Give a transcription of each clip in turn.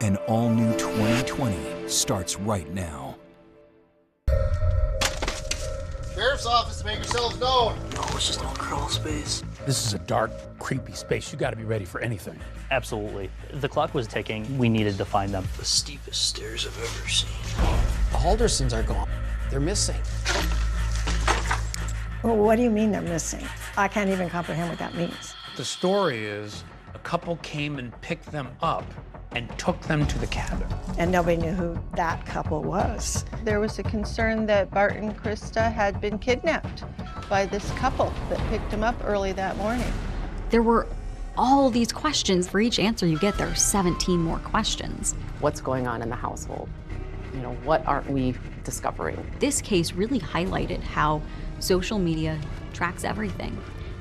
An all-new 2020 starts right now. Sheriff's office, make yourselves known. No, it's just a little crawl space. This is a dark, creepy space. You got to be ready for anything. Absolutely. The clock was ticking. We needed to find them. The steepest stairs I've ever seen. The Haldersons are gone. They're missing. Well, what do you mean they're missing? I can't even comprehend what that means. The story is a couple came and picked them up and took them to the cabin. And nobody knew who that couple was. There was a concern that Bart and Krista had been kidnapped by this couple that picked them up early that morning. There were all these questions. For each answer you get, there are 17 more questions. What's going on in the household? You know, what aren't we discovering? This case really highlighted how social media tracks everything.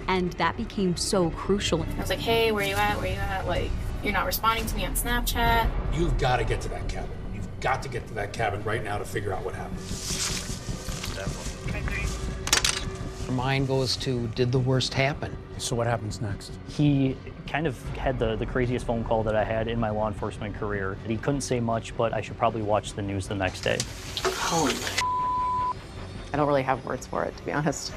And that became so crucial. I was like, hey, where you at? Where you at? Like, you're not responding to me on Snapchat. You've got to get to that cabin. You've got to get to that cabin right now to figure out what happened. Her mind goes to, did the worst happen? So what happens next? He kind of had the craziest phone call that I had in my law enforcement career. He couldn't say much, but I should probably watch the news the next day. Holy. I don't really have words for it, to be honest.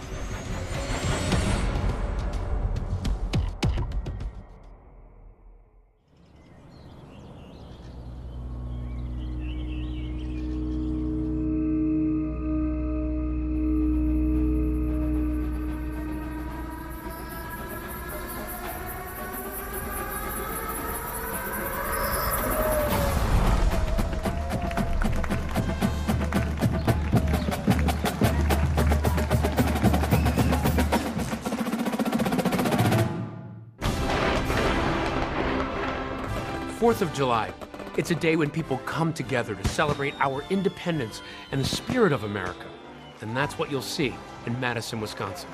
Fourth of July. It's a day when people come together to celebrate our independence and the spirit of America. And that's what you'll see in Madison, Wisconsin.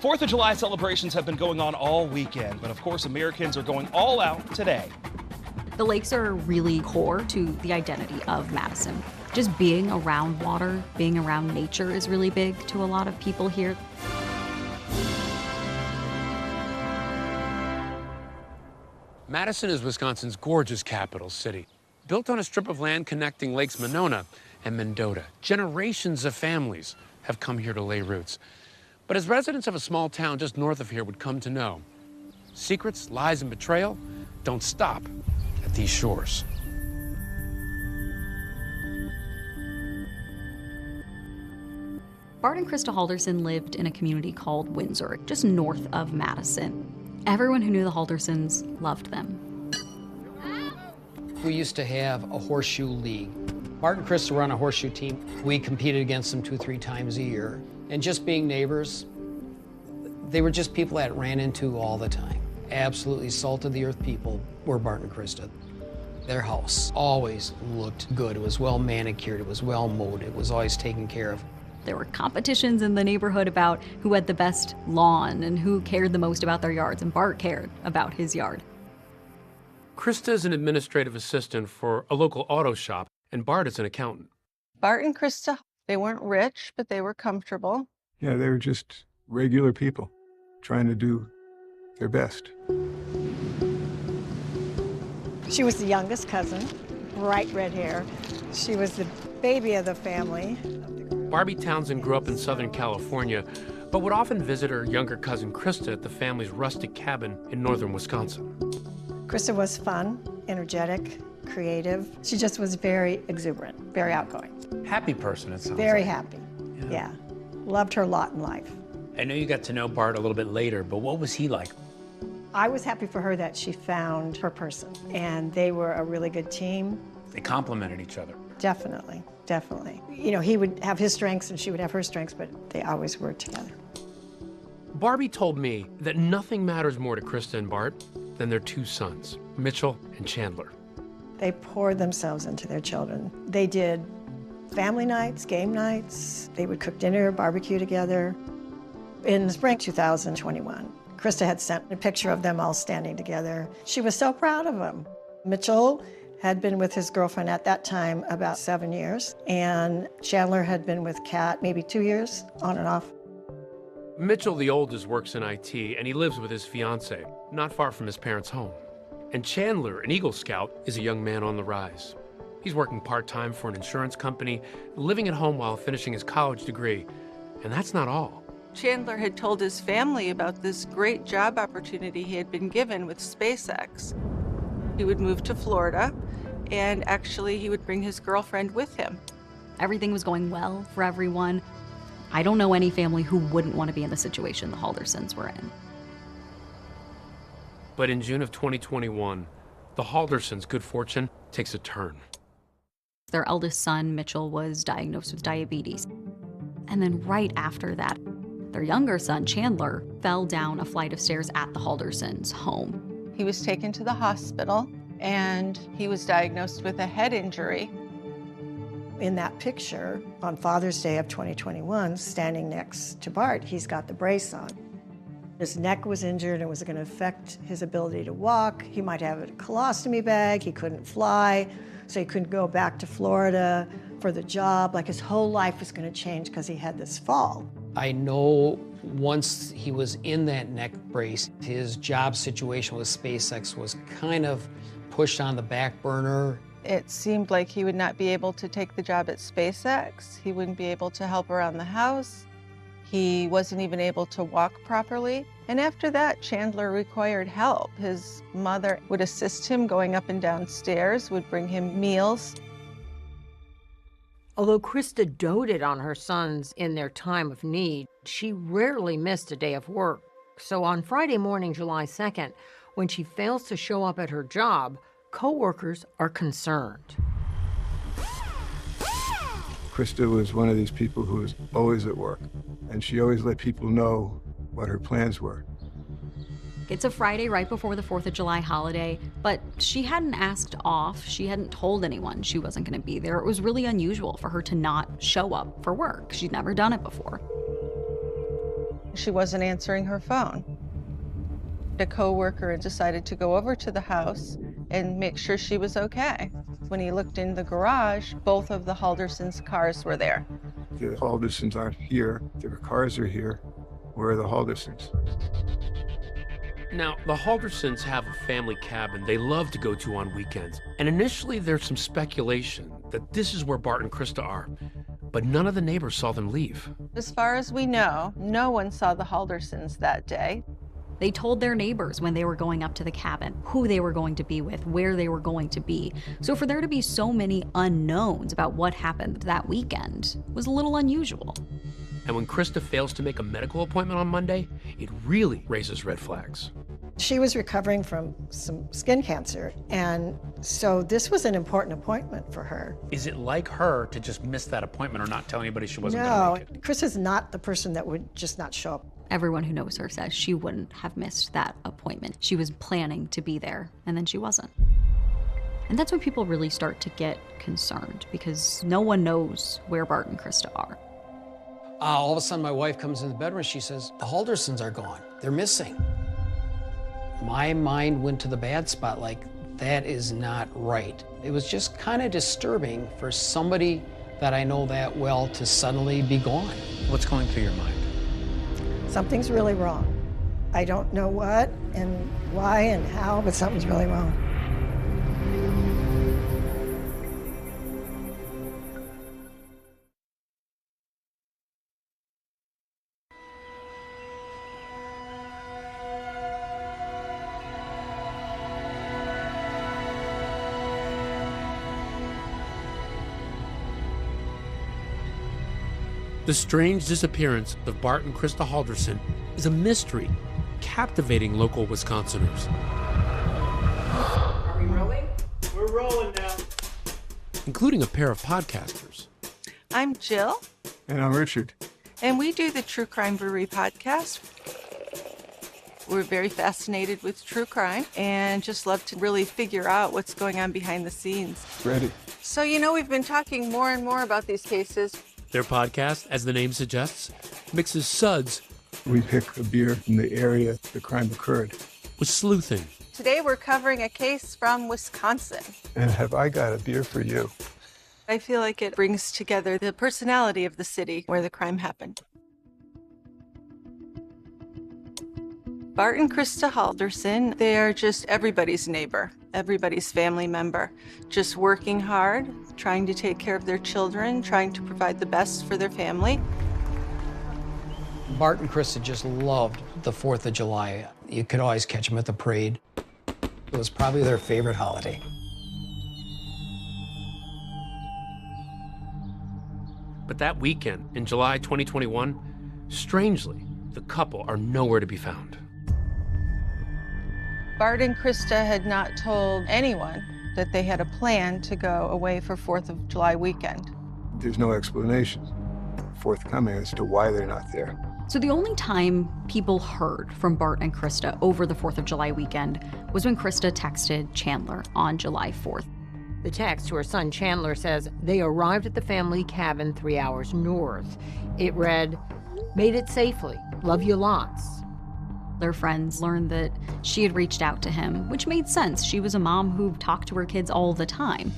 4th of July celebrations have been going on all weekend, but of course Americans are going all out today. The lakes are really core to the identity of Madison. Just being around water, being around nature is really big to a lot of people here. Madison is Wisconsin's gorgeous capital city. Built on a strip of land connecting Lakes Monona and Mendota, generations of families have come here to lay roots. But as residents of a small town just north of here would come to know, secrets, lies, and betrayal don't stop at these shores. Bart and Krista Halderson lived in a community called Windsor, just north of Madison. Everyone who knew the Haldersons loved them. We used to have a horseshoe league. Bart and Krista were on a horseshoe team. We competed against them 2-3 times a year. And just being neighbors, they were just people that ran into all the time. Absolutely salt of the earth people were Bart and Krista. Their house always looked good. It was well manicured, it was well mowed, it was always taken care of. There were competitions in the neighborhood about who had the best lawn and who cared the most about their yards, and Bart cared about his yard. Krista is an administrative assistant for a local auto shop, and Bart is an accountant. Bart and Krista, they weren't rich, but they were comfortable. Yeah, they were just regular people trying to do their best. She was the youngest cousin, bright red hair. She was the baby of the family. Barbie Townsend grew up in Southern California, but would often visit her younger cousin Krista at the family's rustic cabin in northern Wisconsin. Krista was fun, energetic, creative. She just was very exuberant, very outgoing. Happy person, it sounds Very like. happy, yeah. Loved her lot in life. I know you got to know Bart a little bit later, but what was he like? I was happy for her that she found her person, and they were a really good team. They complemented each other. Definitely, definitely. You know, he would have his strengths and she would have her strengths, but they always worked together. Barbie told me that nothing matters more to Krista and Bart than their two sons, Mitchell and Chandler. They poured themselves into their children. They did family nights, game nights. They would cook dinner, barbecue together. In spring 2021, Krista had sent a picture of them all standing together. She was so proud of them. Mitchell had been with his girlfriend at that time about 7 years, and Chandler had been with Kat maybe 2 years, on and off. Mitchell, the oldest, works in IT, and he lives with his fiancée, not far from his parents' home. And Chandler, an Eagle Scout, is a young man on the rise. He's working part-time for an insurance company, living at home while finishing his college degree. And that's not all. Chandler had told his family about this great job opportunity he had been given with SpaceX. He would move to Florida, and actually he would bring his girlfriend with him. Everything was going well for everyone. I don't know any family who wouldn't want to be in the situation the Haldersons were in. But in June of 2021, the Haldersons' good fortune takes a turn. Their eldest son, Mitchell, was diagnosed with diabetes. And then right after that, their younger son, Chandler, fell down a flight of stairs at the Haldersons' home. He was taken to the hospital, and he was diagnosed with a head injury. In that picture, on Father's Day of 2021, standing next to Bart, he's got the brace on. His neck was injured and was going to affect his ability to walk. He might have a colostomy bag. He couldn't fly, so he couldn't go back to Florida for the job. Like his whole life was going to change because he had this fall. I know once he was in that neck brace, his job situation with SpaceX was kind of pushed on the back burner. It seemed like he would not be able to take the job at SpaceX. He wouldn't be able to help around the house. He wasn't even able to walk properly. And after that, Chandler required help. His mother would assist him going up and down stairs, would bring him meals. Although Krista doted on her sons in their time of need, she rarely missed a day of work. So on Friday morning, July 2nd, when she fails to show up at her job, co-workers are concerned. Krista was one of these people who was always at work, and she always let people know what her plans were. It's a Friday right before the 4th of July holiday, but she hadn't asked off. She hadn't told anyone she wasn't going to be there. It was really unusual for her to not show up for work. She'd never done it before. She wasn't answering her phone. A co-worker decided to go over to the house and make sure she was okay. When he looked in the garage, both of the Haldersons' cars were there. The Haldersons aren't here. Their cars are here. Where are the Haldersons? Now, the Haldersons have a family cabin they love to go to on weekends. And initially, there's some speculation that this is where Bart and Krista are. But none of the neighbors saw them leave. As far as we know, no one saw the Haldersons that day. They told their neighbors when they were going up to the cabin, who they were going to be with, where they were going to be. So for there to be so many unknowns about what happened that weekend was a little unusual. And when Krista fails to make a medical appointment on Monday, it really raises red flags. She was recovering from some skin cancer, and so this was an important appointment for her. Is it like her to just miss that appointment or not tell anybody she wasn't going to make it? No, Chris is not the person that would just not show up. Everyone who knows her says she wouldn't have missed that appointment. She was planning to be there, and then she wasn't. And that's when people really start to get concerned, because no one knows where Bart and Krista are. All of a sudden, my wife comes in the bedroom and she says, the Haldersons are gone. They're missing. My mind went to the bad spot, like, that is not right. It was just kind of disturbing for somebody that I know that well to suddenly be gone. What's going through your mind? Something's really wrong. I don't know what and why and how, but something's really wrong. The strange disappearance of Bart and Krista Halderson is a mystery, captivating local Wisconsiners. Are we rolling? We're rolling now. Including a pair of podcasters. I'm Jill. And I'm Richard. And we do the True Crime Brewery podcast. We're very fascinated with true crime and just love to really figure out what's going on behind the scenes. Ready. So, we've been talking more and more about these cases. Their podcast, as the name suggests, mixes suds. We pick a beer from the area the crime occurred. With sleuthing. Today we're covering a case from Wisconsin. And have I got a beer for you? I feel like it brings together the personality of the city where the crime happened. Bart and Krista Halderson, they are just everybody's neighbor, everybody's family member, just working hard, trying to take care of their children, trying to provide the best for their family. Bart and Krista just loved the 4th of July. You could always catch them at the parade. It was probably their favorite holiday. But that weekend, in July 2021, strangely, the couple are nowhere to be found. Bart and Krista had not told anyone that they had a plan to go away for 4th of July weekend. There's no explanation forthcoming as to why they're not there. So the only time people heard from Bart and Krista over the 4th of July weekend was when Krista texted Chandler on July 4th. The text to her son Chandler says they arrived at the family cabin 3 hours north. It read, "Made it safely. Love you lots." Their friends learned that she had reached out to him, which made sense. She was a mom who talked to her kids all the time.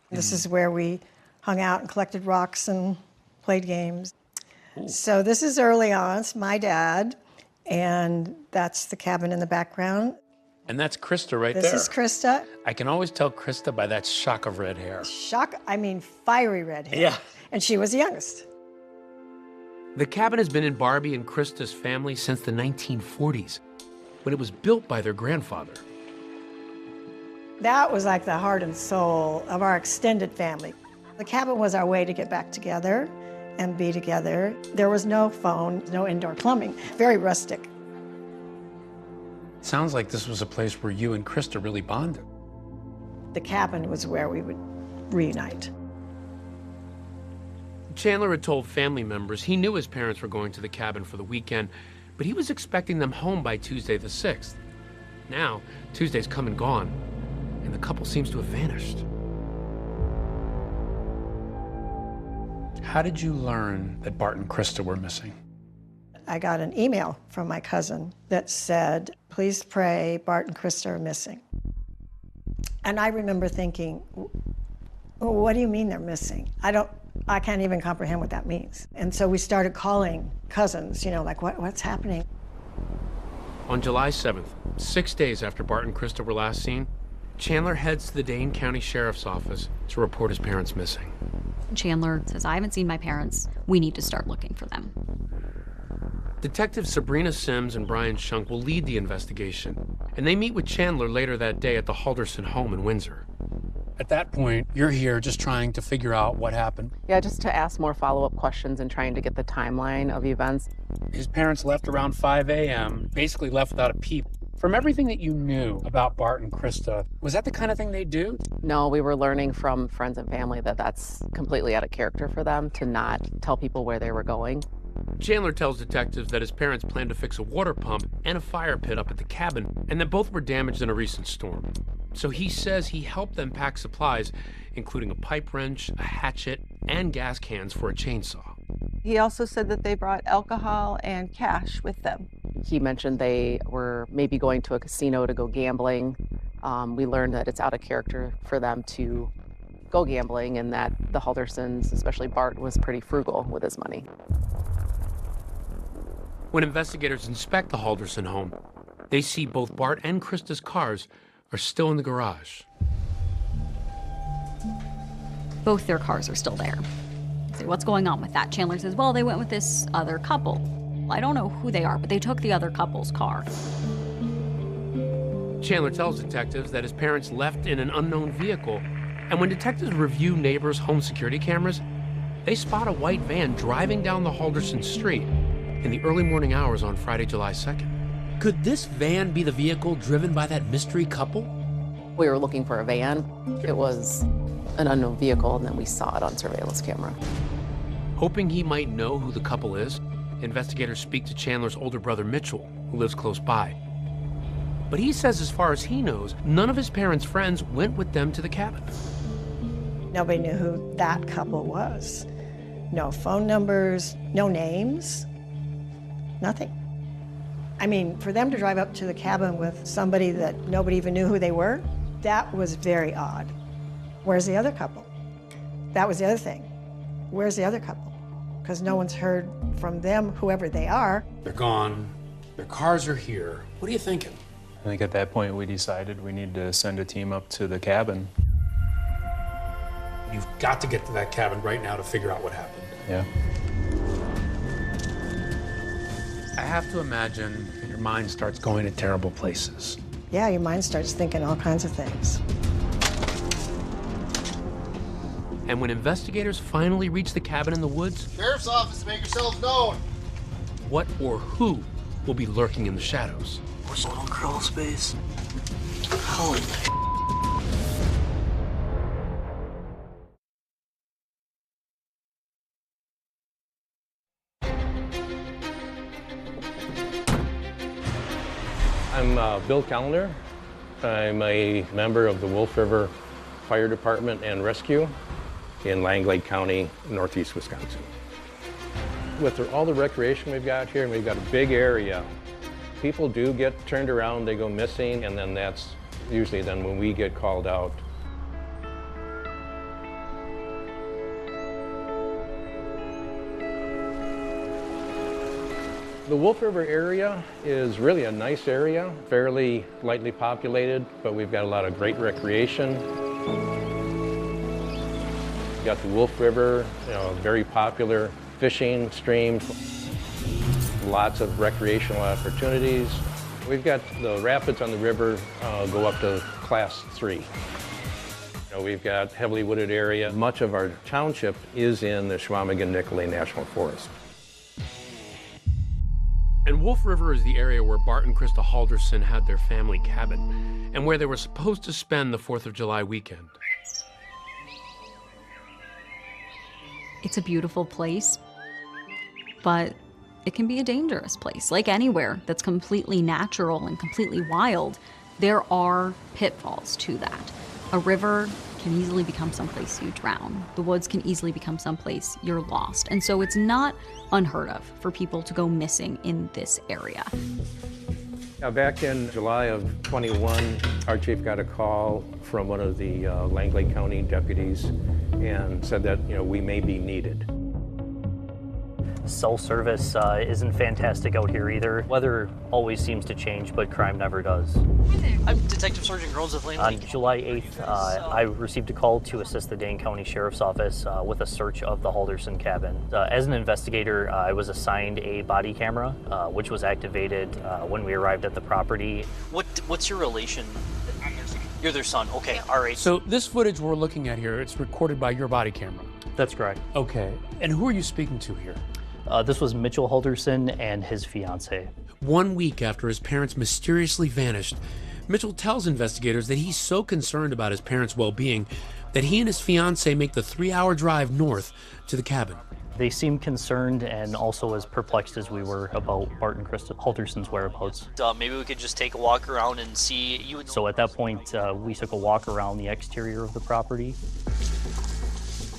This is where we hung out and collected rocks and played games. Ooh. So this is early on. It's my dad, and that's the cabin in the background. And that's Krista right there. This is Krista. I can always tell Krista by that shock of red hair. Fiery red hair. Yeah. And she was the youngest. The cabin has been in Barbie and Krista's family since the 1940s, when it was built by their grandfather. That was like the heart and soul of our extended family. The cabin was our way to get back together and be together. There was no phone, no indoor plumbing, very rustic. Sounds like this was a place where you and Krista really bonded. The cabin was where we would reunite. Chandler had told family members he knew his parents were going to the cabin for the weekend, but he was expecting them home by Tuesday the 6th. Now, Tuesday's come and gone, and the couple seems to have vanished. How did you learn that Bart and Krista were missing? I got an email from my cousin that said, "Please pray, Bart and Krista are missing." And I remember thinking, what do you mean they're missing? I can't even comprehend what that means. And so we started calling cousins, like what's happening? On July 7th, 6 days after Bart and Krista were last seen, Chandler heads to the Dane County Sheriff's Office to report his parents missing. Chandler says, "I haven't seen my parents. We need to start looking for them." Detectives Sabrina Sims and Brian Shunk will lead the investigation, and they meet with Chandler later that day at the Halderson home in Windsor. At that point, you're here just trying to figure out what happened. Yeah, just to ask more follow-up questions and trying to get the timeline of events. His parents left around 5 a.m., basically left without a peep. From everything that you knew about Bart and Krista, was that the kind of thing they do? No, we were learning from friends and family that that's completely out of character for them to not tell people where they were going. Chandler tells detectives that his parents planned to fix a water pump and a fire pit up at the cabin, and that both were damaged in a recent storm. So he says he helped them pack supplies, including a pipe wrench, a hatchet, and gas cans for a chainsaw. He also said that they brought alcohol and cash with them. He mentioned they were maybe going to a casino to go gambling. We learned that it's out of character for them to go gambling and that the Haldersons, especially Bart, was pretty frugal with his money. When investigators inspect the Halderson home, they see both Bart and Krista's cars are still in the garage. Both their cars are still there. So what's going on with that? Chandler says, well, they went with this other couple. I don't know who they are, but they took the other couple's car. Chandler tells detectives that his parents left in an unknown vehicle, and when detectives review neighbors' home security cameras, they spot a white van driving down the Halderson street in the early morning hours on Friday, July 2nd. Could this van be the vehicle driven by that mystery couple? We were looking for a van. It was an unknown vehicle, and then we saw it on surveillance camera. Hoping he might know who the couple is, investigators speak to Chandler's older brother, Mitchell, who lives close by. But he says as far as he knows, none of his parents' friends went with them to the cabin. Nobody knew who that couple was. No phone numbers, no names, nothing. I mean, for them to drive up to the cabin with somebody that nobody even knew who they were, that was very odd. Where's the other couple? That was the other thing. Where's the other couple? because no one's heard from them, whoever they are. They're gone. Their cars are here. What are you thinking? I think at that point we decided we need to send a team up to the cabin. You've got to get to that cabin right now to figure out what happened. Yeah. I have to imagine your mind starts going to terrible places. Yeah, your mind starts thinking all kinds of things. And when investigators finally reach the cabin in the woods, Sheriff's office, make yourselves known. what or who will be lurking in the shadows? What's little crawl space? Holy. I'm Bill Callender. I'm a member of the Wolf River Fire Department and Rescue in Lang Lake County, northeast Wisconsin. With all the recreation we've got here, and we've got a big area, people do get turned around, they go missing, and then that's usually then when we get called out. The Wolf River area is really a nice area, fairly lightly populated, but we've got a lot of great recreation. We've got the Wolf River, very popular fishing stream, lots of recreational opportunities. We've got the rapids on the river go up to Class 3. We've got heavily wooded area. Much of our township is in the Chequamegon-Nicolet National Forest. And Wolf River is the area where Bart and Krista Halderson had their family cabin and where they were supposed to spend the 4th of July weekend. It's a beautiful place, but it can be a dangerous place. Like anywhere that's completely natural and completely wild, there are pitfalls to that. A river can easily become someplace you drown. The woods can easily become someplace you're lost. And so it's not unheard of for people to go missing in this area. Now, back in July of 21, our chief got a call from one of the Lang Lake County deputies and said that, we may be needed. Cell service isn't fantastic out here either. Weather always seems to change, but crime never does. I'm Detective Sergeant Groans with Lang On Lake. July 8th, I received a call to assist the Dane County Sheriff's Office with a search of the Halderson cabin. As an investigator, I was assigned a body camera, which was activated when we arrived at the property. What's your relation? You're their son. Okay, all right. So this footage we're looking at here, it's recorded by your body camera. That's correct. Okay. And who are you speaking to here? This was Mitchell Halderson and his fiancée. 1 week after his parents mysteriously vanished, Mitchell tells investigators that he's so concerned about his parents' well-being that he and his fiancée make the 3-hour drive north to the cabin. They seemed concerned and also as perplexed as we were about Bart and Krista Halderson's whereabouts. Maybe we could just take a walk around and see you. So at that point, we took a walk around the exterior of the property.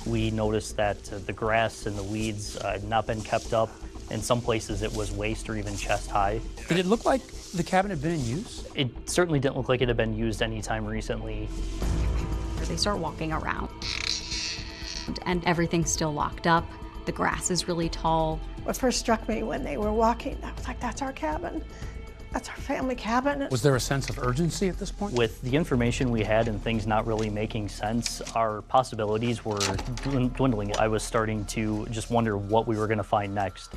We noticed that the grass and the weeds had not been kept up. In some places it was waist or even chest high. Did it look like the cabin had been in use? It certainly didn't look like it had been used anytime recently. They start walking around and everything's still locked up. The grass is really tall. What first struck me when they were walking, I was like, that's our cabin. That's our family cabin. Was there a sense of urgency at this point? With the information we had and things not really making sense, our possibilities were dwindling. I was starting to just wonder what we were going to find next.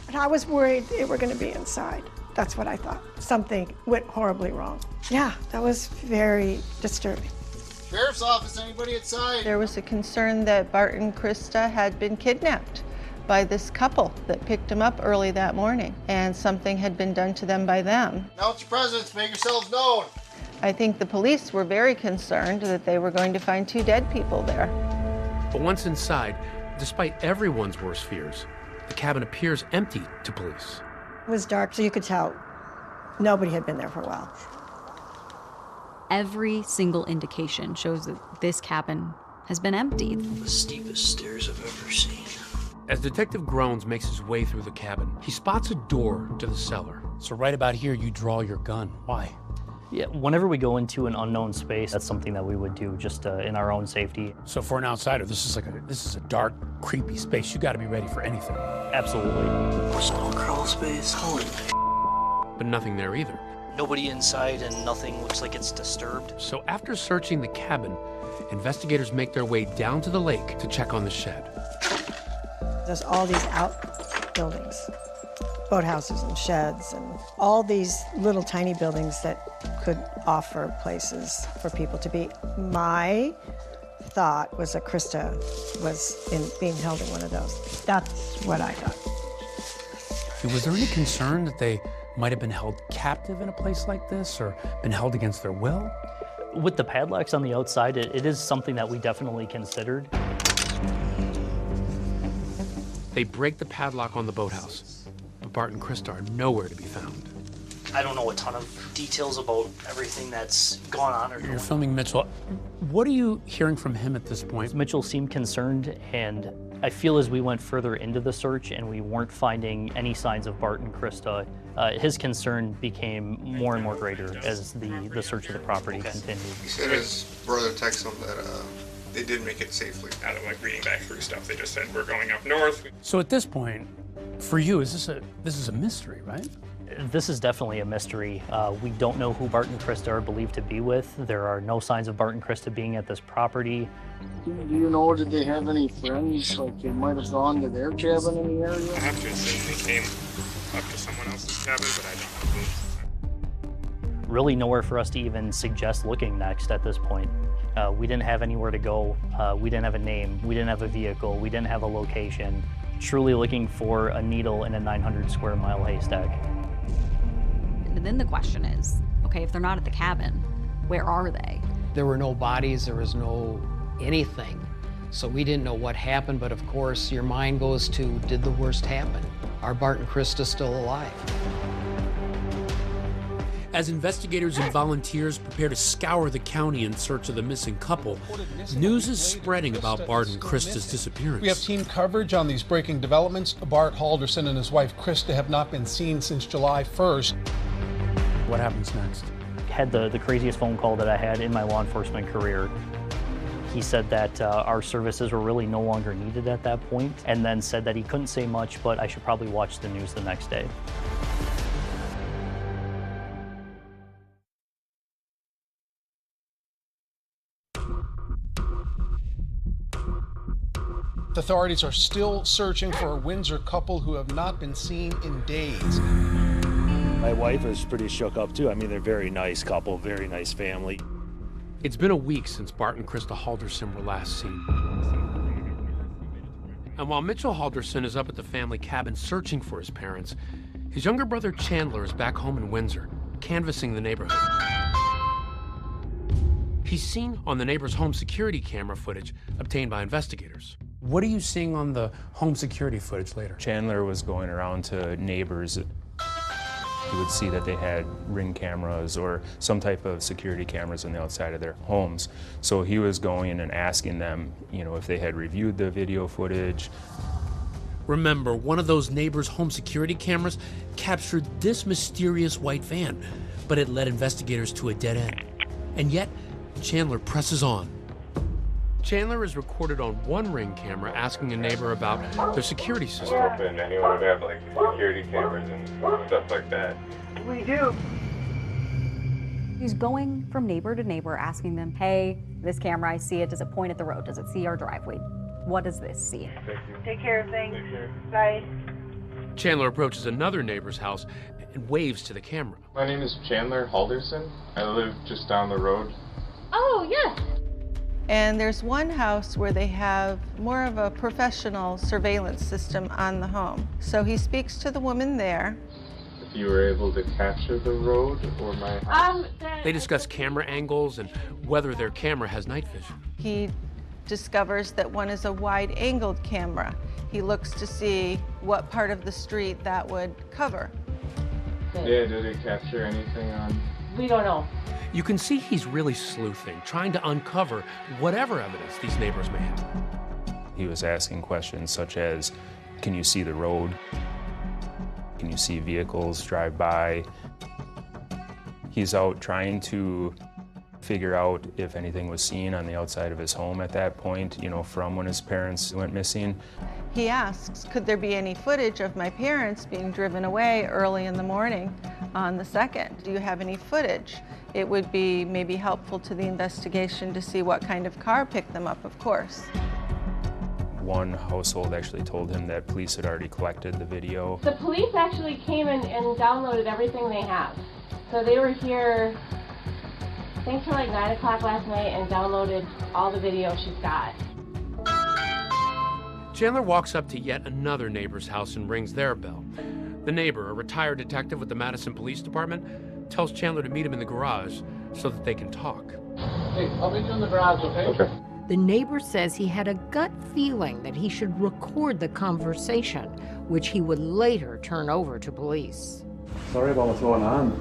And I was worried they were going to be inside. That's what I thought. Something went horribly wrong. Yeah, that was very disturbing. Sheriff's office, anybody inside? There was a concern that Bart and Krista had been kidnapped by this couple that picked them up early that morning, and something had been done to them by them. Announce your presence, make yourselves known. I think the police were very concerned that they were going to find 2 dead people there. But once inside, despite everyone's worst fears, the cabin appears empty to police. It was dark, so you could tell nobody had been there for a while. Every single indication shows that this cabin has been empty. The steepest stairs I've ever seen. As Detective Groans makes his way through the cabin, he spots a door to the cellar. So right about here, you draw your gun. Why? Yeah, whenever we go into an unknown space, that's something that we would do just in our own safety. So for an outsider, this is a dark, creepy space. You got to be ready for anything. Absolutely. There's a little crawl space. Holy. But nothing there either. Nobody inside and nothing looks like it's disturbed. So after searching the cabin, investigators make their way down to the lake to check on the shed. There's all these outbuildings, boathouses and sheds, and all these little tiny buildings that could offer places for people to be. My thought was that Krista was being held in one of those. That's what I thought. Was there any concern that they might have been held captive in a place like this or been held against their will? With the padlocks on the outside, it is something that we definitely considered. They break the padlock on the boathouse, but Bart and Krista are nowhere to be found. I don't know a ton of details about everything that's gone on. You're filming Mitchell. What are you hearing from him at this point? Mitchell seemed concerned, and I feel as we went further into the search and we weren't finding any signs of Bart and Krista, his concern became more and more greater as the search of the property continued. He said his brother texted him that they did make it safely. Out of reading back through stuff, they just said we're going up north. So at this point, for you, this is a mystery, right? This is definitely a mystery. We don't know who Bart and Krista are believed to be with. There are no signs of Bart and Krista being at this property. Do you know, did they have any friends, like they might have gone to their cabin in the area? I have to assume they came up to someone else's cabin, but I don't know who. Really nowhere for us to even suggest looking next at this point. We didn't have anywhere to go. We didn't have a name. We didn't have a vehicle. We didn't have a location. Truly looking for a needle in a 900 square mile haystack. And then the question is, okay, if they're not at the cabin, where are they? There were no bodies, there was no anything. So we didn't know what happened, but of course your mind goes to, did the worst happen? Are Bart and Krista still alive? As investigators and volunteers prepare to scour the county in search of the missing couple, news is spreading about Bart and Krista's disappearance. We have team coverage on these breaking developments. Bart Halderson and his wife Krista have not been seen since July 1st. What happens next? Had the craziest phone call that I had in my law enforcement career. He said that our services were really no longer needed at that point, and then said that he couldn't say much, but I should probably watch the news the next day. Authorities are still searching for a Windsor couple who have not been seen in days. My wife is pretty shook up too. I mean, they're a very nice couple, very nice family. It's been a week since Bart and Krista Halderson were last seen. And while Mitchell Halderson is up at the family cabin searching for his parents, his younger brother Chandler is back home in Windsor, canvassing the neighborhood. He's seen on the neighbor's home security camera footage obtained by investigators. What are you seeing on the home security footage later? Chandler was going around to neighbors. You would see that they had Ring cameras or some type of security cameras on the outside of their homes. So he was going and asking them, if they had reviewed the video footage. Remember, one of those neighbors' home security cameras captured this mysterious white van, but it led investigators to a dead end. And yet, Chandler presses on. Chandler is recorded on one Ring camera asking a neighbor about their security system. And anyone would have security cameras and stuff like that. We do. He's going from neighbor to neighbor asking them, hey, this camera, I see it. Does it point at the road? Does it see our driveway? What does this see? Take care, thanks. Bye. Chandler approaches another neighbor's house and waves to the camera. My name is Chandler Halderson. I live just down the road. Oh, yes. And there's one house where they have more of a professional surveillance system on the home. So he speaks to the woman there. If you were able to capture the road or my house. They discuss camera angles and whether their camera has night vision. He discovers that one is a wide-angled camera. He looks to see what part of the street that would cover. Yeah, did it capture anything on? We don't know. You can see he's really sleuthing, trying to uncover whatever evidence these neighbors may have. He was asking questions such as, can you see the road? Can you see vehicles drive by? He's out trying to figure out if anything was seen on the outside of his home at that point, you know, from when his parents went missing. He asks, could there be any footage of my parents being driven away early in the morning on the 2nd? Do you have any footage? It would be maybe helpful to the investigation to see what kind of car picked them up, of course. One household actually told him that police had already collected the video. The police actually came and downloaded everything they have. So they were here, I think, till like 9 o'clock last night and downloaded all the video she's got. Chandler walks up to yet another neighbor's house and rings their bell. The neighbor, a retired detective with the Madison Police Department, tells Chandler to meet him in the garage so that they can talk. Hey, I'll meet you in the garage, okay? The neighbor says he had a gut feeling that he should record the conversation, which he would later turn over to police. Sorry about what's going on.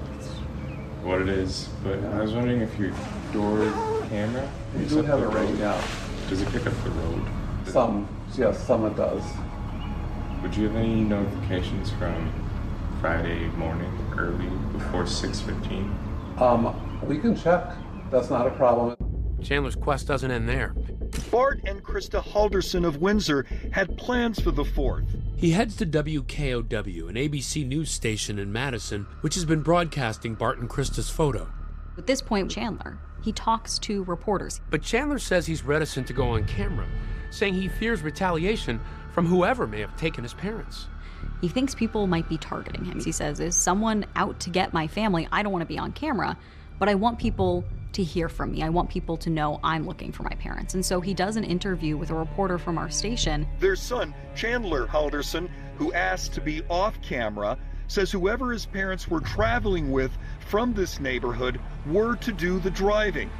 What it is, but I was wondering if your door camera... You do have a ring, yeah. Does it pick up the road? Some it does. Would you have any notifications from Friday morning, early, before 6:15? We can check. That's not a problem. Chandler's quest doesn't end there. Bart and Krista Halderson of Windsor had plans for the 4th. He heads to WKOW, an ABC news station in Madison, which has been broadcasting Bart and Krista's photo. At this point, Chandler, he talks to reporters. But Chandler says he's reticent to go on camera, saying he fears retaliation from whoever may have taken his parents. He thinks people might be targeting him. He says, is someone out to get my family? I don't want to be on camera, but I want people to hear from me. I want people to know I'm looking for my parents. And so he does an interview with a reporter from our station. Their son, Chandler Halderson, who asked to be off camera, says whoever his parents were traveling with from this neighborhood were to do the driving.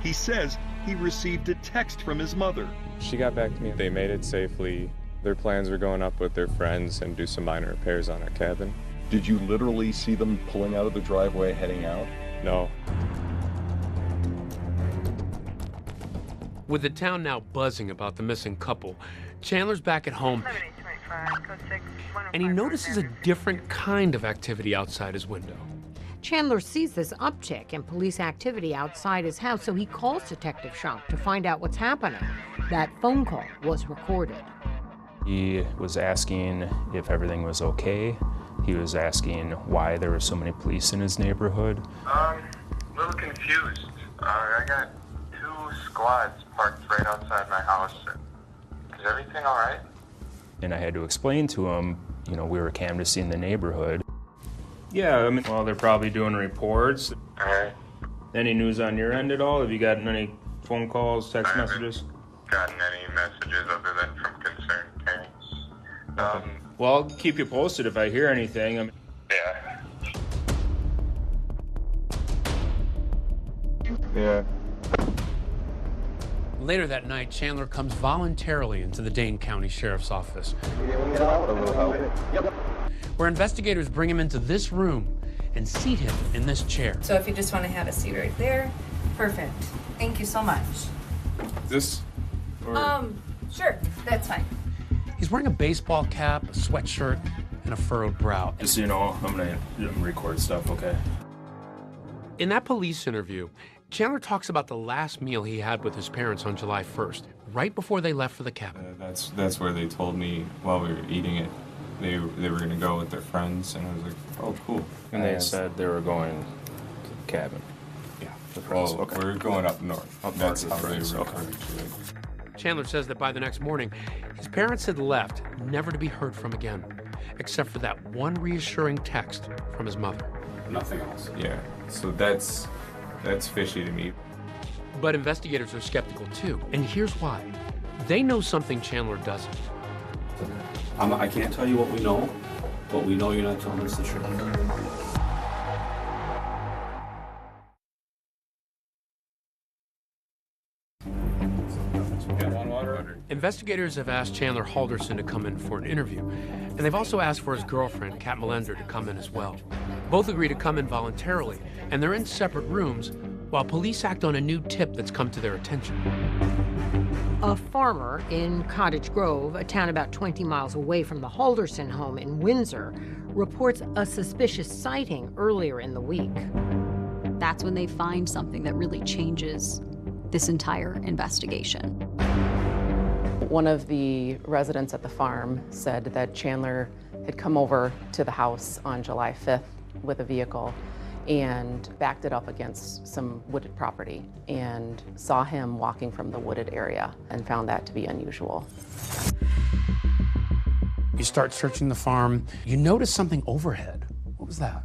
He says he received a text from his mother. She got back to me. They made it safely. Their plans were going up with their friends and do some minor repairs on our cabin. Did you literally see them pulling out of the driveway, heading out? No. With the town now buzzing about the missing couple, Chandler's back at home, and he notices a different kind of activity outside his window. Chandler sees this uptick in police activity outside his house, so he calls Detective Schunk to find out what's happening. That phone call was recorded. He was asking if everything was okay. He was asking why there were so many police in his neighborhood. A little confused. I got 2 squads parked right outside my house. Is everything all right? And I had to explain to him, you know, we were canvassing the neighborhood. Yeah, I mean, well, they're probably doing reports. All right. Any news on your end at all? Have you gotten any phone calls, text messages? Gotten any messages other than from concerned parents. Well, I'll keep you posted if I hear anything. Yeah. Yeah. Later that night, Chandler comes voluntarily into the Dane County Sheriff's Office, where investigators bring him into this room and seat him in this chair. So if you just want to have a seat right there, perfect. Thank you so much. This? Sure, that's fine. He's wearing a baseball cap, a sweatshirt, and a furrowed brow. Just so you know, I'm gonna record stuff, okay? In that police interview, Chandler talks about the last meal he had with his parents on July 1st, right before they left for the cabin. That's where they told me while we were eating it, they were gonna go with their friends, and I was like, oh, cool. And they said they were going to the cabin. Yeah, the friends. Well, okay. We're going up north. That's how they referred to it. Chandler says that by the next morning, his parents had left, never to be heard from again, except for that one reassuring text from his mother. Nothing else. Yeah, so that's fishy to me. But investigators are skeptical too, and here's why. They know something Chandler doesn't. I can't tell you what we know, but we know you're not telling us the truth. Investigators have asked Chandler Halderson to come in for an interview, and they've also asked for his girlfriend, Kat Melender, to come in as well. Both agree to come in voluntarily, and they're in separate rooms while police act on a new tip that's come to their attention. A farmer in Cottage Grove, a town about 20 miles away from the Halderson home in Windsor, reports a suspicious sighting earlier in the week. that's when they find something that really changes this entire investigation. One of the residents at the farm said that Chandler had come over to the house on July 5th with a vehicle and backed it up against some wooded property and saw him walking from the wooded area and found that to be unusual. You start searching the farm. You notice something overhead. What was that?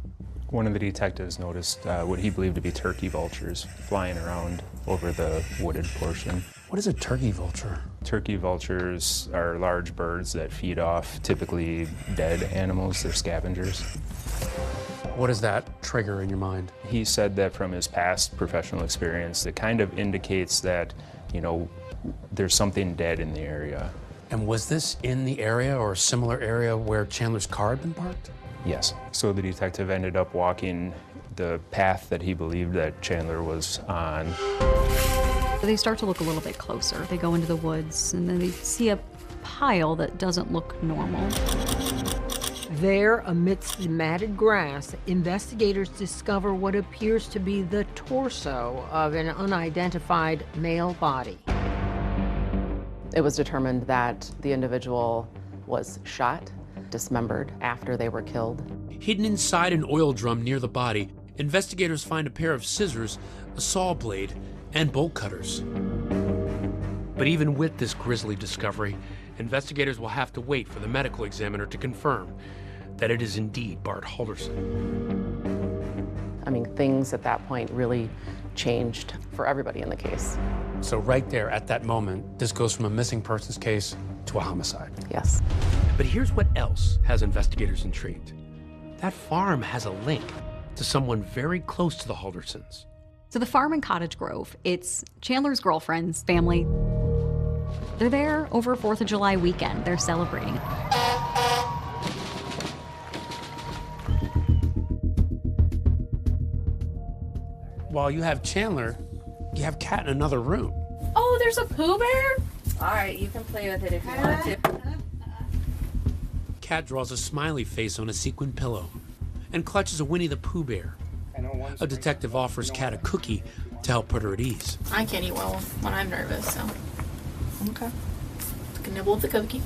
One of the detectives noticed what he believed to be turkey vultures flying around over the wooded portion. What is a turkey vulture? Turkey vultures are large birds that feed off typically dead animals. They're scavengers. What does that trigger in your mind? He said that from his past professional experience, it kind of indicates that, you know, there's something dead in the area. And was this in the area or a similar area where Chandler's car had been parked? Yes. So the detective ended up walking the path that he believed that Chandler was on. They start to look a little bit closer. They go into the woods and then they see a pile that doesn't look normal. There, amidst the matted grass, investigators discover what appears to be the torso of an unidentified male body. It was determined that the individual was shot, dismembered after they were killed. Hidden inside an oil drum near the body, investigators find a pair of scissors, a saw blade, and bolt cutters. But even with this grisly discovery, investigators will have to wait for the medical examiner to confirm that it is indeed Bart Halderson. I mean, things at that point really changed for everybody in the case. So right there, at that moment, this goes from a missing persons case to a homicide. Yes. But here's what else has investigators intrigued. That farm has a link to someone very close to the Haldersons. So the farm in Cottage Grove, it's Chandler's girlfriend's family. They're there over 4th of July weekend. They're celebrating. While you have Chandler, you have Kat in another room. Oh, there's a Pooh Bear? All right, you can play with it if you want to. Kat draws a smiley face on a sequin pillow and clutches a Winnie the Pooh bear. A detective offers Kat a cookie to help put her at ease. I can't eat well when I'm nervous, so. Okay. Take a nibble of the cookie.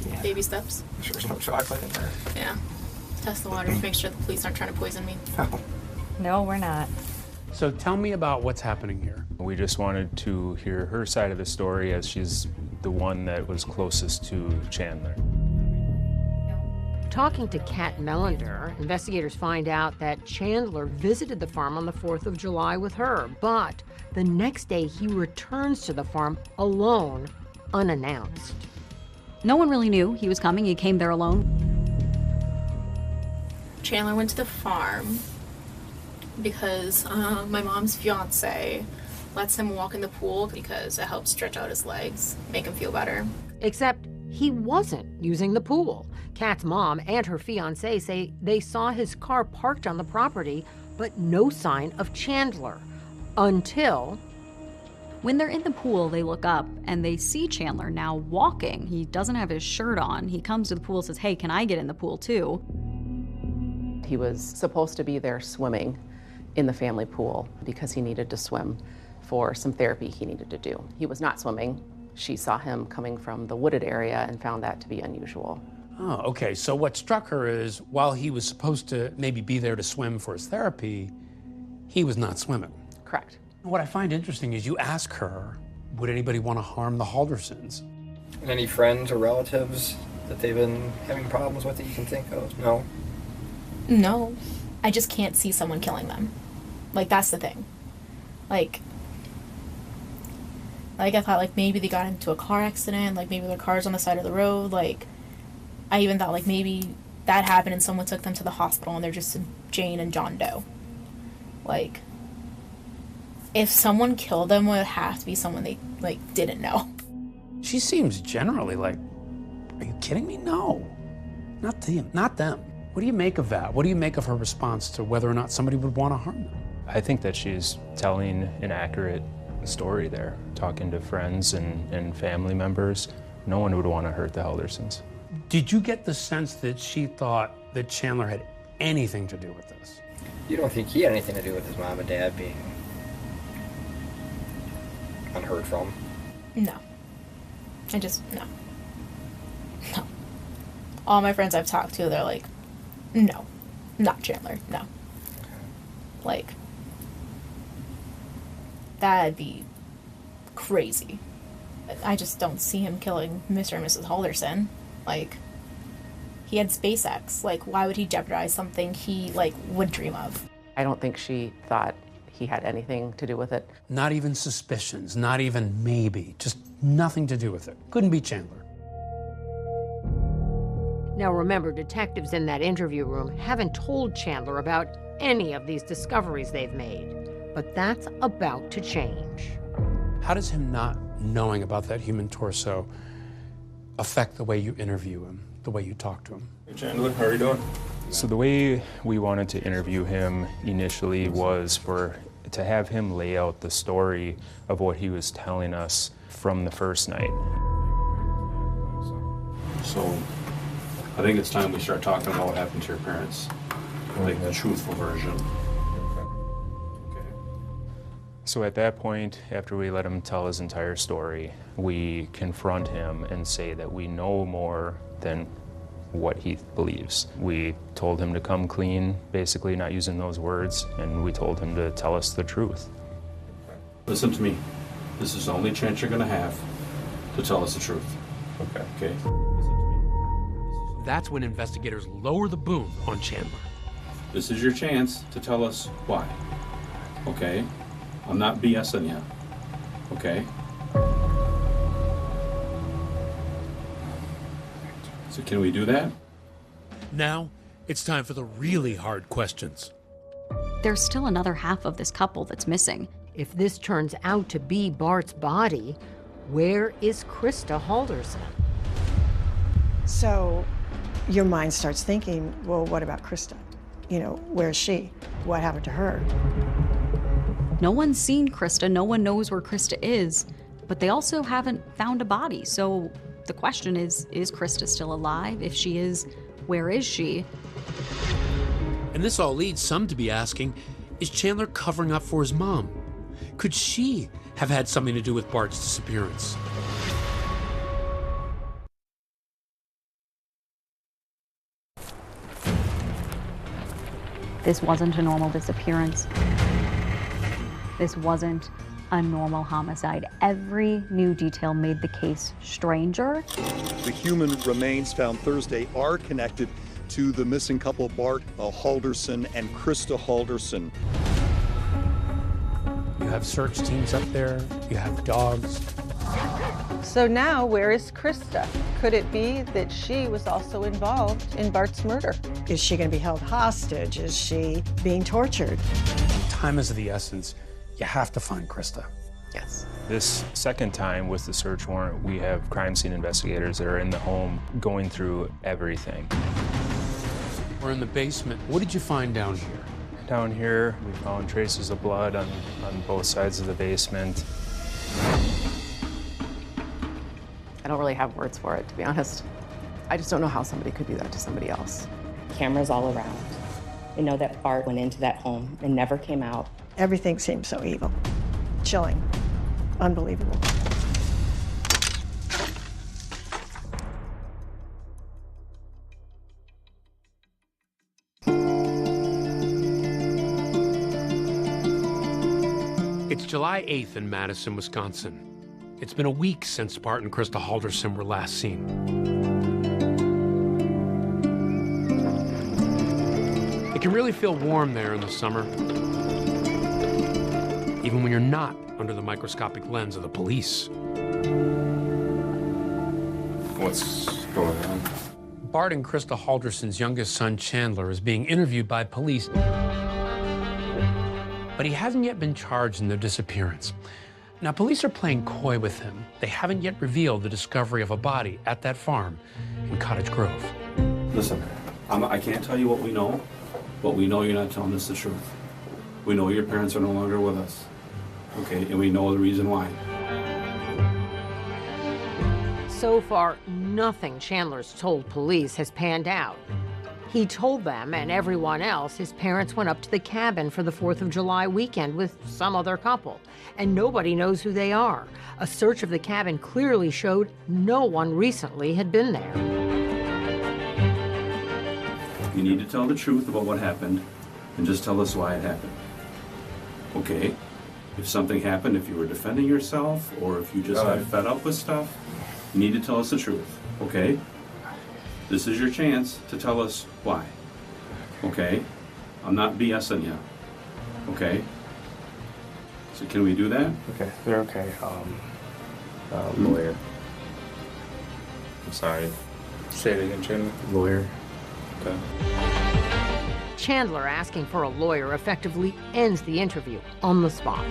Yeah. Baby steps. There's no chocolate in there. Yeah. Test the waters, make sure the police aren't trying to poison me. No, we're not. So tell me about what's happening here. We just wanted to hear her side of the story as she's the one that was closest to Chandler. Talking to Kat Melander, investigators find out that Chandler visited the farm on the 4th of July with her, but the next day he returns to the farm alone, unannounced. No one really knew he was coming. He came there alone. Chandler went to the farm because my mom's fiance lets him walk in the pool because it helps stretch out his legs, make him feel better. Except he wasn't using the pool. Kat's mom and her fiance say they saw his car parked on the property, but no sign of Chandler. Until... When they're in the pool, they look up and they see Chandler now walking. He doesn't have his shirt on. He comes to the pool and says, "Hey, can I get in the pool too?" He was supposed to be there swimming in the family pool because he needed to swim for some therapy he needed to do. He was not swimming. She saw him coming from the wooded area and found that to be unusual. Oh, okay. So what struck her is while he was supposed to maybe be there to swim for his therapy, he was not swimming. Correct. What I find interesting is you ask her, would anybody want to harm the Haldersons? Any friends or relatives that they've been having problems with that you can think of? No? No. I just can't see someone killing them. Like, that's the thing. Like I thought, like, maybe they got into a car accident, like, maybe their car's on the side of the road, like, I even thought, like, maybe that happened and someone took them to the hospital and they're just Jane and John Doe. Like, if someone killed them, it would have to be someone they, like, didn't know. She seems generally like, are you kidding me? No, not them. What do you make of that? What do you make of her response to whether or not somebody would want to harm them? I think that she's telling an accurate story there. Talking to friends and family members, no one would want to hurt the Haldersons. Did you get the sense that she thought that Chandler had anything to do with this? You don't think he had anything to do with his mom and dad being unheard from? No. No. No. All my friends I've talked to, they're like, no, not Chandler, no. Like, that'd be crazy. I just don't see him killing Mr. and Mrs. Halderson. Like, he had SpaceX. Like, why would he jeopardize something he, like, would dream of? I don't think she thought he had anything to do with it. Not even suspicions, not even maybe, just nothing to do with it. Couldn't be Chandler. Now remember, detectives in that interview room haven't told Chandler about any of these discoveries they've made, but that's about to change. How does him not knowing about that human torso affect the way you interview him, the way you talk to him? Hey Chandler, how are you doing? So the way we wanted to interview him initially was to have him lay out the story of what he was telling us from the first night. So I think it's time we start talking about what happened to your parents, like the truthful version. So at that point, after we let him tell his entire story, we confront him and say that we know more than what he believes. We told him to come clean, basically not using those words, and we told him to tell us the truth. Listen to me. This is the only chance you're going to have to tell us the truth. Okay? That's when investigators lower the boom on Chandler. This is your chance to tell us why. Okay? I'm not BSing you. Okay? So can we do that? Now, it's time for the really hard questions. There's still another half of this couple that's missing. If this turns out to be Bart's body, where is Krista Halderson? So your mind starts thinking, well, what about Krista? You know, where's she? What happened to her? No one's seen Krista, no one knows where Krista is, but they also haven't found a body. So the question is Krista still alive? If she is, where is she? And this all leads some to be asking, is Chandler covering up for his mom? Could she have had something to do with Bart's disappearance? This wasn't a normal disappearance. This wasn't a normal homicide. Every new detail made the case stranger. The human remains found Thursday are connected to the missing couple, Bart Halderson and Krista Halderson. You have search teams up there, you have dogs. So now, where is Krista? Could it be that she was also involved in Bart's murder? Is she going to be held hostage? Is she being tortured? Time is of the essence. You have to find Krista. Yes. This second time with the search warrant, we have crime scene investigators that are in the home going through everything. We're in the basement. What did you find down here? Down here, we found traces of blood on both sides of the basement. I don't really have words for it, to be honest. I just don't know how somebody could do that to somebody else. Cameras all around. We know that Bart went into that home and never came out. Everything seems so evil. Chilling. Unbelievable. It's July 8th in Madison, Wisconsin. It's been a week since Bart and Krista Halderson were last seen. It can really feel warm there in the summer, even when you're not under the microscopic lens of the police. What's going on? Bart and Krista Halderson's youngest son, Chandler, is being interviewed by police, but he hasn't yet been charged in their disappearance. Now, police are playing coy with him. They haven't yet revealed the discovery of a body at that farm in Cottage Grove. Listen, I can't tell you what we know, but we know you're not telling us the truth. We know your parents are no longer with us, okay? And we know the reason why. So far, nothing Chandler's told police has panned out. He told them and everyone else his parents went up to the cabin for the 4th of July weekend with some other couple, and nobody knows who they are. A search of the cabin clearly showed no one recently had been there. You need to tell the truth about what happened and just tell us why it happened. Okay? If something happened, if you were defending yourself, or if you just got fed up with stuff, you need to tell us the truth, okay? This is your chance to tell us why, okay? I'm not BSing you, okay? So can we do that? Okay, they're okay. Lawyer. I'm sorry. Say it again, Chandler. Lawyer. Okay. Chandler asking for a lawyer effectively ends the interview on the spot.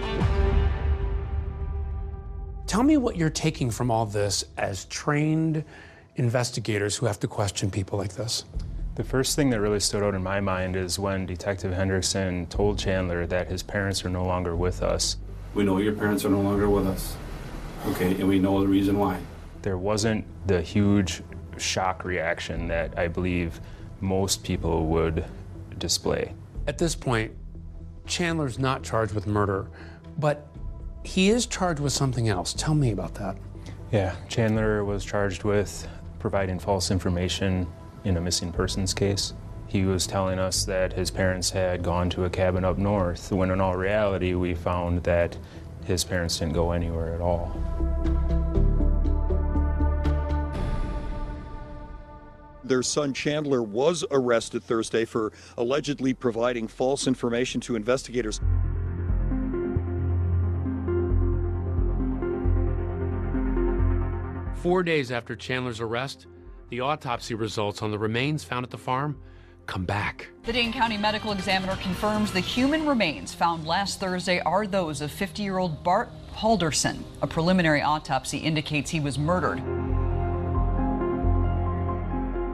Tell me what you're taking from all this as trained investigators who have to question people like this. The first thing that really stood out in my mind is when Detective Hendrickson told Chandler that his parents are no longer with us. We know your parents are no longer with us, okay, and we know the reason why. There wasn't the huge shock reaction that I believe most people would display. At this point, Chandler's not charged with murder, but he is charged with something else. Tell me about that. Yeah, Chandler was charged with providing false information in a missing persons case. He was telling us that his parents had gone to a cabin up north, when in all reality we found that his parents didn't go anywhere at all. Their son Chandler was arrested Thursday for allegedly providing false information to investigators. Four days after Chandler's arrest, the autopsy results on the remains found at the farm come back. The Dane County Medical Examiner confirms the human remains found last Thursday are those of 50-year-old Bart Halderson. A preliminary autopsy indicates he was murdered.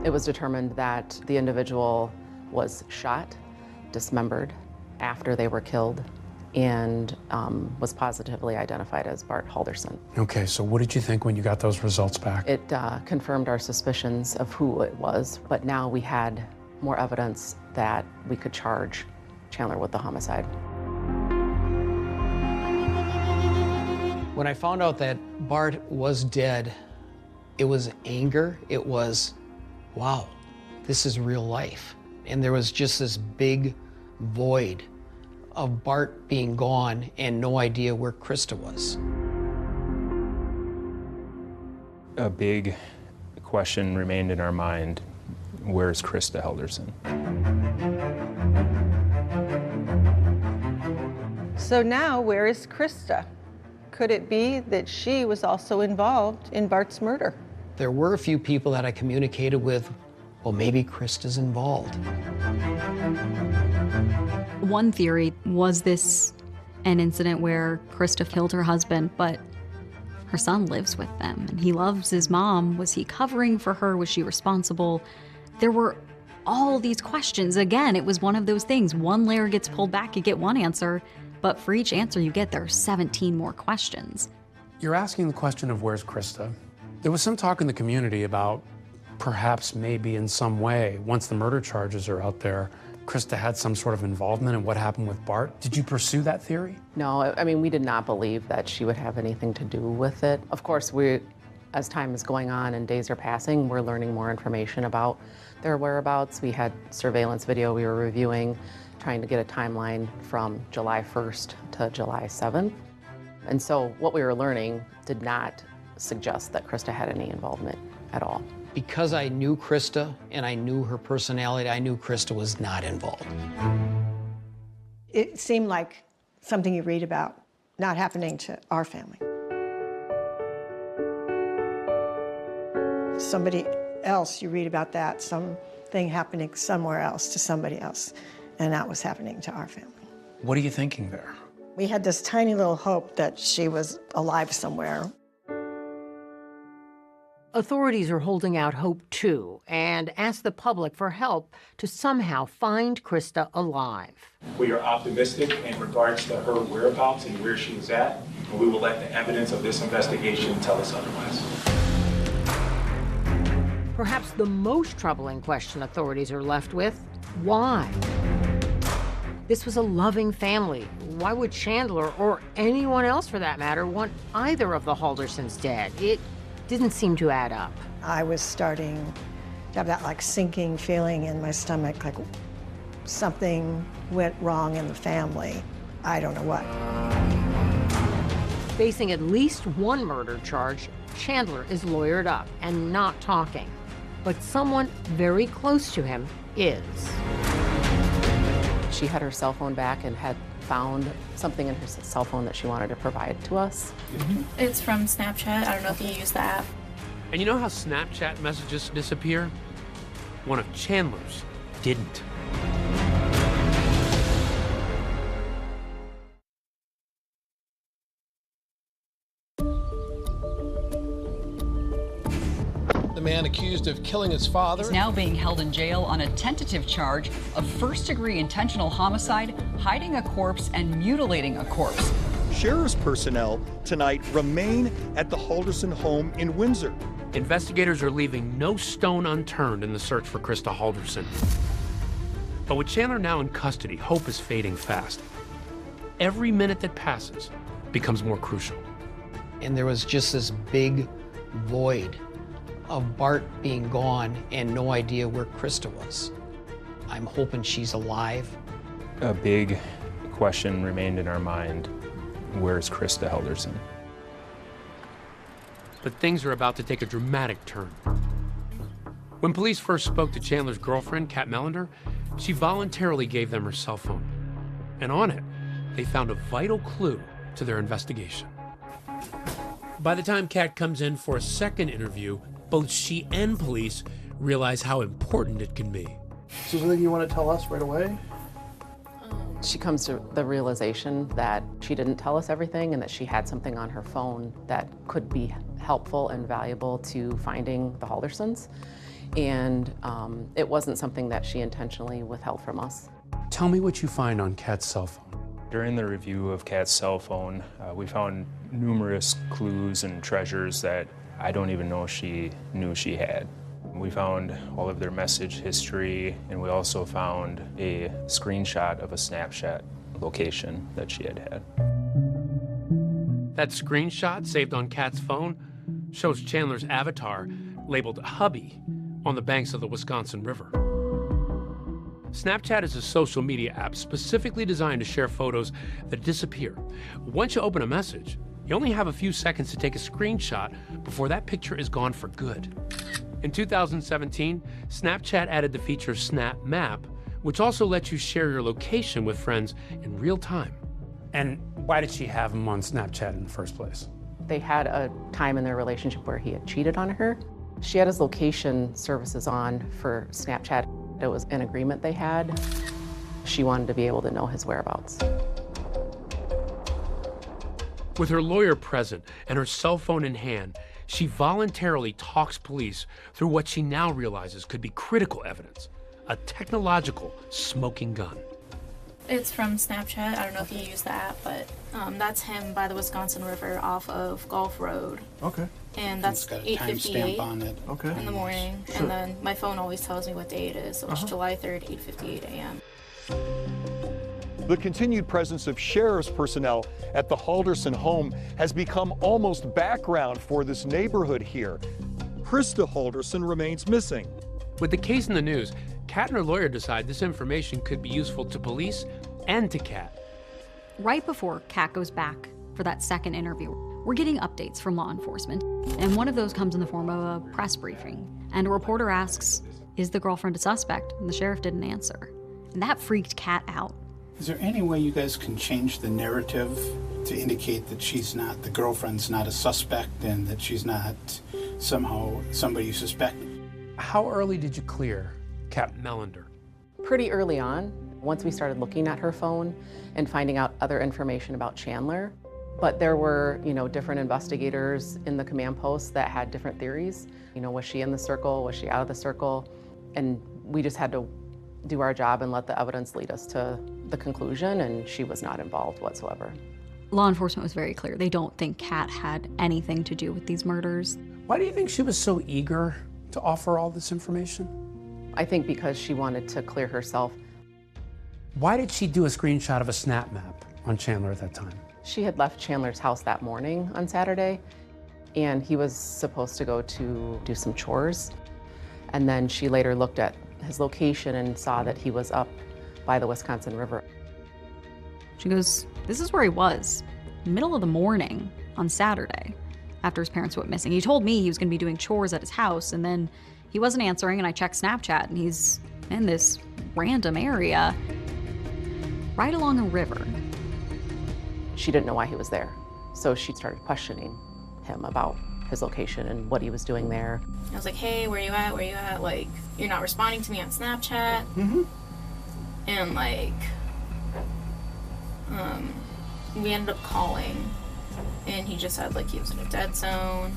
It was determined that the individual was shot, dismembered after they were killed, and was positively identified as Bart Halderson. Okay, so what did you think when you got those results back? It confirmed our suspicions of who it was, but now we had more evidence that we could charge Chandler with the homicide. When I found out that Bart was dead, it was anger. It was, wow, this is real life. And there was just this big void of Bart being gone and no idea where Krista was. A big question remained in our mind: where's Krista Halderson? So now, where is Krista? Could it be that she was also involved in Bart's murder? There were a few people that I communicated with. Well, maybe Krista's involved. One theory was this an incident where Krista killed her husband, but her son lives with them and he loves his mom. Was he covering for her? Was she responsible? There were all these questions. Again, it was one of those things. One layer gets pulled back, you get one answer, but for each answer you get, there are 17 more questions. You're asking the question of where's Krista. There was some talk in the community about perhaps maybe in some way, once the murder charges are out there, Krista had some sort of involvement in what happened with Bart. Did you pursue that theory? No, I mean, we did not believe that she would have anything to do with it. Of course, as time is going on and days are passing, we're learning more information about their whereabouts. We had surveillance video we were reviewing, trying to get a timeline from July 1st to July 7th. And so what we were learning did not suggest that Krista had any involvement at all. Because I knew Krista and I knew her personality, I knew Krista was not involved. It seemed like something you read about, not happening to our family. Somebody else, you read about that, something happening somewhere else to somebody else, and that was happening to our family. What are you thinking there? We had this tiny little hope that she was alive somewhere. Authorities are holding out hope, too, and ask the public for help to somehow find Krista alive. We are optimistic in regards to her whereabouts and where she is at, and we will let the evidence of this investigation tell us otherwise. Perhaps the most troubling question authorities are left with, why? This was a loving family. Why would Chandler, or anyone else for that matter, want either of the Haldersons dead? It didn't seem to add up. I was starting to have that like sinking feeling in my stomach, like something went wrong in the family. I don't know what. Facing at least one murder charge, Chandler is lawyered up and not talking. But someone very close to him is. She had her cell phone back and had found something in her cell phone that she wanted to provide to us. It's from Snapchat. I don't know if you use the app. And you know how Snapchat messages disappear? One of Chandler's didn't. The man accused of killing his father is now being held in jail on a tentative charge of first-degree intentional homicide, hiding a corpse, and mutilating a corpse. Sheriff's personnel tonight remain at the Halderson home in Windsor. Investigators are leaving no stone unturned in the search for Krista Halderson. But with Chandler now in custody, hope is fading fast. Every minute that passes becomes more crucial. And there was just this big void of Bart being gone and no idea where Krista was. I'm hoping she's alive. A big question remained in our mind: where's Krista Halderson? But things are about to take a dramatic turn. When police first spoke to Chandler's girlfriend, Kat Melander, she voluntarily gave them her cell phone. And on it, they found a vital clue to their investigation. By the time Kat comes in for a second interview, both she and police realize how important it can be. Is there something you want to tell us right away? She comes to the realization that she didn't tell us everything and that she had something on her phone that could be helpful and valuable to finding the Haldersons. And it wasn't something that she intentionally withheld from us. Tell me what you find on Kat's cell phone. During the review of Kat's cell phone, we found numerous clues and treasures that I don't even know she knew she had. We found all of their message history, and we also found a screenshot of a Snapchat location that she had had. That screenshot saved on Kat's phone shows Chandler's avatar labeled hubby on the banks of the Wisconsin River. Snapchat is a social media app specifically designed to share photos that disappear. Once you open a message, you only have a few seconds to take a screenshot before that picture is gone for good. In 2017, Snapchat added the feature Snap Map, which also lets you share your location with friends in real time. And why did she have him on Snapchat in the first place? They had a time in their relationship where he had cheated on her. She had his location services on for Snapchat. It was an agreement they had. She wanted to be able to know his whereabouts. With her lawyer present and her cell phone in hand, she voluntarily talks police through what she now realizes could be critical evidence, a technological smoking gun. It's from Snapchat. I don't know if you use the app, but that's him by the Wisconsin River off of Gulf Road. Okay. And that's 8:58 on it. Okay. in the morning. Sure. And then my phone always tells me what day it is. So it's July 3rd, 8:58 a.m. The continued presence of sheriff's personnel at the Halderson home has become almost background for this neighborhood here. Krista Halderson remains missing. With the case in the news, Kat and her lawyer decide this information could be useful to police and to Kat. Right before Kat goes back for that second interview, we're getting updates from law enforcement, and one of those comes in the form of a press briefing. And a reporter asks, is the girlfriend a suspect? And the sheriff didn't answer. And that freaked Kat out. Is there any way you guys can change the narrative to indicate that the girlfriend's not a suspect and that she's not somehow somebody you suspect? How early did you clear Kat Melander? Pretty early on, once we started looking at her phone and finding out other information about Chandler. But there were, different investigators in the command post that had different theories. Was she in the circle? Was she out of the circle? And we just had to do our job and let the evidence lead us to the conclusion, and she was not involved whatsoever. Law enforcement was very clear. They don't think Kat had anything to do with these murders. Why do you think she was so eager to offer all this information? I think because she wanted to clear herself. Why did she do a screenshot of a snap map on Chandler at that time? She had left Chandler's house that morning on Saturday, and he was supposed to go to do some chores. And then she later looked at his location and saw that he was up by the Wisconsin River. She goes, this is where he was, middle of the morning on Saturday, after his parents went missing. He told me he was going to be doing chores at his house, and then he wasn't answering, and I checked Snapchat, and he's in this random area right along a river. She didn't know why he was there, so she started questioning him about his location and what he was doing there. I was like, hey, where you at? Where you at? Like, you're not responding to me on Snapchat. And like, we ended up calling, and he just said like he was in a dead zone.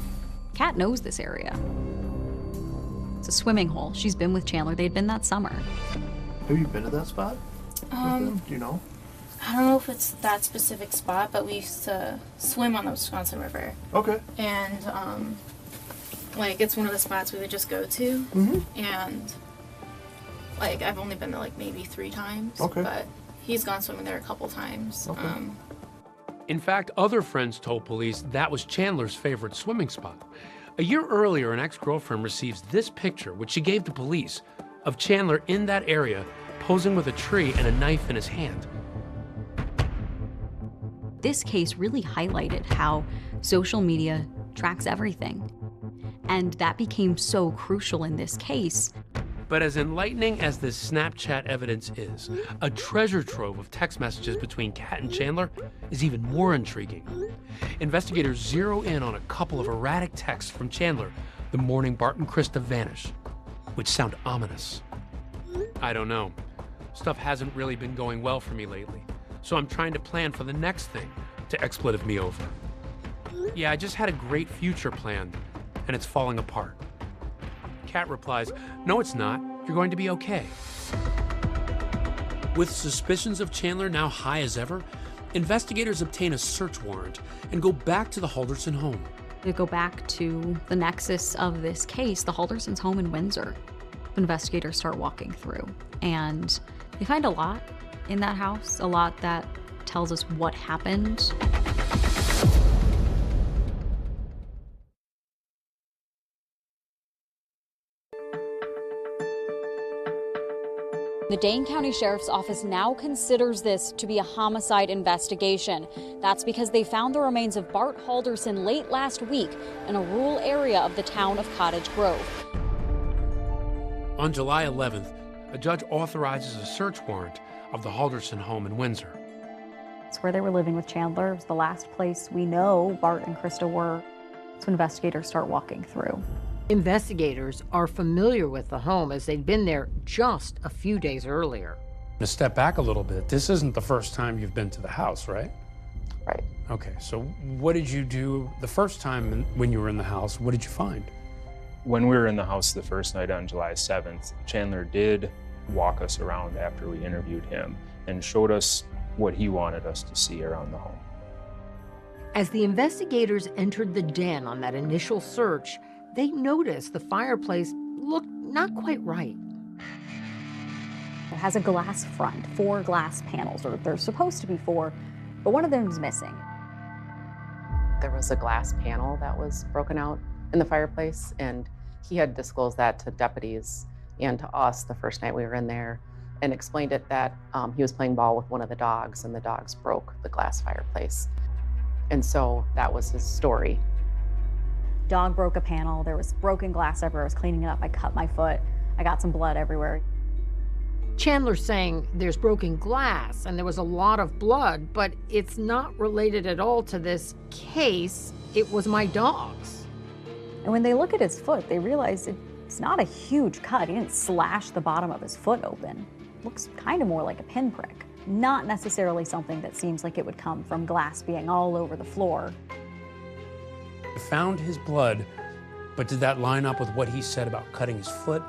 Kat knows this area. It's a swimming hole. She's been with Chandler. They'd been that summer. Have you been to that spot? Do you know? I don't know if it's that specific spot, but we used to swim on the Wisconsin River. Okay. And like it's one of the spots we would just go to. And like I've only been there like maybe 3 times. Okay. But he's gone swimming there a couple times. In fact, other friends told police that was Chandler's favorite swimming spot. A year earlier, an ex-girlfriend receives this picture, which she gave to police, of Chandler in that area, posing with a tree and a knife in his hand. This case really highlighted how social media tracks everything. And that became so crucial in this case. But as enlightening as this Snapchat evidence is, a treasure trove of text messages between Kat and Chandler is even more intriguing. Investigators zero in on a couple of erratic texts from Chandler the morning Bart and Krista vanished, which sound ominous. I don't know. Stuff hasn't really been going well for me lately, so I'm trying to plan for the next thing to expletive me over. Yeah, I just had a great future planned, and it's falling apart. Kat replies, no, it's not. You're going to be okay. With suspicions of Chandler now high as ever, investigators obtain a search warrant and go back to the Halderson home. They go back to the nexus of this case, the Haldersons' home in Windsor. Investigators start walking through, and they find a lot in that house, a lot that tells us what happened. The Dane County Sheriff's Office now considers this to be a homicide investigation. That's because they found the remains of Bart Halderson late last week in a rural area of the town of Cottage Grove. On July 11th, a judge authorizes a search warrant of the Halderson home in Windsor. It's where they were living with Chandler. It was the last place we know Bart and Krista were. So investigators start walking through. Investigators are familiar with the home as they'd been there just a few days earlier. To step back a little bit, this isn't the first time you've been to the house, right? Right. Okay, so what did you do the first time when you were in the house? What did you find? When we were in the house the first night on July 7th, Chandler did walk us around after we interviewed him and showed us what he wanted us to see around the home. As the investigators entered the den on that initial search, they noticed the fireplace looked not quite right. It has a glass front, 4 glass panels, or there's supposed to be 4, but one of them is missing. There was a glass panel that was broken out in the fireplace, and he had disclosed that to deputies and to us the first night we were in there, and explained it that he was playing ball with one of the dogs, and the dogs broke the glass fireplace. And so that was his story. Dog broke a panel, there was broken glass everywhere. I was cleaning it up, I cut my foot, I got some blood everywhere. Chandler's saying there's broken glass and there was a lot of blood, but it's not related at all to this case. It was my dog's. And when they look at his foot, they realize it's not a huge cut. He didn't slash the bottom of his foot open. It looks kind of more like a pinprick. Not necessarily something that seems like it would come from glass being all over the floor. Found his blood, but did that line up with what he said about cutting his foot?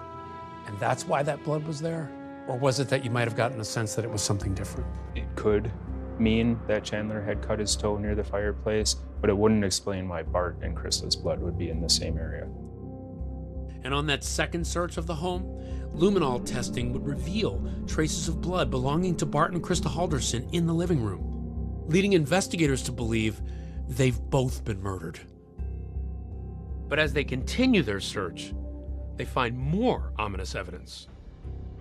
And that's why that blood was there? Or was it that you might have gotten a sense that it was something different? It could mean that Chandler had cut his toe near the fireplace, but it wouldn't explain why Bart and Krista's blood would be in the same area. And on that second search of the home, luminol testing would reveal traces of blood belonging to Bart and Krista Halderson in the living room, leading investigators to believe they've both been murdered. But as they continue their search, they find more ominous evidence.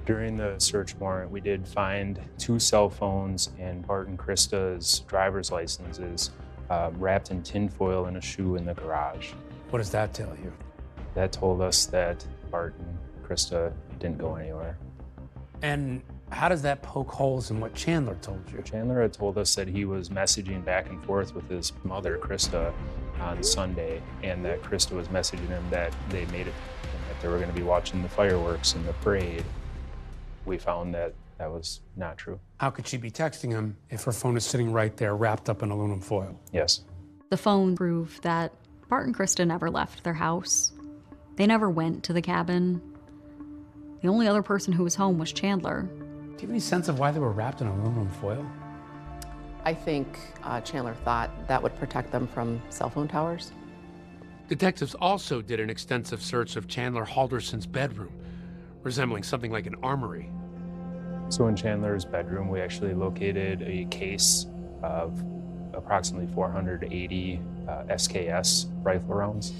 During the search warrant, we did find 2 cell phones and Bart and Krista's driver's licenses wrapped in tinfoil in a shoe in the garage. What does that tell you? That told us that Bart and Krista didn't go anywhere. And how does that poke holes in what Chandler told you? Chandler had told us that he was messaging back and forth with his mother, Krista, on Sunday, and that Krista was messaging him that they made it, and that they were going to be watching the fireworks and the parade. We found that that was not true. How could she be texting him if her phone is sitting right there wrapped up in aluminum foil? Yes. The phone proved that Bart and Krista never left their house. They never went to the cabin. The only other person who was home was Chandler. Do you have any sense of why they were wrapped in aluminum foil? I think Chandler thought that would protect them from cell phone towers. Detectives also did an extensive search of Chandler Halderson's bedroom, resembling something like an armory. So in Chandler's bedroom, we actually located a case of approximately 480 SKS rifle rounds.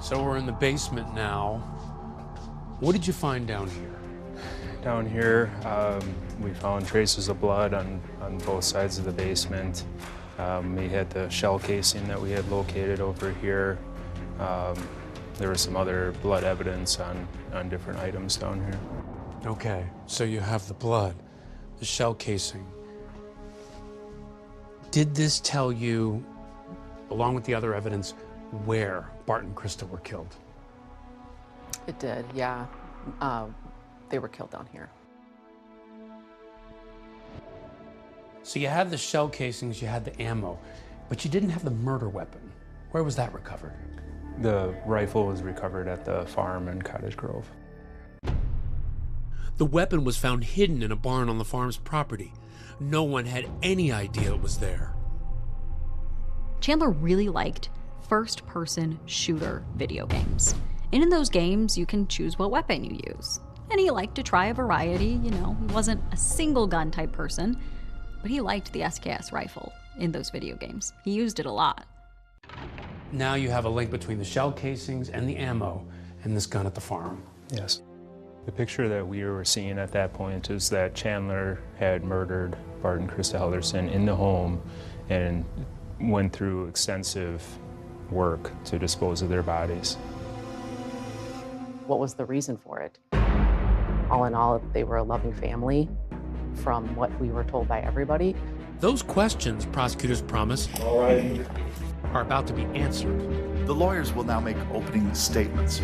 So we're in the basement now. What did you find down here? Down here, we found traces of blood on both sides of the basement. We had the shell casing that we had located over here. There was some other blood evidence on different items down here. Okay, so you have the blood, the shell casing. Did this tell you, along with the other evidence, where Bart and Krista were killed? It did, yeah. They were killed down here. So you had the shell casings, you had the ammo, but you didn't have the murder weapon. Where was that recovered? The rifle was recovered at the farm in Cottage Grove. The weapon was found hidden in a barn on the farm's property. No one had any idea it was there. Chandler really liked first-person shooter video games. And in those games, you can choose what weapon you use. And he liked to try a variety, you know, he wasn't a single gun type person, but he liked the SKS rifle in those video games. He used it a lot. Now you have a link between the shell casings and the ammo and this gun at the farm. Yes. The picture that we were seeing at that point is that Chandler had murdered Bart and Krista Halderson in the home and went through extensive work to dispose of their bodies. What was the reason for it? All in all, they were a loving family, from what we were told by everybody. Those questions, prosecutors promise, are about to be answered. The lawyers will now make opening statements.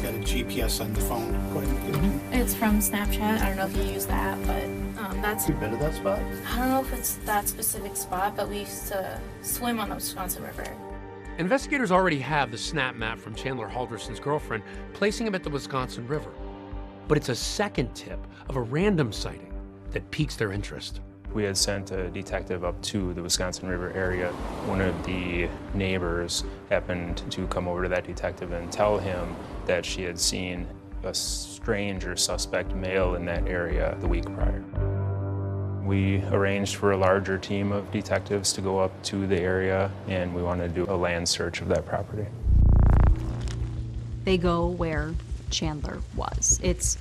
Got a GPS on the phone. Go ahead and give it. It's from Snapchat. I don't know if you use that, but that's... You been to that spot? I don't know if it's that specific spot, but we used to swim on the Wisconsin River. Investigators already have the snap map from Chandler Halderson's girlfriend, placing him at the Wisconsin River. But it's a second tip of a random sighting that piques their interest. We had sent a detective up to the Wisconsin River area. One of the neighbors happened to come over to that detective and tell him that she had seen a strange or suspect male in that area the week prior. We arranged for a larger team of detectives to go up to the area, and we wanted to do a land search of that property. They go where Chandler was. It's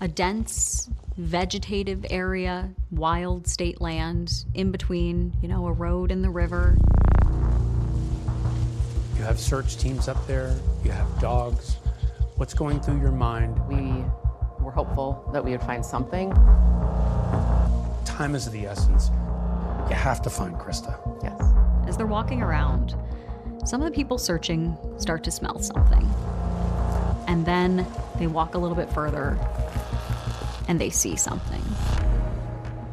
a dense, vegetative area, wild state land, in between, you know, a road and the river. You have search teams up there, you have dogs. What's going through your mind? We were hopeful that we would find something. Time is of the essence. You have to find Krista. Yes. As they're walking around, some of the people searching start to smell something. And then they walk a little bit further and they see something.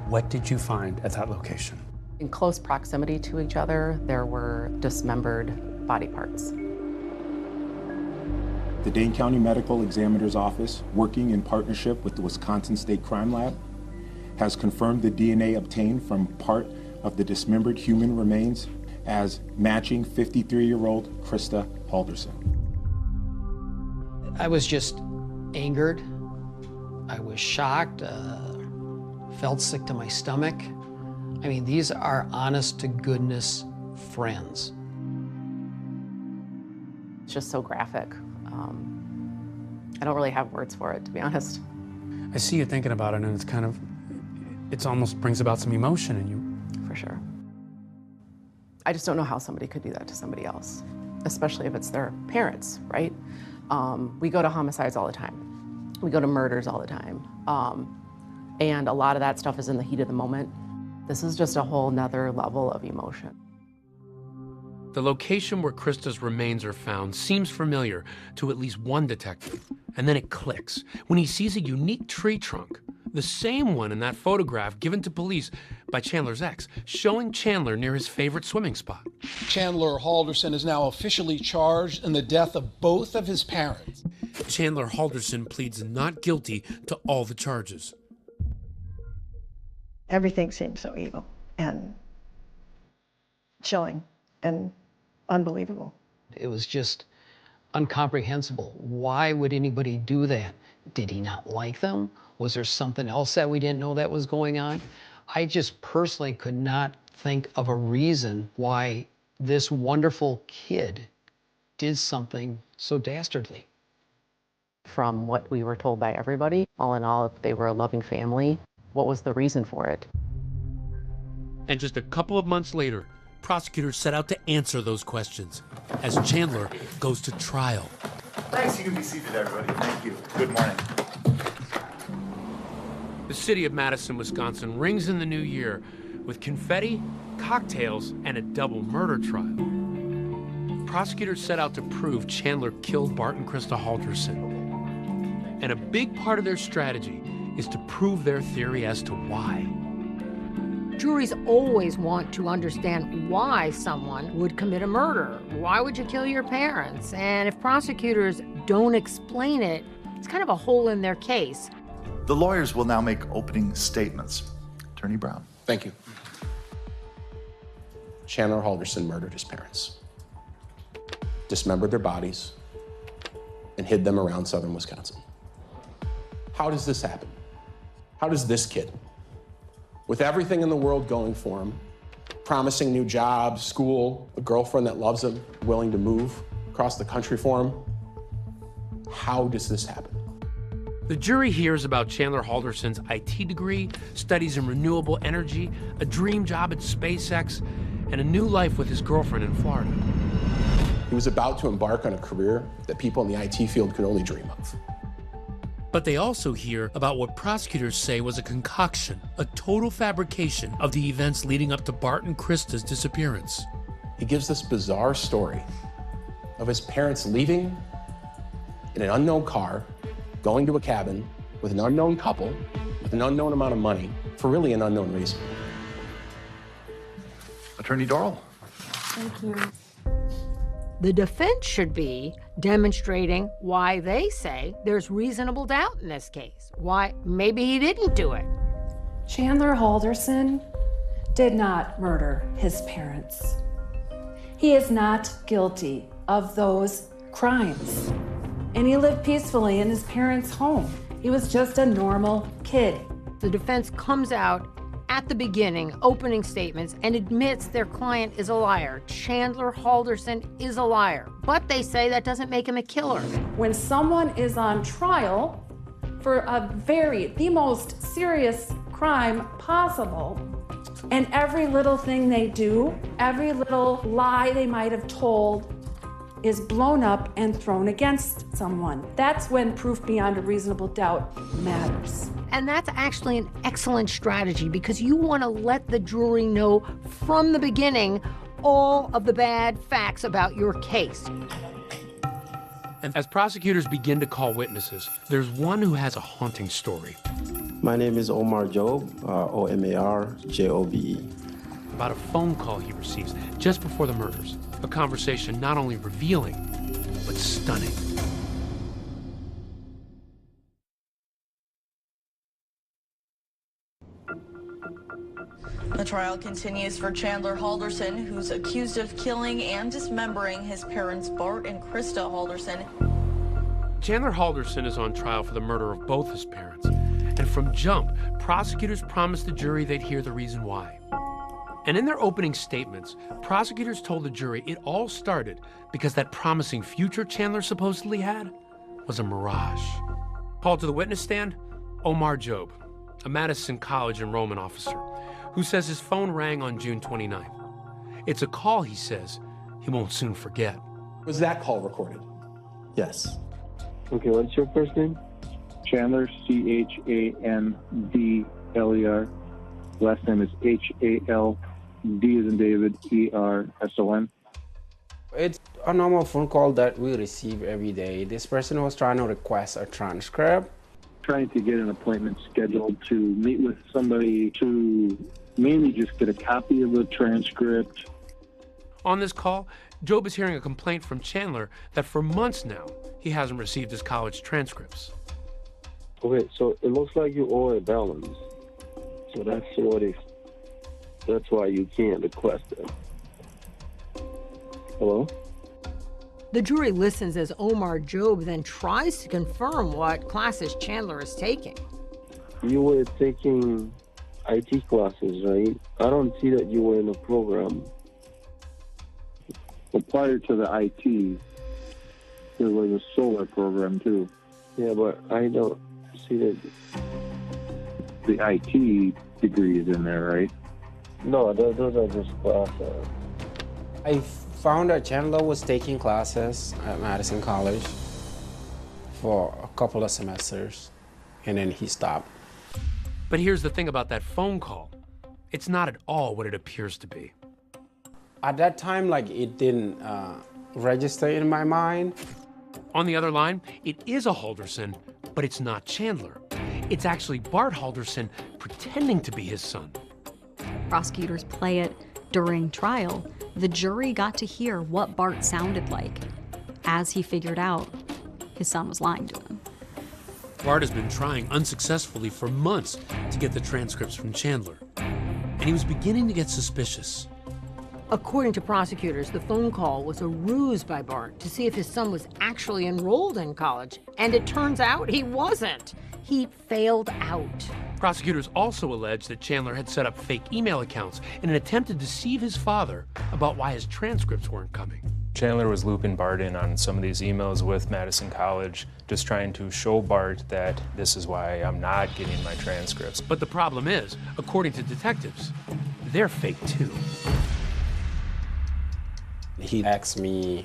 What did you find at that location? In close proximity to each other, there were dismembered body parts. The Dane County Medical Examiner's Office, working in partnership with the Wisconsin State Crime Lab, has confirmed the DNA obtained from part of the dismembered human remains as matching 53-year-old Krista Halderson. I was just angered. I was shocked, felt sick to my stomach. I mean, these are honest to goodness friends. It's just so graphic. I don't really have words for it, to be honest. I see you thinking about it, and it's kind of, it almost brings about some emotion in you. For sure. I just don't know how somebody could do that to somebody else, especially if it's their parents, right? We go to homicides all the time. We go to murders all the time. And a lot of that stuff is in the heat of the moment. This is just a whole nother level of emotion. The location where Krista's remains are found seems familiar to at least one detective, and then it clicks when he sees a unique tree trunk, the same one in that photograph given to police by Chandler's ex, showing Chandler near his favorite swimming spot. Chandler Halderson is now officially charged in the death of both of his parents. Chandler Halderson pleads not guilty to all the charges. Everything seemed so evil and chilling and unbelievable. It was just incomprehensible. Why would anybody do that? Did he not like them? Was there something else that we didn't know that was going on? I just personally could not think of a reason why this wonderful kid did something so dastardly. From what we were told by everybody, all in all, if they were a loving family, what was the reason for it? And just a couple of months later, prosecutors set out to answer those questions as Chandler goes to trial. Thanks, you can be seated, everybody. Thank you. Good morning. The city of Madison, Wisconsin rings in the new year with confetti, cocktails, and a double murder trial. Prosecutors set out to prove Chandler killed Bart and Krista Halderson. And a big part of their strategy is to prove their theory as to why. Juries always want to understand why someone would commit a murder. Why would you kill your parents? And if prosecutors don't explain it, it's kind of a hole in their case. The lawyers will now make opening statements. Attorney Brown. Thank you. Chandler Halderson murdered his parents, dismembered their bodies, and hid them around southern Wisconsin. How does this happen? How does this kid, with everything in the world going for him, promising new jobs, school, a girlfriend that loves him, willing to move across the country for him, how does this happen? The jury hears about Chandler Halderson's IT degree, studies in renewable energy, a dream job at SpaceX, and a new life with his girlfriend in Florida. He was about to embark on a career that people in the IT field could only dream of. But they also hear about what prosecutors say was a concoction, a total fabrication of the events leading up to Bart and Krista's disappearance. He gives this bizarre story of his parents leaving in an unknown car, going to a cabin with an unknown couple, with an unknown amount of money, for really an unknown reason. Attorney Dorrell. Thank you. The defense should be demonstrating why they say there's reasonable doubt in this case. Why maybe he didn't do it. Chandler Halderson did not murder his parents. He is not guilty of those crimes. And he lived peacefully in his parents' home. He was just a normal kid. The defense comes out at the beginning, opening statements, and admits their client is a liar. Chandler Halderson is a liar. But they say that doesn't make him a killer. When someone is on trial for the most serious crime possible, and every little thing they do, every little lie they might have told is blown up and thrown against someone. That's when proof beyond a reasonable doubt matters. And that's actually an excellent strategy because you want to let the jury know from the beginning all of the bad facts about your case. And as prosecutors begin to call witnesses, there's one who has a haunting story. My name is Omar Job, O-M-A-R-J-O-B-E. About a phone call he receives just before the murders. A conversation not only revealing, but stunning. trial continues for Chandler Halderson, who's accused of killing and dismembering his parents, Bart and Krista Halderson. Chandler Halderson is on trial for the murder of both his parents. And from jump, prosecutors promised the jury they'd hear the reason why. And in their opening statements, prosecutors told the jury it all started because that promising future Chandler supposedly had was a mirage. Called to the witness stand, Omar Job, a Madison College enrollment officer, who says his phone rang on June 29th. It's a call, he says, he won't soon forget. Was that call recorded? Yes. Okay, what's your first name? Chandler, Chandler. Last name is Hald as in David, Erson. It's a normal phone call that we receive every day. This person was trying to request a transcript. Trying to get an appointment scheduled to meet with somebody to mainly just get a copy of the transcript. On this call, Job is hearing a complaint from Chandler that for months now, he hasn't received his college transcripts. Okay, so it looks like you owe a balance. So that's why you can't request it. Hello? The jury listens as Omar Job then tries to confirm what classes Chandler is taking. You were taking IT classes, right? I don't see that you were in a program. Well, prior to the IT, there was a solar program too. Yeah, but I don't see that. The IT degree is in there, right? No, those are just classes. I found that Chandler was taking classes at Madison College for a couple of semesters, and then he stopped. But here's the thing about that phone call. It's not at all what it appears to be. At that time, it didn't register in my mind. On the other line, it is a Halderson, but it's not Chandler. It's actually Bart Halderson pretending to be his son. Prosecutors play it during trial. The jury got to hear what Bart sounded like as he figured out his son was lying to him. Bart has been trying unsuccessfully for months to get the transcripts from Chandler, and he was beginning to get suspicious. According to prosecutors, the phone call was a ruse by Bart to see if his son was actually enrolled in college, and it turns out he wasn't. He failed out. Prosecutors also allege that Chandler had set up fake email accounts in an attempt to deceive his father about why his transcripts weren't coming. Chandler was looping Bart in on some of these emails with Madison College, just trying to show Bart that this is why I'm not getting my transcripts. But the problem is, according to detectives, they're fake too. He asked me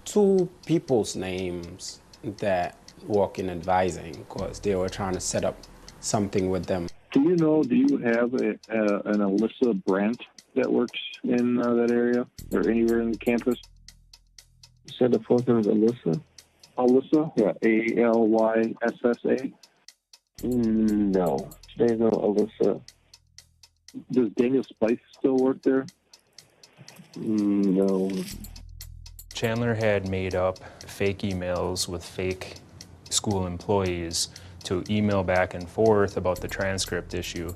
2 people's names that work in advising because they were trying to set up something with them. Do you have an Alyssa Brandt that works in that area or anywhere in the campus? You said the first name is Alyssa? Alyssa? Yeah, Alyssa. No, there's no Alyssa. Does Daniel Spice still work there? No. Chandler had made up fake emails with fake school employees to email back and forth about the transcript issue.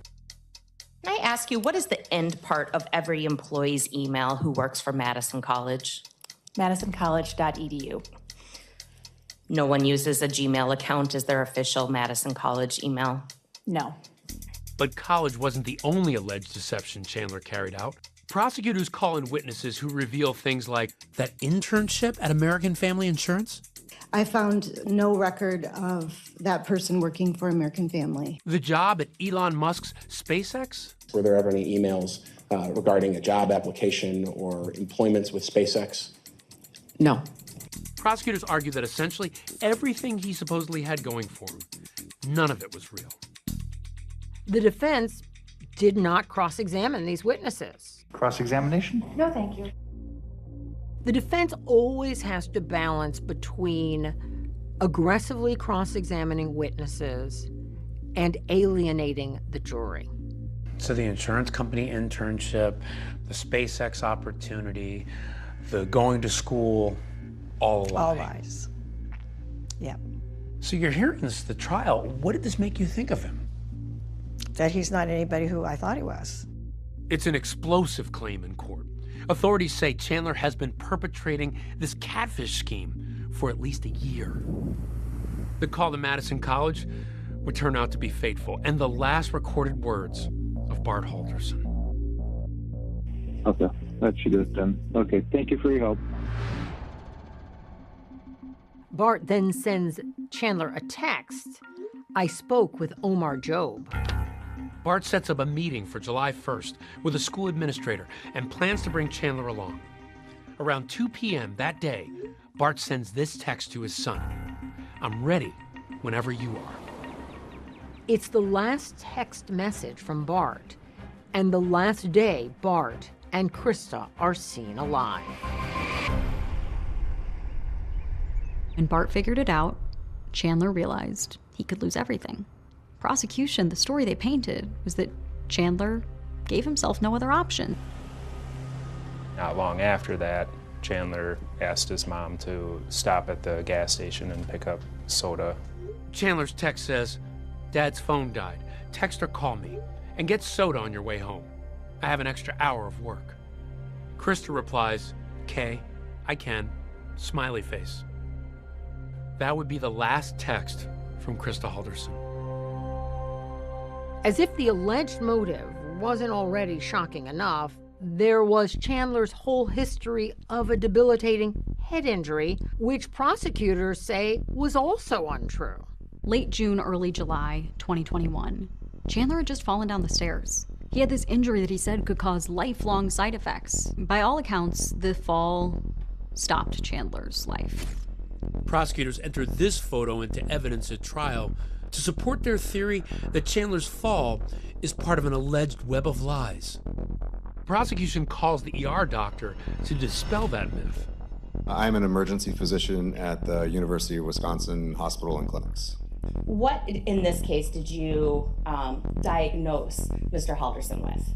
Can I ask you, what is the end part of every employee's email who works for Madison College? MadisonCollege.edu. No one uses a Gmail account as their official Madison College email? No. But college wasn't the only alleged deception Chandler carried out. Prosecutors call in witnesses who reveal things like that internship at American Family Insurance. I found no record of that person working for American Family. The job at Elon Musk's SpaceX? Were there ever any emails regarding a job application or employments with SpaceX? No. Prosecutors argue that essentially everything he supposedly had going for him, none of it was real. The defense did not cross-examine these witnesses. Cross-examination? No, thank you. The defense always has to balance between aggressively cross-examining witnesses and alienating the jury. So the insurance company internship, the SpaceX opportunity, the going to school, all lies. All lies. Yeah. So you're hearing this at the trial. What did this make you think of him? That he's not anybody who I thought he was. It's an explosive claim in court. Authorities say Chandler has been perpetrating this catfish scheme for at least a year. The call to Madison College would turn out to be fateful, and the last recorded words of Bart Halderson. Okay, that should do it then. Okay, thank you for your help. Bart then sends Chandler a text. I spoke with Omar Job. Bart sets up a meeting for July 1st with a school administrator and plans to bring Chandler along. Around 2 p.m. that day, Bart sends this text to his son. I'm ready whenever you are. It's the last text message from Bart, and the last day Bart and Krista are seen alive. When Bart figured it out, Chandler realized he could lose everything. Prosecution, the story they painted was that Chandler gave himself no other option. Not long after that, Chandler asked his mom to stop at the gas station and pick up soda. Chandler's text says, Dad's phone died. Text or call me, and get soda on your way home. I have an extra hour of work. Krista replies, "Okay, I can," smiley face. That would be the last text from Krista Halderson. As if the alleged motive wasn't already shocking enough, there was Chandler's whole history of a debilitating head injury, which prosecutors say was also untrue. Late June, early July 2021, Chandler had just fallen down the stairs. He had this injury that he said could cause lifelong side effects. By all accounts, the fall stopped Chandler's life. Prosecutors entered this photo into evidence at trial to support their theory that Chandler's fall is part of an alleged web of lies. Prosecution calls the ER doctor to dispel that myth. I'm an emergency physician at the University of Wisconsin Hospital and Clinics. What in this case did you diagnose Mr. Halderson with?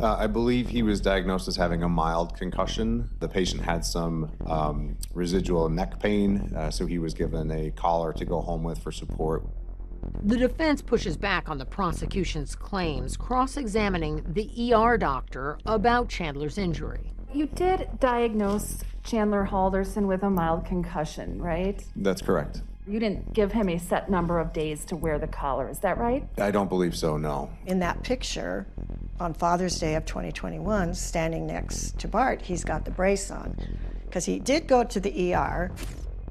I believe he was diagnosed as having a mild concussion. The patient had some residual neck pain, so he was given a collar to go home with for support. The defense pushes back on the prosecution's claims, cross-examining the ER doctor about Chandler's injury. You did diagnose Chandler Halderson with a mild concussion, right? That's correct. You didn't give him a set number of days to wear the collar, is that right? I don't believe so, no. In that picture, on Father's Day of 2021, standing next to Bart, he's got the brace on, because he did go to the ER.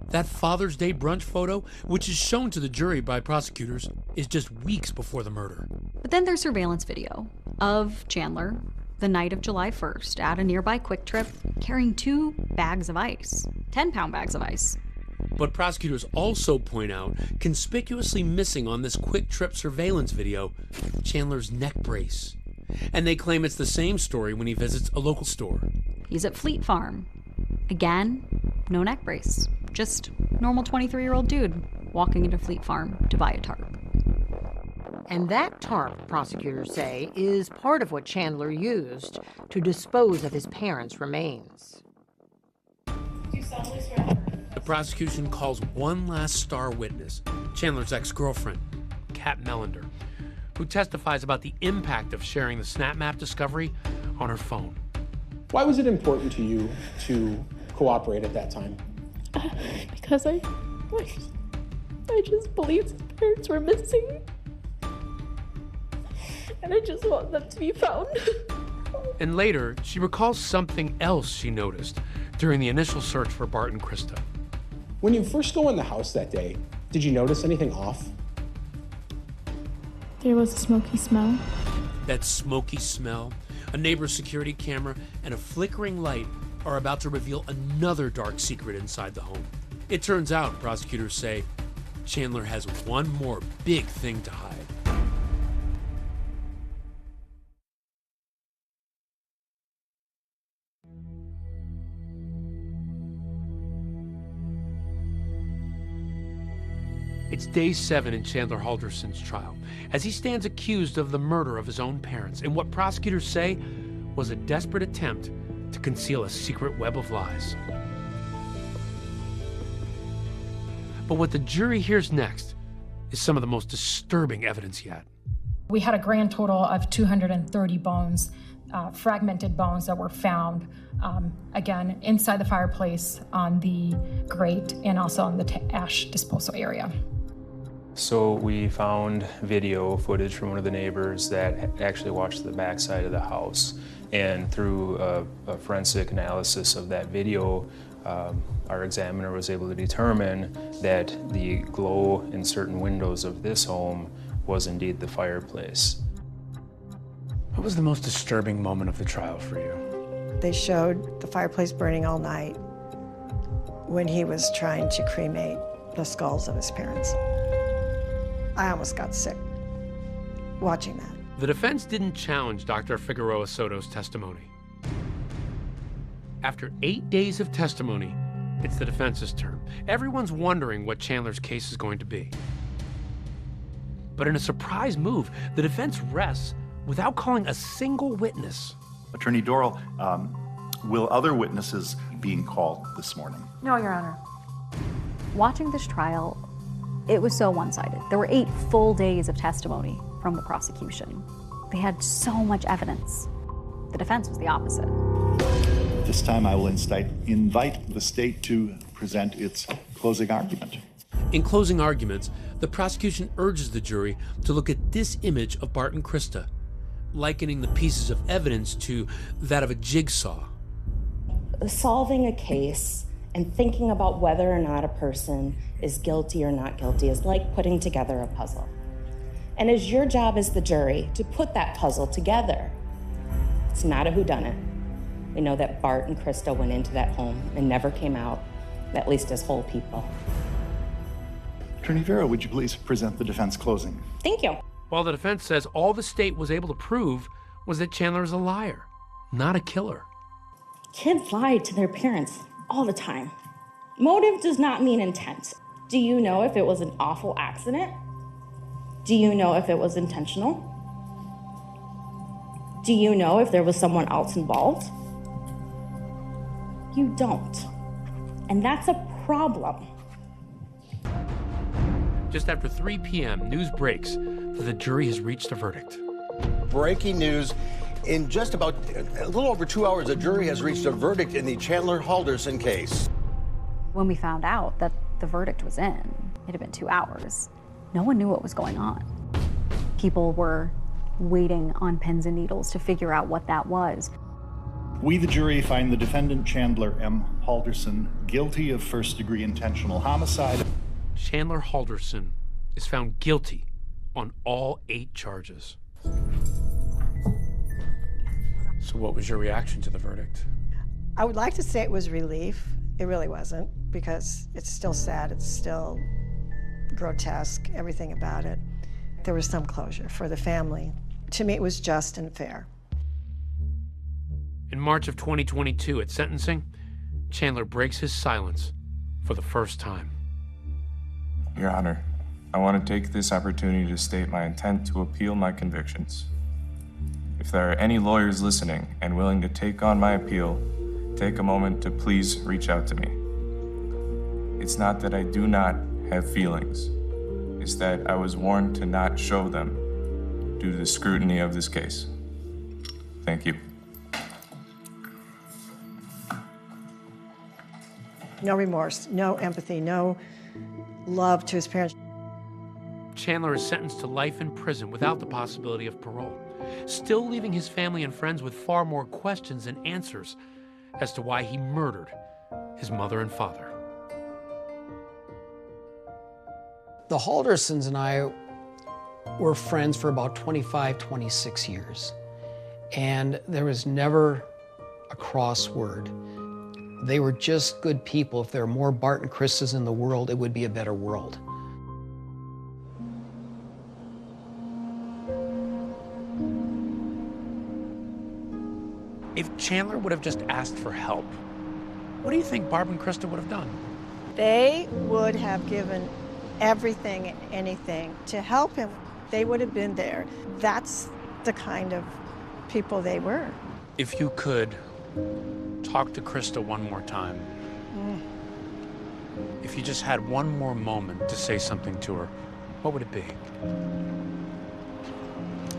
That Father's Day brunch photo, which is shown to the jury by prosecutors, is just weeks before the murder. But then there's surveillance video of Chandler the night of July 1st at a nearby Quick Trip carrying 2 bags of ice, 10-pound bags of ice. But prosecutors also point out, conspicuously missing on this Quick Trip surveillance video, Chandler's neck brace. And they claim it's the same story when he visits a local store. He's at Fleet Farm. Again, no neck brace. Just normal 23-year-old dude walking into Fleet Farm to buy a tarp. And that tarp, prosecutors say, is part of what Chandler used to dispose of his parents' remains. The prosecution calls one last star witness, Chandler's ex-girlfriend, Kat Melander, who testifies about the impact of sharing the snap map discovery on her phone. Why was it important to you to cooperate at that time? Because I just believed his parents were missing. And I just want them to be found. And later, she recalls something else she noticed during the initial search for Bart and Krista. When you first go in the house that day, did you notice anything off? There was a smoky smell. That smoky smell, a neighbor's security camera, and a flickering light are about to reveal another dark secret inside the home. It turns out, prosecutors say, Chandler has one more big thing to hide. It's day 7 in Chandler Halderson's trial, as he stands accused of the murder of his own parents in what prosecutors say was a desperate attempt to conceal a secret web of lies. But what the jury hears next is some of the most disturbing evidence yet. We had a grand total of 230 bones fragmented bones that were found, again, inside the fireplace, on the grate, and also on the ash disposal area. So we found video footage from one of the neighbors that actually watched the backside of the house. And through a forensic analysis of that video, our examiner was able to determine that the glow in certain windows of this home was indeed the fireplace. What was the most disturbing moment of the trial for you? They showed the fireplace burning all night when he was trying to cremate the skulls of his parents. I almost got sick watching that. The defense didn't challenge Dr. Figueroa Soto's testimony. After 8 days of testimony, it's the defense's turn. Everyone's wondering what Chandler's case is going to be. But in a surprise move, the defense rests without calling a single witness. Attorney Dorrell, will other witnesses being called this morning? No, Your Honor. Watching this trial, it was so one-sided. There were 8 full days of testimony from the prosecution. They had so much evidence. The defense was the opposite. This time I will invite the state to present its closing argument. In closing arguments, the prosecution urges the jury to look at this image of Bart and Krista, likening the pieces of evidence to that of a jigsaw. Solving a case and thinking about whether or not a person is guilty or not guilty is like putting together a puzzle. And it's your job as the jury to put that puzzle together. It's not a whodunit. We know that Bart and Krista went into that home and never came out, at least as whole people. Attorney Vera, would you please present the defense closing? Thank you. While the defense says all the state was able to prove was that Chandler is a liar, not a killer. Kids lie to their parents all the time. Motive does not mean intent. Do you know if it was an awful accident? Do you know if it was intentional? Do you know if there was someone else involved? You don't. And that's a problem. Just after 3 p.m., news breaks that the jury has reached a verdict. Breaking news. In just about a little over 2 hours, the jury has reached a verdict in the Chandler Halderson case. When we found out that the verdict was in, it had been 2 hours. No one knew what was going on. People were waiting on pins and needles to figure out what that was. We, the jury, find the defendant Chandler M. Halderson guilty of first-degree intentional homicide. Chandler Halderson is found guilty on all 8 charges. So what was your reaction to the verdict? I would like to say it was relief. It really wasn't, because it's still sad, it's still grotesque, everything about it. There was some closure for the family. To me, it was just and fair. In March of 2022, at sentencing, Chandler breaks his silence for the first time. Your Honor, I want to take this opportunity to state my intent to appeal my convictions. If there are any lawyers listening and willing to take on my appeal, take a moment to please reach out to me. It's not that I do not have feelings. It's that I was warned to not show them due to the scrutiny of this case. Thank you. No remorse, no empathy, no love to his parents. Chandler is sentenced to life in prison without the possibility of parole, still leaving his family and friends with far more questions than answers as to why he murdered his mother and father. The Haldersons and I were friends for about 25, 26 years. And there was never a crossword. They were just good people. If there were more Bart and Kristas in the world, it would be a better world. If Chandler would have just asked for help, what do you think Barb and Krista would have done? They would have given everything and anything to help him. They would have been there. That's the kind of people they were. If you could talk to Krista one more time, if you just had one more moment to say something to her, what would it be?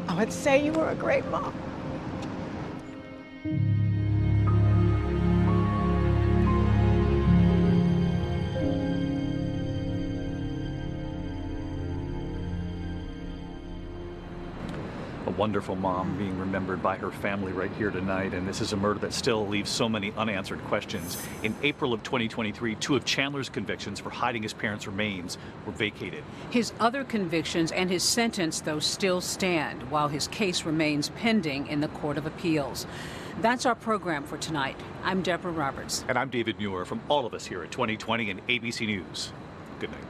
I would say you were a great mom. wonderful mom being remembered by her family right here tonight, and this is a murder that still leaves so many unanswered questions. In April of 2023, 2 of Chandler's convictions for hiding his parents' remains were vacated. His other convictions and his sentence, though, still stand, while his case remains pending in the Court of Appeals. That's our program for tonight. I'm Deborah Roberts. And I'm David Muir. From all of us here at 2020 and ABC News, good night.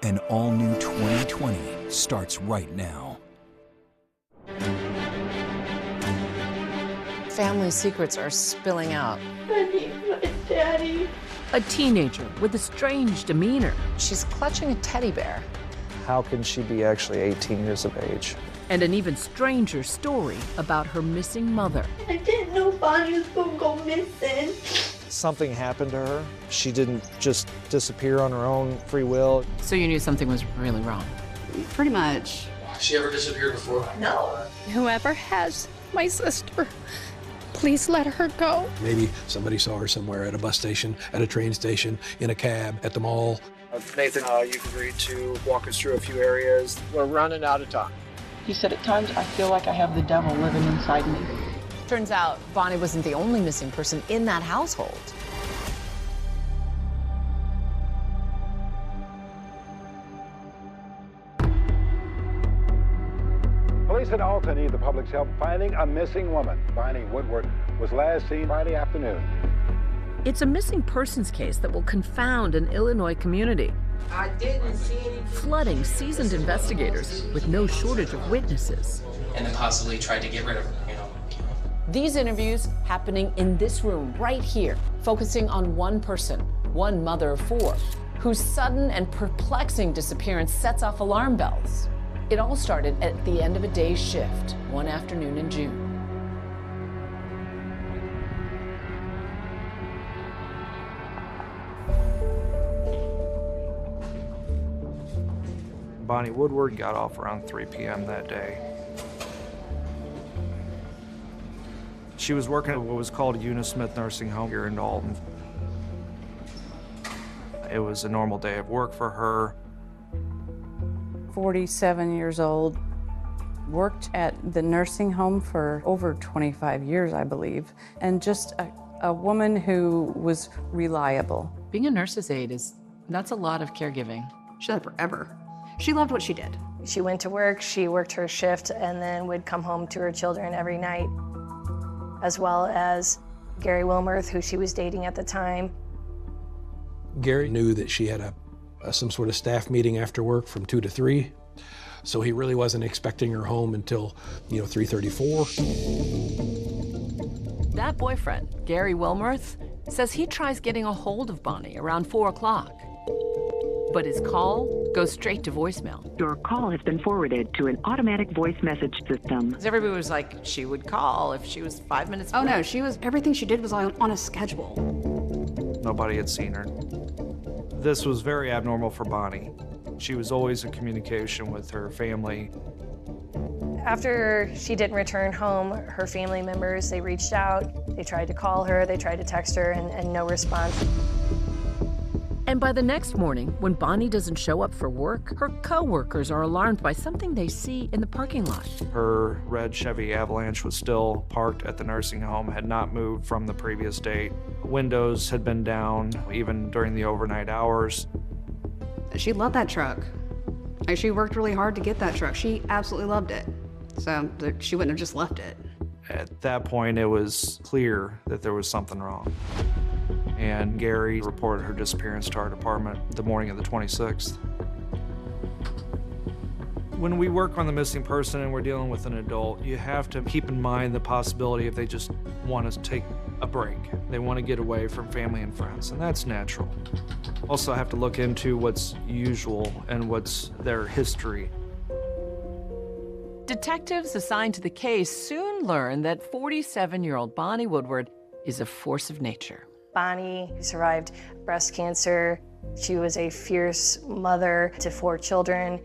An all-new 2020 starts right now. Family secrets are spilling out. I need my daddy. A teenager with a strange demeanor. She's clutching a teddy bear. How can she be actually 18 years of age? And an even stranger story about her missing mother. I didn't know Bonnie was going to go missing. Something happened to her. She didn't just disappear on her own free will. So you knew something was really wrong? Pretty much. Has she ever disappeared before? No. Whoever has my sister, please let her go. Maybe somebody saw her somewhere at a bus station, at a train station, in a cab, at the mall. Nathan, you've agreed to walk us through a few areas. We're running out of time. He said, at times I feel like I have the devil living inside me. Turns out Bonnie wasn't the only missing person in that household. Police in Alta need the public's help finding a missing woman. Bonnie Woodward was last seen Friday afternoon. It's a missing persons case that will confound an Illinois community. I didn't see anything. Flooding seasoned investigators with no shortage of witnesses. And then possibly tried to get rid of her, you know. These interviews happening in this room right here, focusing on one person, one mother of 4, whose sudden and perplexing disappearance sets off alarm bells. It all started at the end of a day's shift, one afternoon in June. Bonnie Woodward got off around 3 p.m. that day. She was working at what was called Unismith Nursing Home here in Dalton. It was a normal day of work for her. 47 years old, worked at the nursing home for over 25 years, I believe, and just a woman who was reliable. Being a nurse's aide that's a lot of caregiving. She did it forever. She loved what she did. She went to work, she worked her shift, and then would come home to her children every night, as well as Gary Wilmerth, who she was dating at the time. Gary knew that she had some sort of staff meeting after work from 2 to 3, so he really wasn't expecting her home until, 3:34. That boyfriend, Gary Wilmerth, says he tries getting a hold of Bonnie around 4 o'clock. But his call goes straight to voicemail. Your call has been forwarded to an automatic voice message system. Because everybody was like, she would call if she was 5 minutes Oh late. no, everything she did was on a schedule. Nobody had seen her. This was very abnormal for Bonnie. She was always in communication with her family. After she didn't return home, her family members, they reached out, they tried to call her, they tried to text her, and no response. And by the next morning, when Bonnie doesn't show up for work, her co-workers are alarmed by something they see in the parking lot. Her red Chevy Avalanche was still parked at the nursing home, had not moved from the previous date. Windows had been down even during the overnight hours. She loved that truck. Like, she worked really hard to get that truck. She absolutely loved it. So she wouldn't have just left it. At that point, it was clear that there was something wrong. And Gary reported her disappearance to our department the morning of the 26th. When we work on the missing person and we're dealing with an adult, you have to keep in mind the possibility if they just want to take a break. They want to get away from family and friends, and that's natural. Also have to look into what's usual and what's their history. Detectives assigned to the case soon learned that 47-year-old Bonnie Woodward is a force of nature. Bonnie survived breast cancer. She was a fierce mother to 4 children.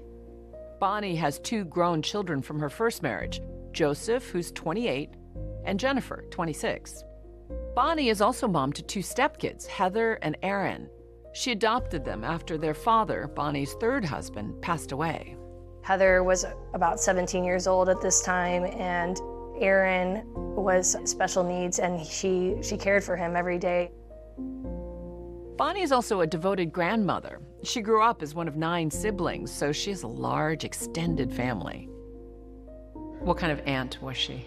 Bonnie has 2 grown children from her first marriage, Joseph, who's 28, and Jennifer, 26. Bonnie is also mom to 2 stepkids, Heather and Aaron. She adopted them after their father, Bonnie's 3rd husband, passed away. Heather was about 17 years old at this time, and Aaron was special needs, and she cared for him every day. Bonnie is also a devoted grandmother. She grew up as one of 9 siblings, so she has a large, extended family. What kind of aunt was she?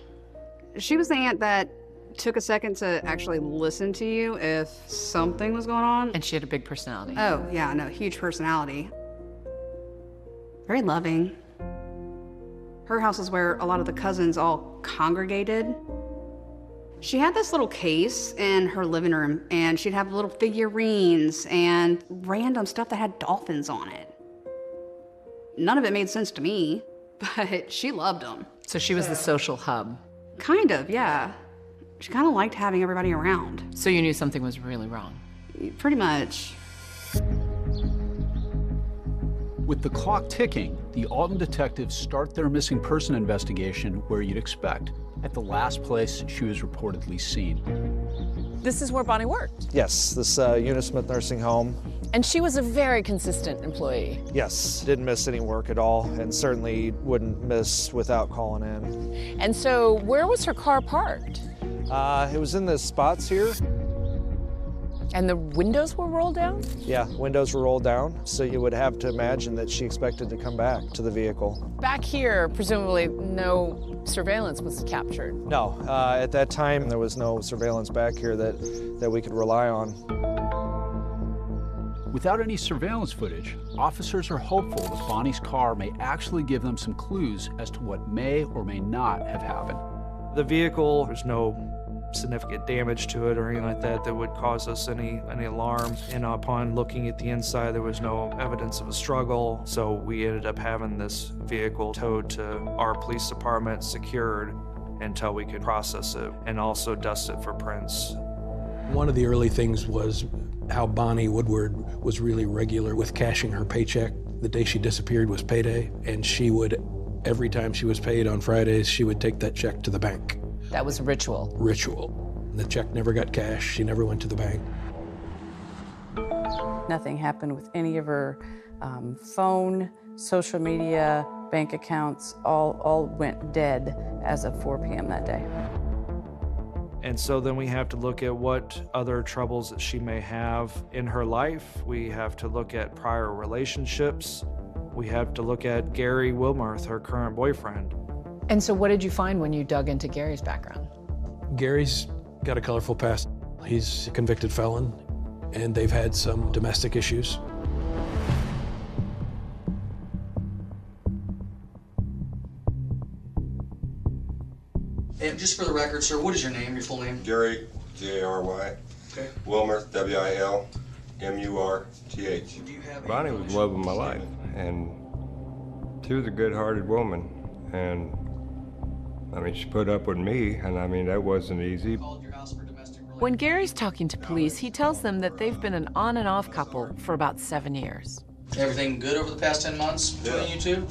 She was the aunt that took a second to actually listen to you if something was going on. And she had a big personality. Oh, yeah, no, huge personality. Very loving. Her house is where a lot of the cousins all congregated. She had this little case in her living room, and she'd have little figurines and random stuff that had dolphins on it. None of it made sense to me, but she loved them. So she was the social hub? Kind of, yeah. She kind of liked having everybody around. So you knew something was really wrong? Pretty much. With the clock ticking, the Alton detectives start their missing person investigation where you'd expect, at the last place she was reportedly seen. This is where Bonnie worked? Yes, this Unismith nursing home. And she was a very consistent employee? Yes, didn't miss any work at all, and certainly wouldn't miss without calling in. And so where was her car parked? It was in the spots here. And the windows were rolled down? Yeah, windows were rolled down, so you would have to imagine that she expected to come back to the vehicle. Back here, presumably no surveillance was captured. No, at that time there was no surveillance back here that we could rely on. Without any surveillance footage, officers are hopeful that Bonnie's car may actually give them some clues as to what may or may not have happened. The vehicle, there's no significant damage to it or anything like that that would cause us any alarm. And upon looking at the inside, there was no evidence of a struggle. So we ended up having this vehicle towed to our police department, secured, until we could process it and also dust it for prints. One of the early things was how Bonnie Woodward was really regular with cashing her paycheck. The day she disappeared was payday, and she would, every time she was paid on Fridays, she would take that check to the bank. That was ritual. Ritual. The check never got cashed. She never went to the bank. Nothing happened with any of her phone, social media, bank accounts, all went dead as of 4 p.m. that day. And so then we have to look at what other troubles that she may have in her life. We have to look at prior relationships. We have to look at Gary Wilmarth, her current boyfriend. And so what did you find when you dug into Gary's background? Gary's got a colorful past. He's a convicted felon, and they've had some domestic issues. And just for the record, sir, what is your name, your full name? Gary, G-A-R-Y. Okay. Wilmarth, W-I-L-M-U-R-T-H. Bonnie was the love of my life, and she was a good-hearted woman, and I mean, she put up with me, and I mean, that wasn't easy. When Gary's talking to police, he tells them that they've been an on and off couple for about 7 years. Everything good over the past 10 months between you two?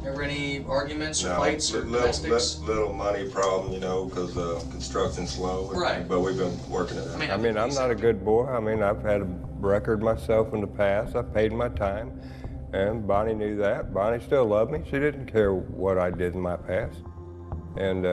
Ever any arguments or fights or domestics? Little money problem, you know, because construction's slow. Right. But we've been working it out. I mean, I'm not a good boy. I mean, I've had a record myself in the past. I paid my time, and Bonnie knew that. Bonnie still loved me. She didn't care what I did in my past. And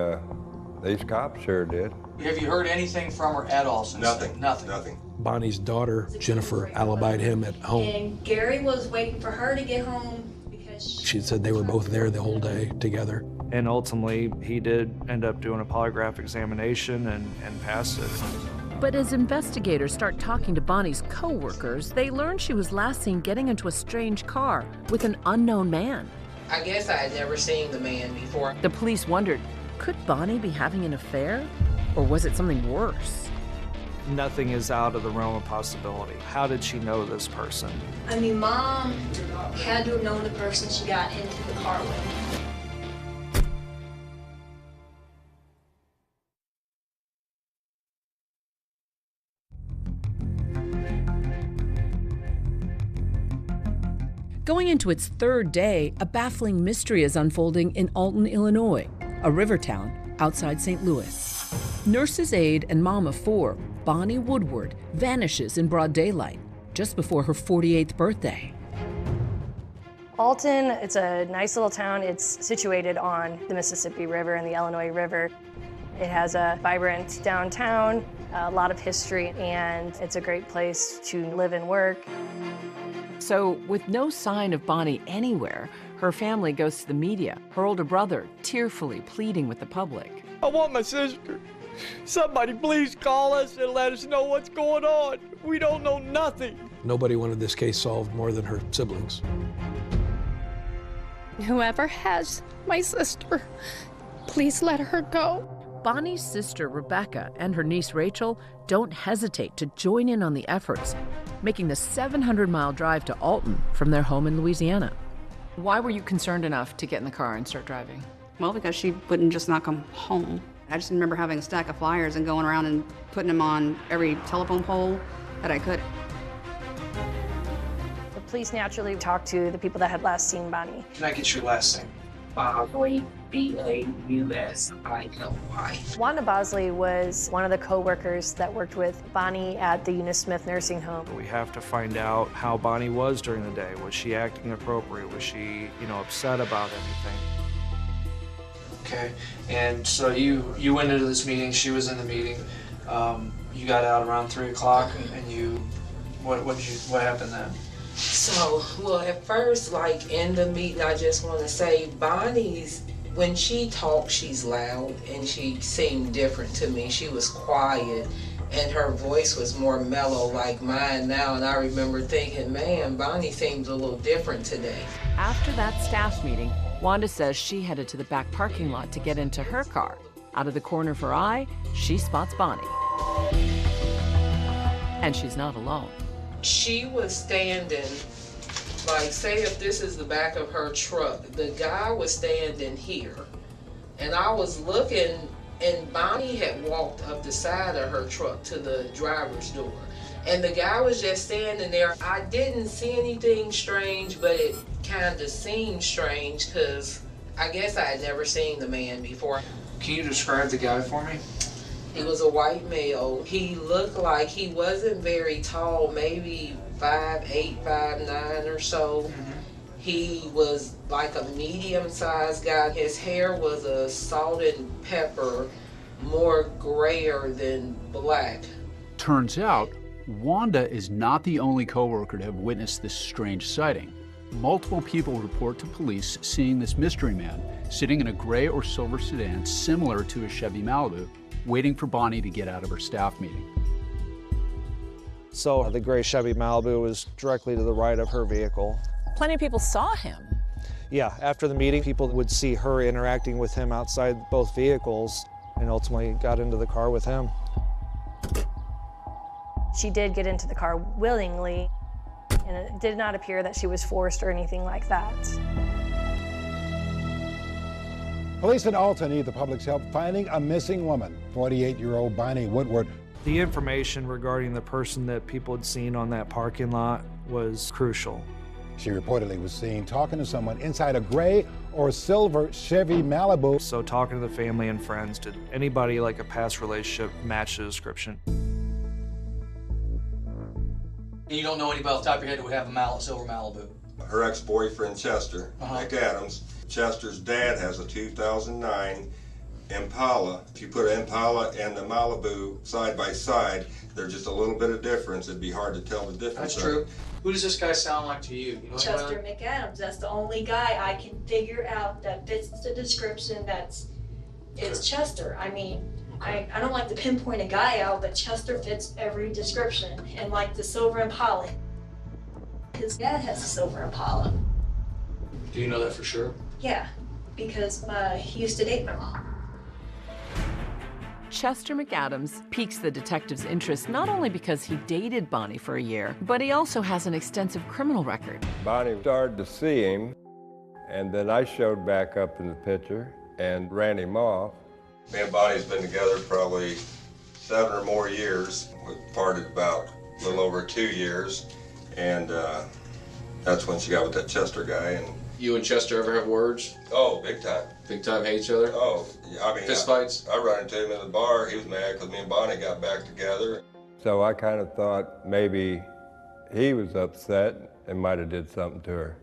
these cops sure did. Have you heard anything from her at all since Nothing. Nothing. Nothing. Bonnie's daughter, Jennifer, alibied him at home. And Gary was waiting for her to get home because She said they were both there the whole day together. And ultimately, he did end up doing a polygraph examination and passed it. But as investigators start talking to Bonnie's co-workers, they learn she was last seen getting into a strange car with an unknown man. I guess I had never seen the man before. The police wondered, could Bonnie be having an affair? Or was it something worse? Nothing is out of the realm of possibility. How did she know this person? I mean, Mom had to have known the person she got into the car with. Going into its third day, a baffling mystery is unfolding in Alton, Illinois, a river town outside St. Louis. Nurse's aide and mom of 4, Bonnie Woodward, vanishes in broad daylight just before her 48th birthday. Alton, it's a nice little town. It's situated on the Mississippi River and the Illinois River. It has a vibrant downtown, a lot of history, and it's a great place to live and work. So, with no sign of Bonnie anywhere, her family goes to the media, her older brother tearfully pleading with the public. I want my sister. Somebody please call us and let us know what's going on. We don't know nothing. Nobody wanted this case solved more than her siblings. Whoever has my sister, please let her go. Bonnie's sister, Rebecca, and her niece, Rachel, don't hesitate to join in on the efforts, making the 700-mile drive to Alton from their home in Louisiana. Why were you concerned enough to get in the car and start driving? Well, because she wouldn't just not come home. I just remember having a stack of flyers and going around and putting them on every telephone pole that I could. The police naturally talked to the people that had last seen Bonnie. Can I get your last name? Bosley, B-A-U-S-I-L-Y. Wanda Bosley was one of the co-workers that worked with Bonnie at the Eunice Smith nursing home. We have to find out how Bonnie was during the day. Was she acting appropriate? Was she, upset about anything? Okay, and so you went into this meeting, she was in the meeting. You got out around 3 o'clock, and what happened then? So, well, at first, like in the meeting, I just want to say when she talks, she's loud, and she seemed different to me. She was quiet, and her voice was more mellow like mine now, and I remember thinking, man, Bonnie seems a little different today. After that staff meeting, Wanda says she headed to the back parking lot to get into her car. Out of the corner of her eye, she spots Bonnie. And she's not alone. She was standing, like, say if this is the back of her truck, the guy was standing here. And I was looking, and Bonnie had walked up the side of her truck to the driver's door. And the guy was just standing there. I didn't see anything strange, but it kind of seemed strange because I guess I had never seen the man before. Can you describe the guy for me? He was a white male. He looked like he wasn't very tall, maybe 5'8", 5'9" or so. Mm-hmm. He was like a medium-sized guy. His hair was a salt and pepper, more grayer than black. Turns out, Wanda is not the only coworker to have witnessed this strange sighting. Multiple people report to police seeing this mystery man sitting in a gray or silver sedan similar to a Chevy Malibu, waiting for Bonnie to get out of her staff meeting. So the gray Chevy Malibu was directly to the right of her vehicle. Plenty of people saw him. Yeah, after the meeting, people would see her interacting with him outside both vehicles and ultimately got into the car with him. She did get into the car willingly, and it did not appear that she was forced or anything like that. Police in Alton need the public's help finding a missing woman. 48-year-old Bonnie Woodward. The information regarding the person that people had seen on that parking lot was crucial. She reportedly was seen talking to someone inside a gray or silver Chevy Malibu. So talking to the family and friends, did anybody like a past relationship match the description? And you don't know anybody off the top of your head that would have a silver Malibu? Her ex-boyfriend, Chester, Nick Adams. Chester's dad has a 2009 Impala. If you put an Impala and the Malibu side by side, there's just a little bit of difference. It'd be hard to tell the difference. That's true. Who does this guy sound like to you? Chester McAdams. That's the only guy I can figure out that fits the description. It's Chester. I mean, I don't like to pinpoint a guy out, but Chester fits every description. And like the silver Impala, his dad has a silver Impala. Do you know that for sure? Yeah, because he used to date my mom. Chester McAdams piques the detective's interest not only because he dated Bonnie for a year, but he also has an extensive criminal record. Bonnie started to see him, and then I showed back up in the picture and ran him off. Me and Bonnie's been together probably 7 or more years. We parted about a little over 2 years, and That's when she got with that Chester guy. And you and Chester ever have words? Oh, big time. Big time hate each other? Oh, I mean, fist fights? I run into him in the bar. He was mad because me and Bonnie got back together. So I kind of thought maybe he was upset and might have did something to her.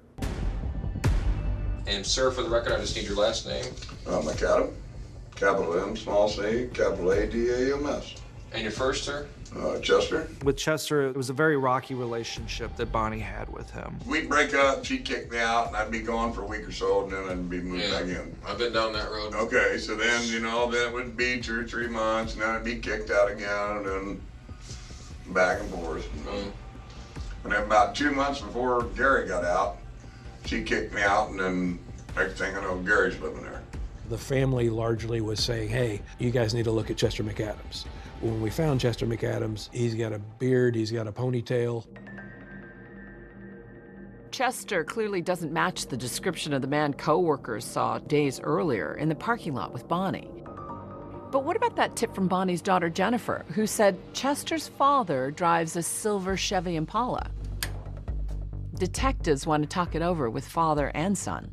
And sir, for the record, I just need your last name. McAdam, capital M, small c, capital A-D-A-M-S. And your first, sir? Chester. With Chester, it was a very rocky relationship that Bonnie had with him. We'd break up, she'd kick me out, and I'd be gone for a week or so, and then I'd be moved back in. I've been down that road. Okay, so then, then it would be 2 or 3 months, and then I'd be kicked out again, and then back and forth. And then about 2 months before Gary got out, she kicked me out, and then next thing I know, Gary's living there. The family largely was saying, hey, you guys need to look at Chester McAdams. When we found Chester McAdams, he's got a beard, he's got a ponytail. Chester clearly doesn't match the description of the man co-workers saw days earlier in the parking lot with Bonnie. But what about that tip from Bonnie's daughter, Jennifer, who said Chester's father drives a silver Chevy Impala? Detectives want to talk it over with father and son.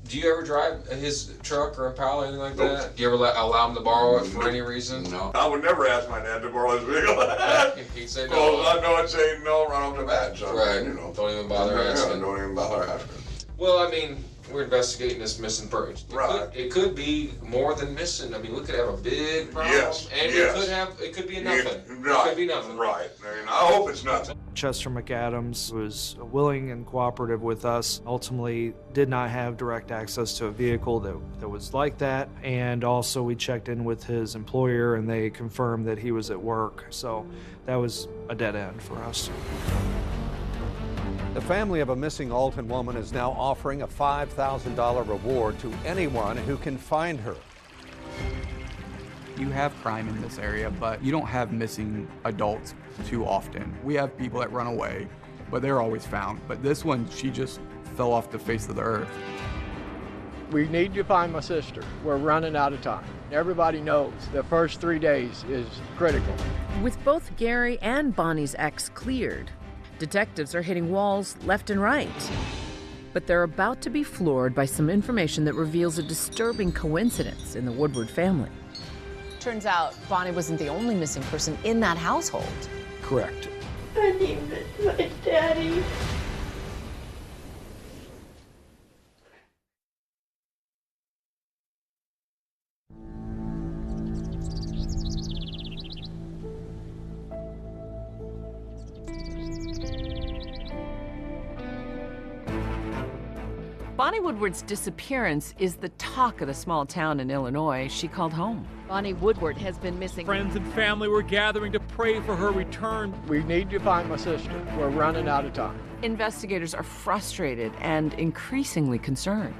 Do you ever drive his truck or Impala, anything like that? Do you ever allow him to borrow it for any reason? No. I would never ask my dad to borrow his vehicle. He'd say no. Well, I know I'd say no right off the bat. So, right. You know. Don't even bother asking. Don't even bother asking. Well, I mean, we're investigating this missing person. It could be more than missing. I mean, we could have a big problem. Yes. And it could be nothing. Right. It could be nothing. Right. I mean, I hope it's nothing. Chester McAdams was willing and cooperative with us, ultimately did not have direct access to a vehicle that was like that, and also we checked in with his employer and they confirmed that he was at work, so that was a dead end for us. The family of a missing Alton woman is now offering a $5,000 reward to anyone who can find her. You have crime in this area, but you don't have missing adults too often. We have people that run away, but they're always found. But this one, she just fell off the face of the earth. We need to find my sister. We're running out of time. Everybody knows the first 3 days is critical. With both Gary and Bonnie's ex cleared, detectives are hitting walls left and right. But they're about to be floored by some information that reveals a disturbing coincidence in the Woodward family. Turns out Bonnie wasn't the only missing person in that household. Correct. I need my daddy. Bonnie Woodward's disappearance is the talk of the small town in Illinois she called home. Bonnie Woodward has been missing. Friends and family were gathering to pray for her return. We need to find my sister. We're running out of time. Investigators are frustrated and increasingly concerned.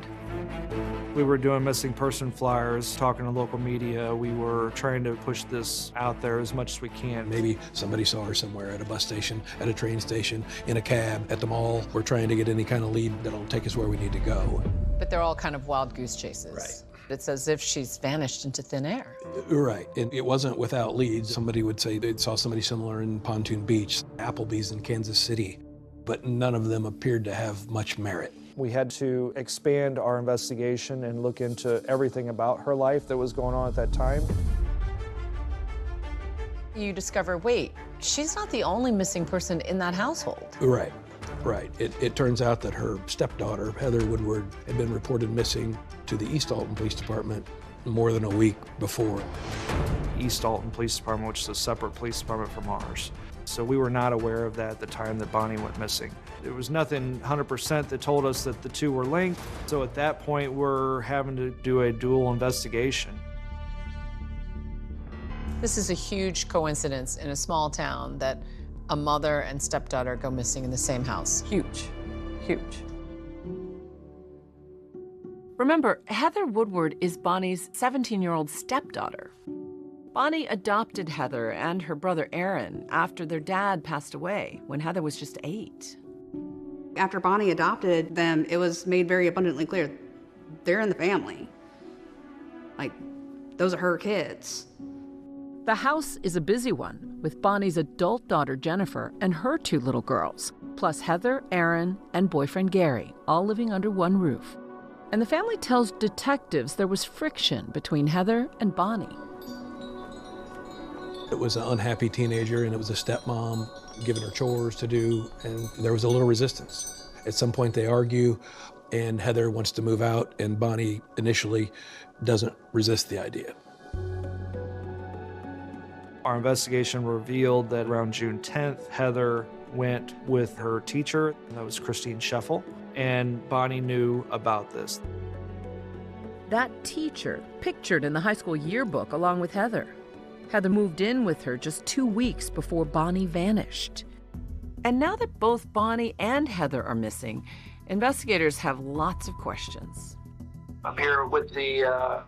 We were doing missing person flyers, talking to local media. We were trying to push this out there as much as we can. Maybe somebody saw her somewhere at a bus station, at a train station, in a cab, at the mall. We're trying to get any kind of lead that'll take us where we need to go. But they're all kind of wild goose chases. Right. It's as if she's vanished into thin air. Right, and it wasn't without leads. Somebody would say they saw somebody similar in Pontoon Beach, Applebee's in Kansas City, but none of them appeared to have much merit. We had to expand our investigation and look into everything about her life that was going on at that time. You discover, wait, she's not the only missing person in that household. Right, right. It turns out that her stepdaughter, Heather Woodward, had been reported missing to the East Alton Police Department more than a week before. East Alton Police Department, which is a separate police department from ours. So we were not aware of that at the time that Bonnie went missing. There was nothing 100% that told us that the two were linked. So at that point, we're having to do a dual investigation. This is a huge coincidence in a small town that a mother and stepdaughter go missing in the same house. Huge, huge. Remember, Heather Woodward is Bonnie's 17-year-old stepdaughter. Bonnie adopted Heather and her brother Aaron after their dad passed away when Heather was just 8. After Bonnie adopted them, it was made very abundantly clear they're in the family. Like, those are her kids. The house is a busy one, with Bonnie's adult daughter Jennifer and her 2 little girls. plus Heather, Aaron, and boyfriend Gary, all living under one roof. And the family tells detectives there was friction between Heather and Bonnie. It was an unhappy teenager, and it was a stepmom giving her chores to do, and there was a little resistance. At some point they argue, and Heather wants to move out, and Bonnie initially doesn't resist the idea. Our investigation revealed that around June 10th, Heather went with her teacher, and that was Christine Scheffel, and Bonnie knew about this. That teacher pictured in the high school yearbook along with Heather. Heather moved in with her just 2 weeks before Bonnie vanished. And now that both Bonnie and Heather are missing, investigators have lots of questions. I'm here with the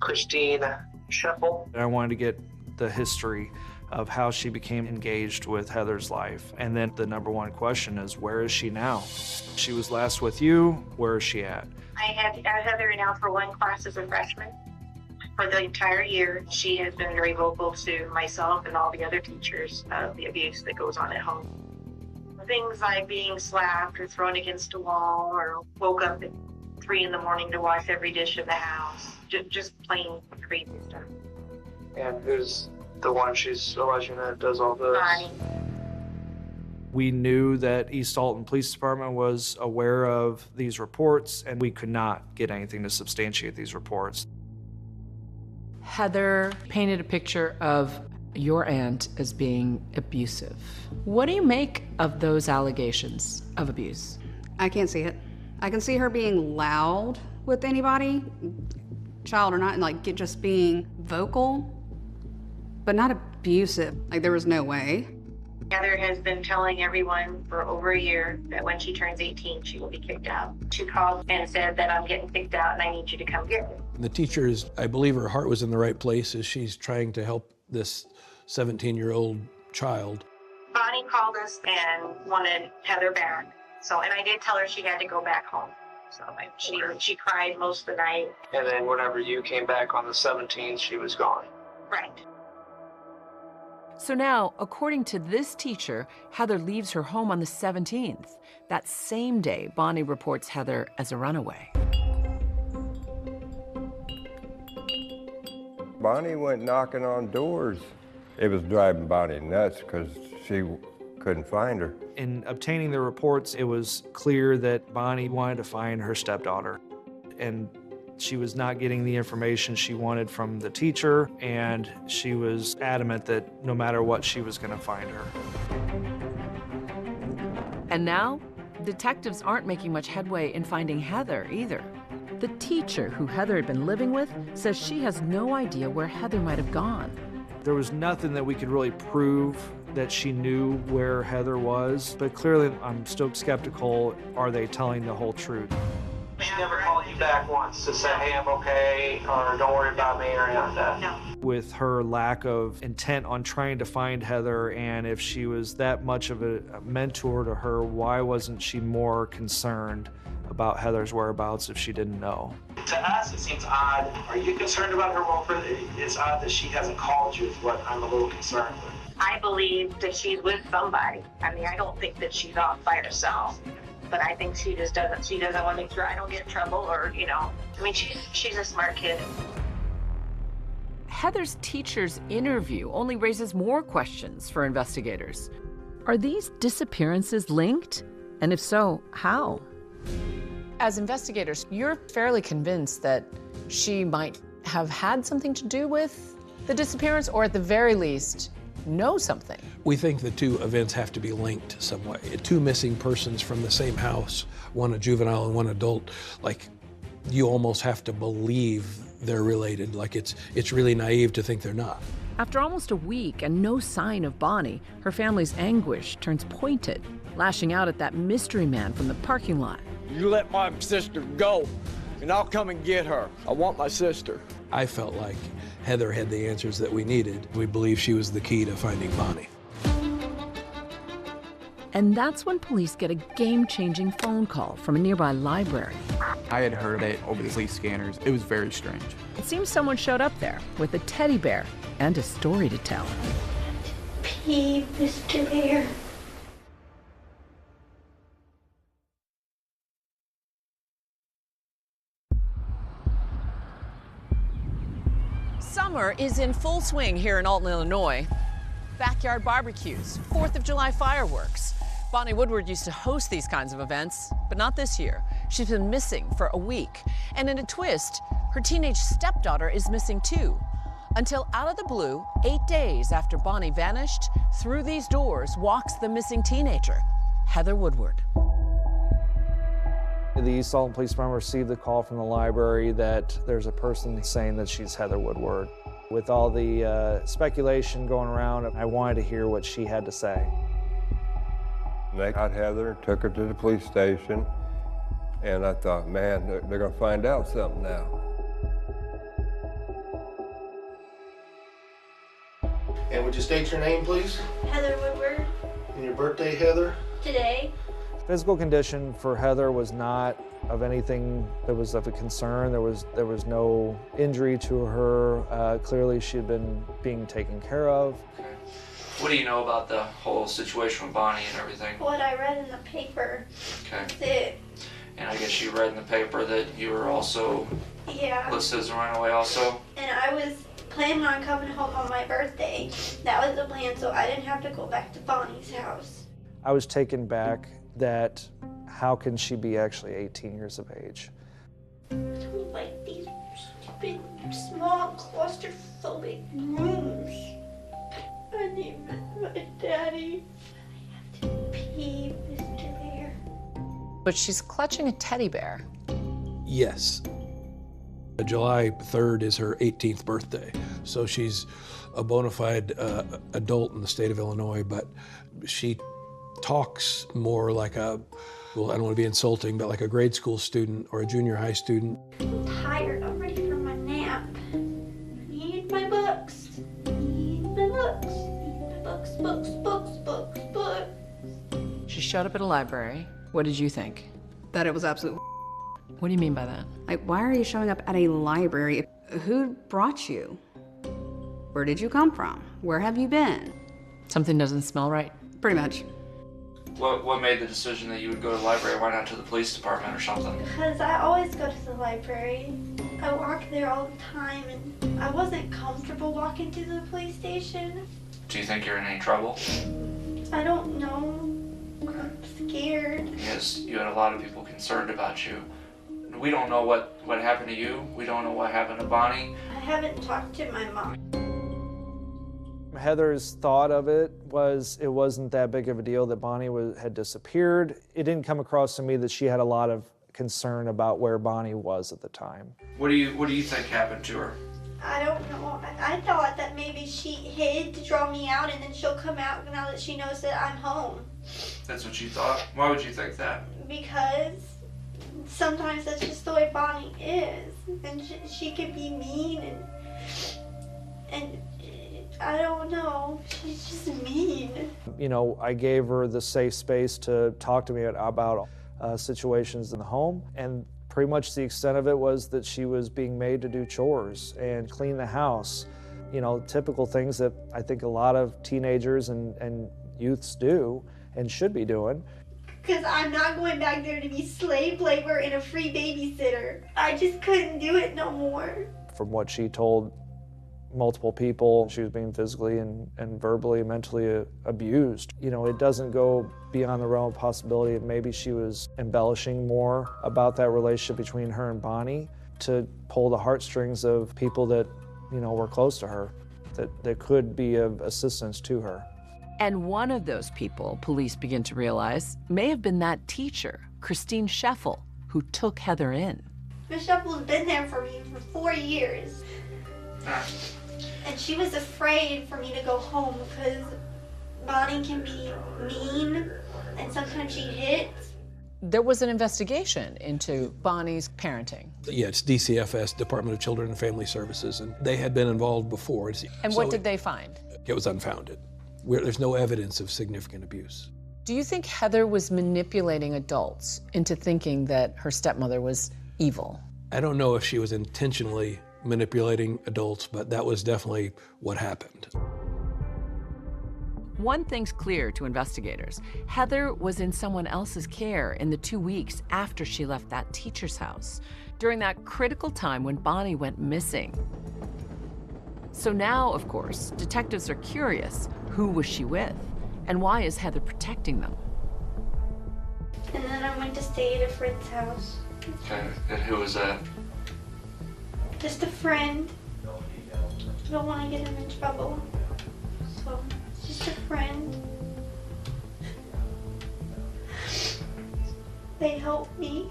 Christine Scheffel. I wanted to get the history of how she became engaged with Heather's life. And then the number one question is, where is she now? She was last with you, where is she at? I had Heather now for one class as a freshman. For the entire year, she has been very vocal to myself and all the other teachers of the abuse that goes on at home. Things like being slapped or thrown against a wall or woke up at 3 in the morning to wash every dish in the house. Just plain crazy stuff. And who's the one she's alleging that does all this? Bonnie. We knew that East Alton Police Department was aware of these reports, and we could not get anything to substantiate these reports. Heather painted a picture of your aunt as being abusive. What do you make of those allegations of abuse? I can't see it. I can see her being loud with anybody, child or not, and like just being vocal, but not abusive. Like there was no way. Heather has been telling everyone for over a year that when she turns 18, she will be kicked out. She called and said that I'm getting kicked out and I need you to come get me. The teacher is, I believe her heart was in the right place as she's trying to help this 17-year-old child. Bonnie called us and wanted Heather back. And I did tell her she had to go back home. So she cried most of the night. And then whenever you came back on the 17th, she was gone. Right. So now, according to this teacher, Heather leaves her home on the 17th. That same day, Bonnie reports Heather as a runaway. Bonnie went knocking on doors. It was driving Bonnie nuts because she couldn't find her. In obtaining the reports, it was clear that Bonnie wanted to find her stepdaughter, and she was not getting the information she wanted from the teacher, and she was adamant that no matter what, she was going to find her. And now, detectives aren't making much headway in finding Heather either. The teacher who Heather had been living with says she has no idea where Heather might have gone. There was nothing that we could really prove that she knew where Heather was, but clearly I'm still skeptical. Are they telling the whole truth? She never called you back once to say, hey, I'm okay, or don't worry about me, or anything like that? No. With her lack of intent on trying to find Heather, and if she was that much of a mentor to her, why wasn't she more concerned about Heather's whereabouts if she didn't know? To us, it seems odd. Are you concerned about her welfare? It's odd that she hasn't called you, is what I'm a little concerned with. I believe that she's with somebody. I mean, I don't think that she's off by herself. But I think she just doesn't want to make sure I don't get in trouble or, I mean, she's a smart kid. Heather's teacher's interview only raises more questions for investigators. Are these disappearances linked? And if so, how? As investigators, you're fairly convinced that she might have had something to do with the disappearance, or at the very least, know something. We think the two events have to be linked some way. Two missing persons from the same house, one a juvenile and one adult, like you almost have to believe they're related. Like it's really naive to think they're not. After almost a week and no sign of Bonnie, her family's anguish turns pointed, lashing out at that mystery man from the parking lot. You let my sister go, and I'll come and get her. I want my sister. I felt like Heather had the answers that we needed. We believe she was the key to finding Bonnie. And that's when police get a game-changing phone call from a nearby library. I had heard it over the police scanners. It was very strange. It seems someone showed up there with a teddy bear and a story to tell. Pee, Mr. Bear. Summer is in full swing here in Alton, Illinois. Backyard barbecues, 4th of July fireworks. Bonnie Woodward used to host these kinds of events, but not this year. She's been missing for a week. And in a twist, her teenage stepdaughter is missing too. Until out of the blue, 8 days after Bonnie vanished, through these doors walks the missing teenager, Heather Woodward. The East Alton Police Department received the call from the library that there's a person saying that she's Heather Woodward. With all the speculation going around, I wanted to hear what she had to say. They got Heather, took her to the police station, and I thought, man, they're going to find out something now. And would you state your name, please? Heather Woodward. And your birthday, Heather? Today. Physical condition for Heather was not of anything that was of a concern. There was no injury to her. Clearly, she had been being taken care of. Okay. What do you know about the whole situation with Bonnie and everything? What I read in the paper. Okay. That's it. And I guess you read in the paper that you were also listed as a runaway also? And I was planning on coming home on my birthday. That was the plan, so I didn't have to go back to Bonnie's house. I was taken back that how can she be actually 18 years of age? Like these stupid, small, claustrophobic rooms. I need my daddy. I have to pee, Mr. Bear. But she's clutching a teddy bear. Yes. July 3rd is her 18th birthday, so she's a bona fide adult in the state of Illinois, but she talks more like a, well, I don't want to be insulting, but like a grade school student or a junior high student. I'm tired. I'm ready for my nap. I need my books. I need my books. I need my books. She showed up at a library. What did you think? That it was absolute. What do you mean by that? Like, why are you showing up at a library? Who brought you? Where did you come from? Where have you been? Something doesn't smell right? Pretty much. What made the decision that you would go to the library? Why not to the police department or something? Because I always go to the library. I walk there all the time, and I wasn't comfortable walking to the police station. Do you think you're in any trouble? I don't know. I'm scared. Yes, you had a lot of people concerned about you. We don't know what happened to you. We don't know what happened to Bonnie. I haven't talked to my mom. Heather's thought of it wasn't that big of a deal that Bonnie had disappeared. It didn't come across to me that she had a lot of concern about where Bonnie was at the time. What do you think happened to her? I don't know. I thought that maybe she hid to draw me out, and then she'll come out now that she knows that I'm home. That's what you thought? Why would you think that? Because sometimes that's just the way Bonnie is, and she can be mean, and I don't know, she's just mean. You know, I gave her the safe space to talk to me about situations in the home, and pretty much the extent of it was that she was being made to do chores and clean the house. You know, typical things that I think a lot of teenagers and youths do and should be doing. Because I'm not going back there to be slave labor and a free babysitter. I just couldn't do it no more. From what she told multiple people, she was being physically and verbally and mentally abused. You know, it doesn't go beyond the realm of possibility that maybe she was embellishing more about that relationship between her and Bonnie to pull the heartstrings of people that, you know, were close to her, that could be of assistance to her. And one of those people, police begin to realize, may have been that teacher, Christine Scheffel, who took Heather in. Miss Scheffel's been there for me for 4 years. And she was afraid for me to go home because Bonnie can be mean and sometimes she hits. There was an investigation into Bonnie's parenting. Yeah, it's DCFS, Department of Children and Family Services, and they had been involved before. And what did they find? It was unfounded. There's no evidence of significant abuse. Do you think Heather was manipulating adults into thinking that her stepmother was evil? I don't know if she was intentionally manipulating adults, but that was definitely what happened. One thing's clear to investigators. Heather was in someone else's care in the 2 weeks after she left that teacher's house, during that critical time when Bonnie went missing. So now, of course, detectives are curious. Who was she with? And why is Heather protecting them? And then I went to stay at a friend's house. Okay, and who was that? Just a friend. I don't want to get him in trouble. So, just a friend. They helped me.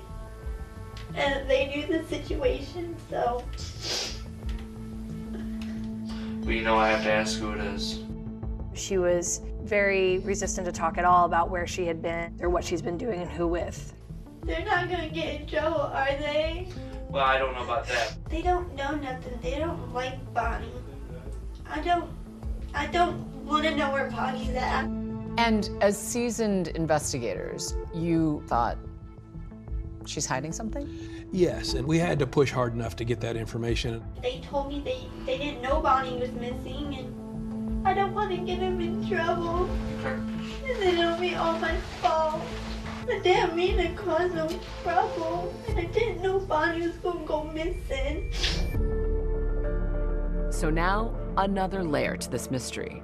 And they knew the situation, so. Well, you know I have to ask who it is. She was very resistant to talk at all about where she had been or what she's been doing and who with. They're not gonna get in trouble, are they? Well, I don't know about that. They don't know nothing. They don't like Bonnie. I don't want to know where Bonnie's at. And as seasoned investigators, you thought she's hiding something? Yes, and we had to push hard enough to get that information. They told me they didn't know Bonnie was missing, and I don't want to get them in trouble. And then it'll be all my fault. I didn't mean to cause no trouble, and I didn't know Bonnie was gonna go missing. So now, another layer to this mystery.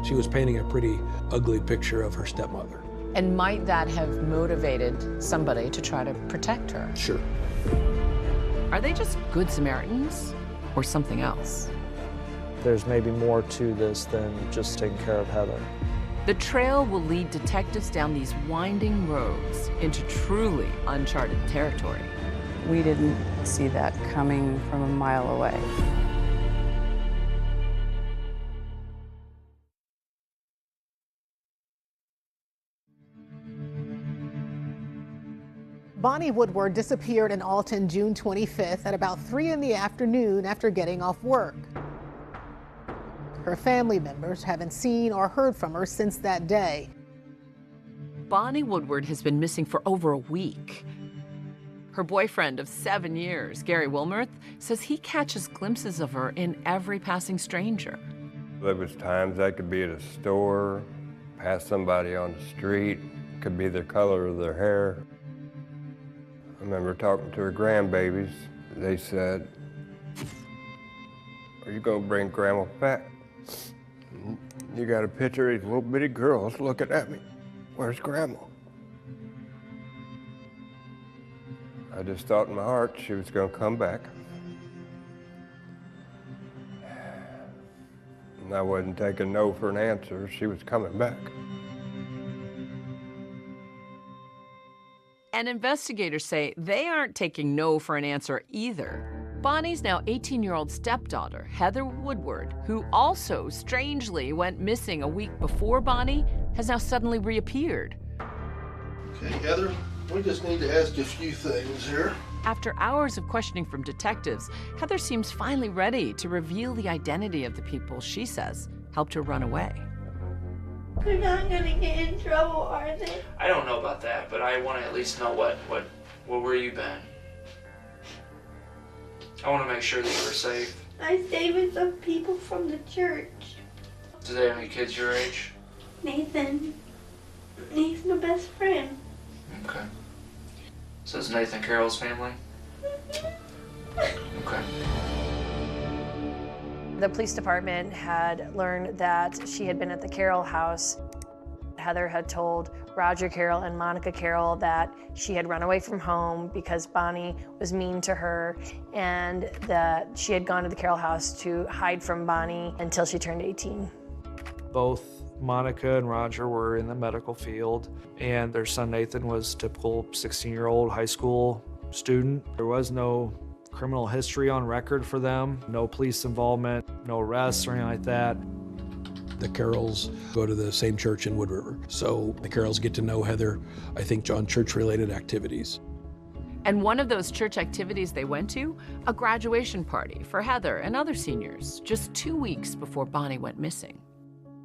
She was painting a pretty ugly picture of her stepmother. And might that have motivated somebody to try to protect her? Sure. Are they just good Samaritans or something else? There's maybe more to this than just taking care of Heather. The trail will lead detectives down these winding roads into truly uncharted territory. We didn't see that coming from a mile away. Bonnie Woodward disappeared in Alton June 25th at about 3 in the afternoon after getting off work. Her family members haven't seen or heard from her since that day. Bonnie Woodward has been missing for over a week. Her boyfriend of 7 years, Gary Wilmerth, says he catches glimpses of her in every passing stranger. There was times I could be at a store, pass somebody on the street, could be the color of their hair. I remember talking to her grandbabies. They said, "Are you gonna bring Grandma back? You got a picture of these little bitty girls looking at me. Where's Grandma?" I just thought in my heart she was gonna come back. And I wasn't taking no for an answer. She was coming back. And investigators say they aren't taking no for an answer either. Bonnie's now 18-year-old stepdaughter, Heather Woodward, who also strangely went missing a week before Bonnie, has now suddenly reappeared. Okay, Heather, we just need to ask you a few things here. After hours of questioning from detectives, Heather seems finally ready to reveal the identity of the people she says helped her run away. They're not gonna get in trouble, are they? I don't know about that, but I want to at least know where you been. I want to make sure that you were safe. I stayed with some people from the church. Do they have any kids your age? Nathan. He's my best friend. Okay. So is Nathan Carroll's family? Okay. The police department had learned that she had been at the Carroll house. Heather had told Roger Carroll and Monica Carroll that she had run away from home because Bonnie was mean to her, and that she had gone to the Carroll house to hide from Bonnie until she turned 18. Both Monica and Roger were in the medical field, and their son Nathan was a typical 16-year-old high school student. There was no criminal history on record for them, no police involvement, no arrests or anything like that. The Carrolls go to the same church in Wood River, so the Carrolls get to know Heather, I think, on church-related activities. And one of those church activities they went to, a graduation party for Heather and other seniors, just 2 weeks before Bonnie went missing.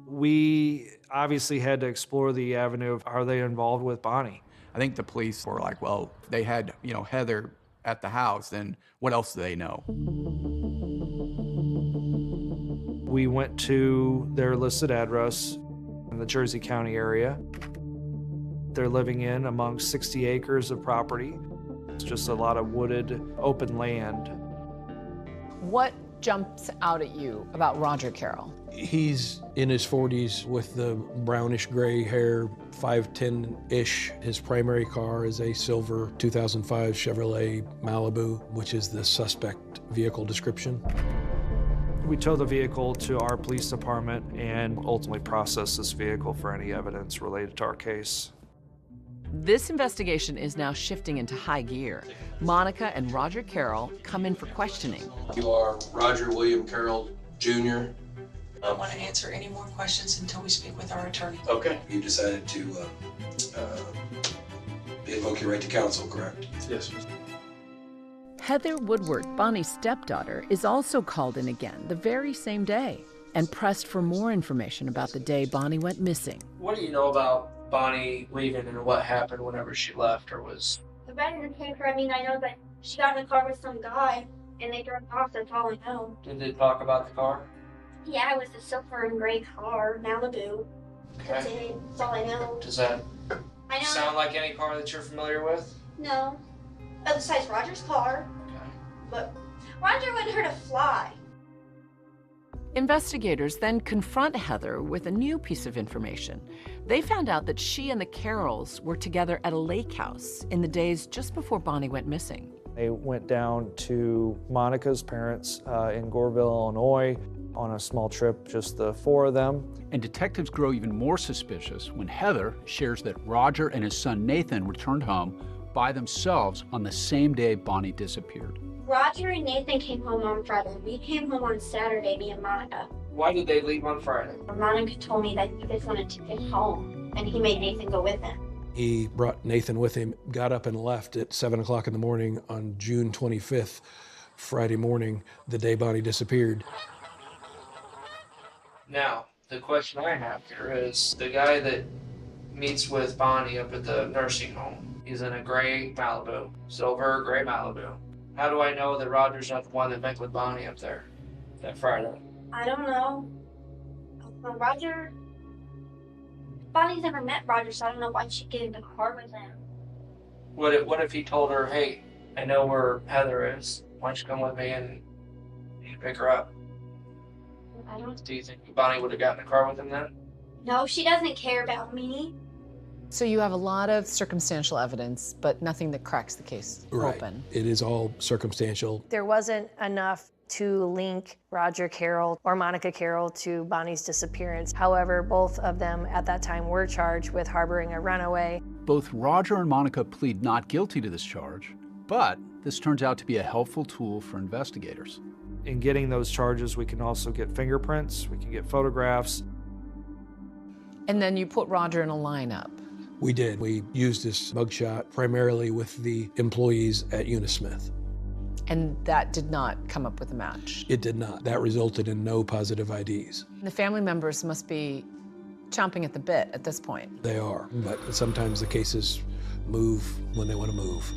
We obviously had to explore the avenue of, are they involved with Bonnie? I think the police were like, well, they had, Heather at the house, then what else do they know? We went to their listed address in the Jersey County area. They're living in among 60 acres of property. It's just a lot of wooded, open land. What jumps out at you about Roger Carroll? He's in his 40s with the brownish gray hair, 5'10"-ish. His primary car is a silver 2005 Chevrolet Malibu, which is the suspect vehicle description. We tow the vehicle to our police department and ultimately process this vehicle for any evidence related to our case. This investigation is now shifting into high gear. Monica and Roger Carroll come in for questioning. You are Roger William Carroll, Jr. I don't want to answer any more questions until we speak with our attorney. Okay. You decided to invoke your right to counsel, correct? Yes. Heather Woodward, Bonnie's stepdaughter, is also called in again the very same day and pressed for more information about the day Bonnie went missing. What do you know about Bonnie leaving and what happened whenever she left or was? The read in the paper, I mean, I know that she got in a car with some guy and they drove off, that's all I know. Did they talk about the car? Yeah, it was a silver and gray car, Malibu. That's it, that's all I know. Does that I know. sound like any car that you're familiar with? No. Besides Roger's car. Okay. But Roger wouldn't hurt a fly. Investigators then confront Heather with a new piece of information. They found out that she and the Carrolls were together at a lake house in the days just before Bonnie went missing. They went down to Monica's parents in Goreville, Illinois, on a small trip, just the four of them. And detectives grow even more suspicious when Heather shares that Roger and his son Nathan returned home by themselves on the same day Bonnie disappeared. Roger and Nathan came home on Friday. We came home on Saturday, me and Monica. Why did they leave on Friday? Monica told me that he just wanted to get home, and he made Nathan go with him. He brought Nathan with him, got up and left at 7 o'clock in the morning on June 25th, Friday morning, the day Bonnie disappeared. Now, the question I have here is the guy that meets with Bonnie up at the nursing home, he's in a gray Malibu, silver gray Malibu. How do I know that Roger's not the one that met with Bonnie up there that Friday? I don't know. Roger... Bonnie's never met Roger, so I don't know why she'd get in the car with him. What if he told her, hey, I know where Heather is. Why don't you come with me and you pick her up? I don't... Do you think Bonnie would have gotten in the car with him then? No, she doesn't care about me. So you have a lot of circumstantial evidence, but nothing that cracks the case open. It is all circumstantial. There wasn't enough to link Roger Carroll or Monica Carroll to Bonnie's disappearance. However, both of them at that time were charged with harboring a runaway. Both Roger and Monica plead not guilty to this charge, but this turns out to be a helpful tool for investigators. In getting those charges, we can also get fingerprints, we can get photographs. And then you put Roger in a lineup. We did. We used this mugshot primarily with the employees at Unismith. And that did not come up with a match. It did not. That resulted in no positive IDs. The family members must be chomping at the bit at this point. They are, but sometimes the cases move when they want to move.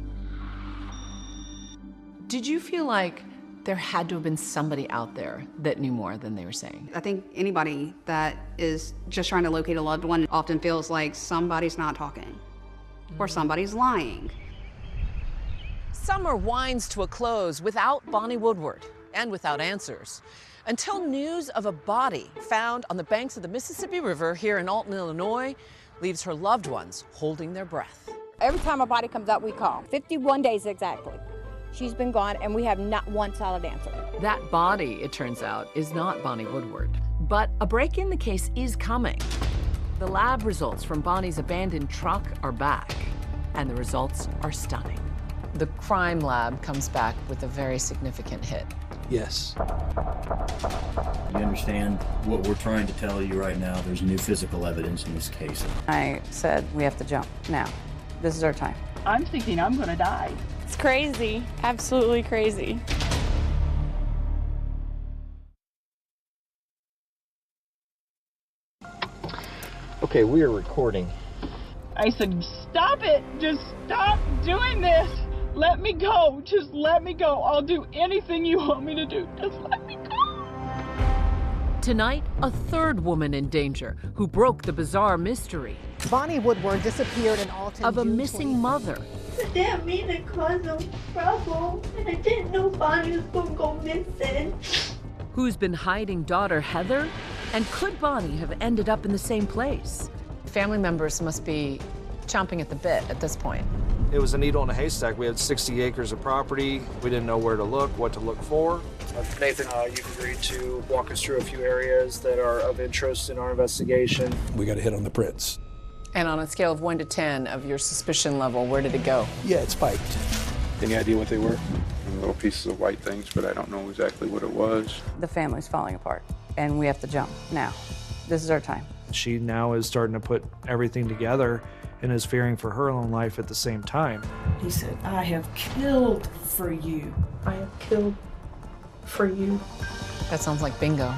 Did you feel like there had to have been somebody out there that knew more than they were saying? I think anybody that is just trying to locate a loved one often feels like somebody's not talking or somebody's lying. Summer winds to a close without Bonnie Woodward and without answers, until news of a body found on the banks of the Mississippi River here in Alton, Illinois, leaves her loved ones holding their breath. Every time a body comes up, we call. 51 days exactly. She's been gone, and we have not one solid answer. That body, it turns out, is not Bonnie Woodward. But a break in the case is coming. The lab results from Bonnie's abandoned truck are back, and the results are stunning. The crime lab comes back with a very significant hit. Yes. You understand what we're trying to tell you right now? There's new physical evidence in this case. I said, we have to jump now. This is our time. I'm thinking I'm gonna die. It's crazy, absolutely crazy. Okay, we are recording. I said, stop it, just stop doing this. Let me go, just let me go. I'll do anything you want me to do, just let me go. Tonight, a third woman in danger who broke the bizarre mystery. Bonnie Woodward disappeared in Alton of a June missing 25th. mother. I didn't mean to cause no trouble, and I didn't know Bonnie was gonna go missing. Who's been hiding daughter Heather? And could Bonnie have ended up in the same place? Family members must be chomping at the bit at this point. It was a needle in a haystack. We had 60 acres of property. We didn't know where to look, what to look for. Nathan, you've agreed to walk us through a few areas that are of interest in our investigation. We got a hit on the prints. And on a scale of 1 to 10 of your suspicion level, where did it go? Yeah, it spiked. Any idea what they were? Little pieces of white things, but I don't know exactly what it was. The family's falling apart, and we have to jump now. This is our time. She now is starting to put everything together and is fearing for her own life at the same time. He said, I have killed for you. I have killed for you. That sounds like bingo.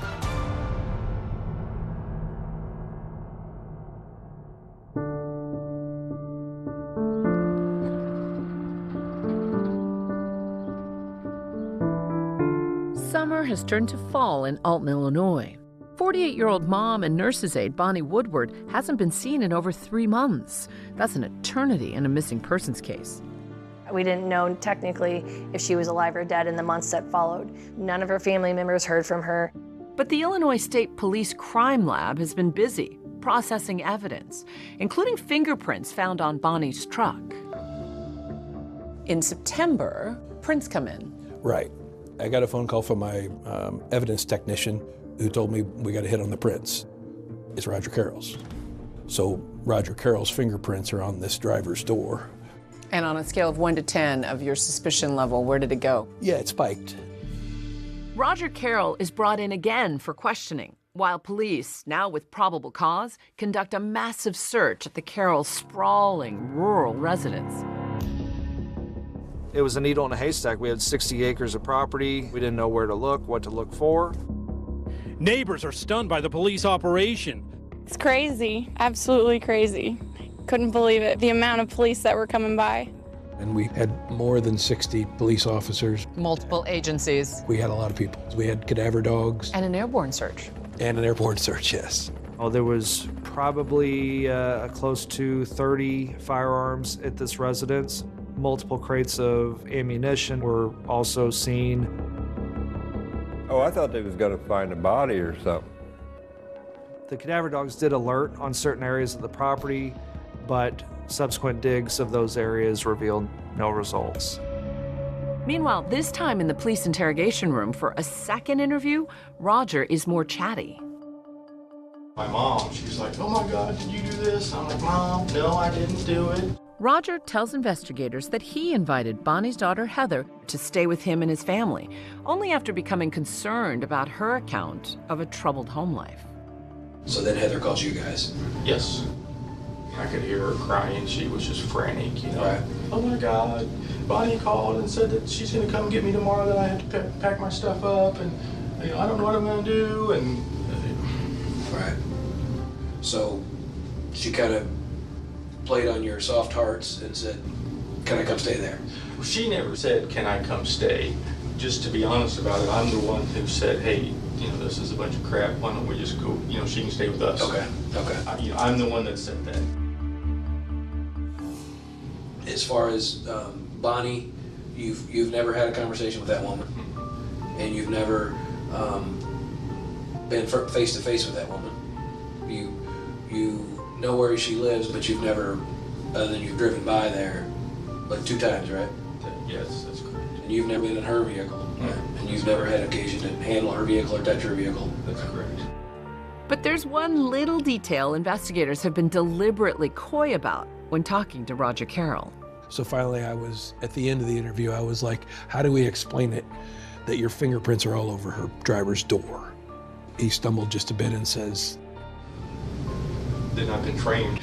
Summer has turned to fall in Alton, Illinois. 48-year-old mom and nurse's aide Bonnie Woodward hasn't been seen in over 3 months. That's an eternity in a missing persons case. We didn't know technically if she was alive or dead in the months that followed. None of her family members heard from her. But the Illinois State Police Crime Lab has been busy processing evidence, including fingerprints found on Bonnie's truck. In September, prints come in. Right. I got a phone call from my evidence technician who told me we got a hit on the prints. It's Roger Carroll's. So Roger Carroll's fingerprints are on this driver's door. And on a scale of 1 to 10 of your suspicion level, where did it go? Yeah, it spiked. Roger Carroll is brought in again for questioning, while police, now with probable cause, conduct a massive search at the Carroll sprawling rural residence. It was a needle in a haystack. We had 60 acres of property. We didn't know where to look, what to look for. Neighbors are stunned by the police operation. It's crazy, absolutely crazy. Couldn't believe it, the amount of police that were coming by. And we had more than 60 police officers. Multiple agencies. We had a lot of people. We had cadaver dogs. And an airborne search. And an airborne search, yes. Oh, there was probably close to 30 firearms at this residence. Multiple crates of ammunition were also seen. Oh, I thought they was going to find a body or something. The cadaver dogs did alert on certain areas of the property, but subsequent digs of those areas revealed no results. Meanwhile, this time in the police interrogation room for a second interview, Roger is more chatty. My mom, she's like, oh my God, did you do this? I'm like, Mom, no, I didn't do it. Roger tells investigators that he invited Bonnie's daughter Heather to stay with him and his family, only after becoming concerned about her account of a troubled home life. So then Heather calls you guys? Yes. I could hear her crying. She was just frantic, you know. Right. Oh my God. Bonnie called and said that she's going to come get me tomorrow, that I have to pack my stuff up, and you know, I don't know what I'm going to do. And right. So she kind of played on your soft hearts and said, can I come stay there? Well, she never said, can I come stay? Just to be honest about it, I'm the one who said, hey, you know, this is a bunch of crap. Why don't we just go, you know, she can stay with us. Okay, okay. I'm the one that said that. As far as Bonnie, you've never had a conversation with that woman, and you've never been face to face with that woman. You know where she lives, but you've never, other than you've driven by there, like 2 times, right? Yes, that's correct. And you've never been in her vehicle, right? And you've never had occasion to handle her vehicle or touch her vehicle. That's correct. But there's one little detail investigators have been deliberately coy about when talking to Roger Carroll. So finally I was, at the end of the interview, I was like, how do we explain it that your fingerprints are all over her driver's door? He stumbled just a bit and says, Then I've been trained.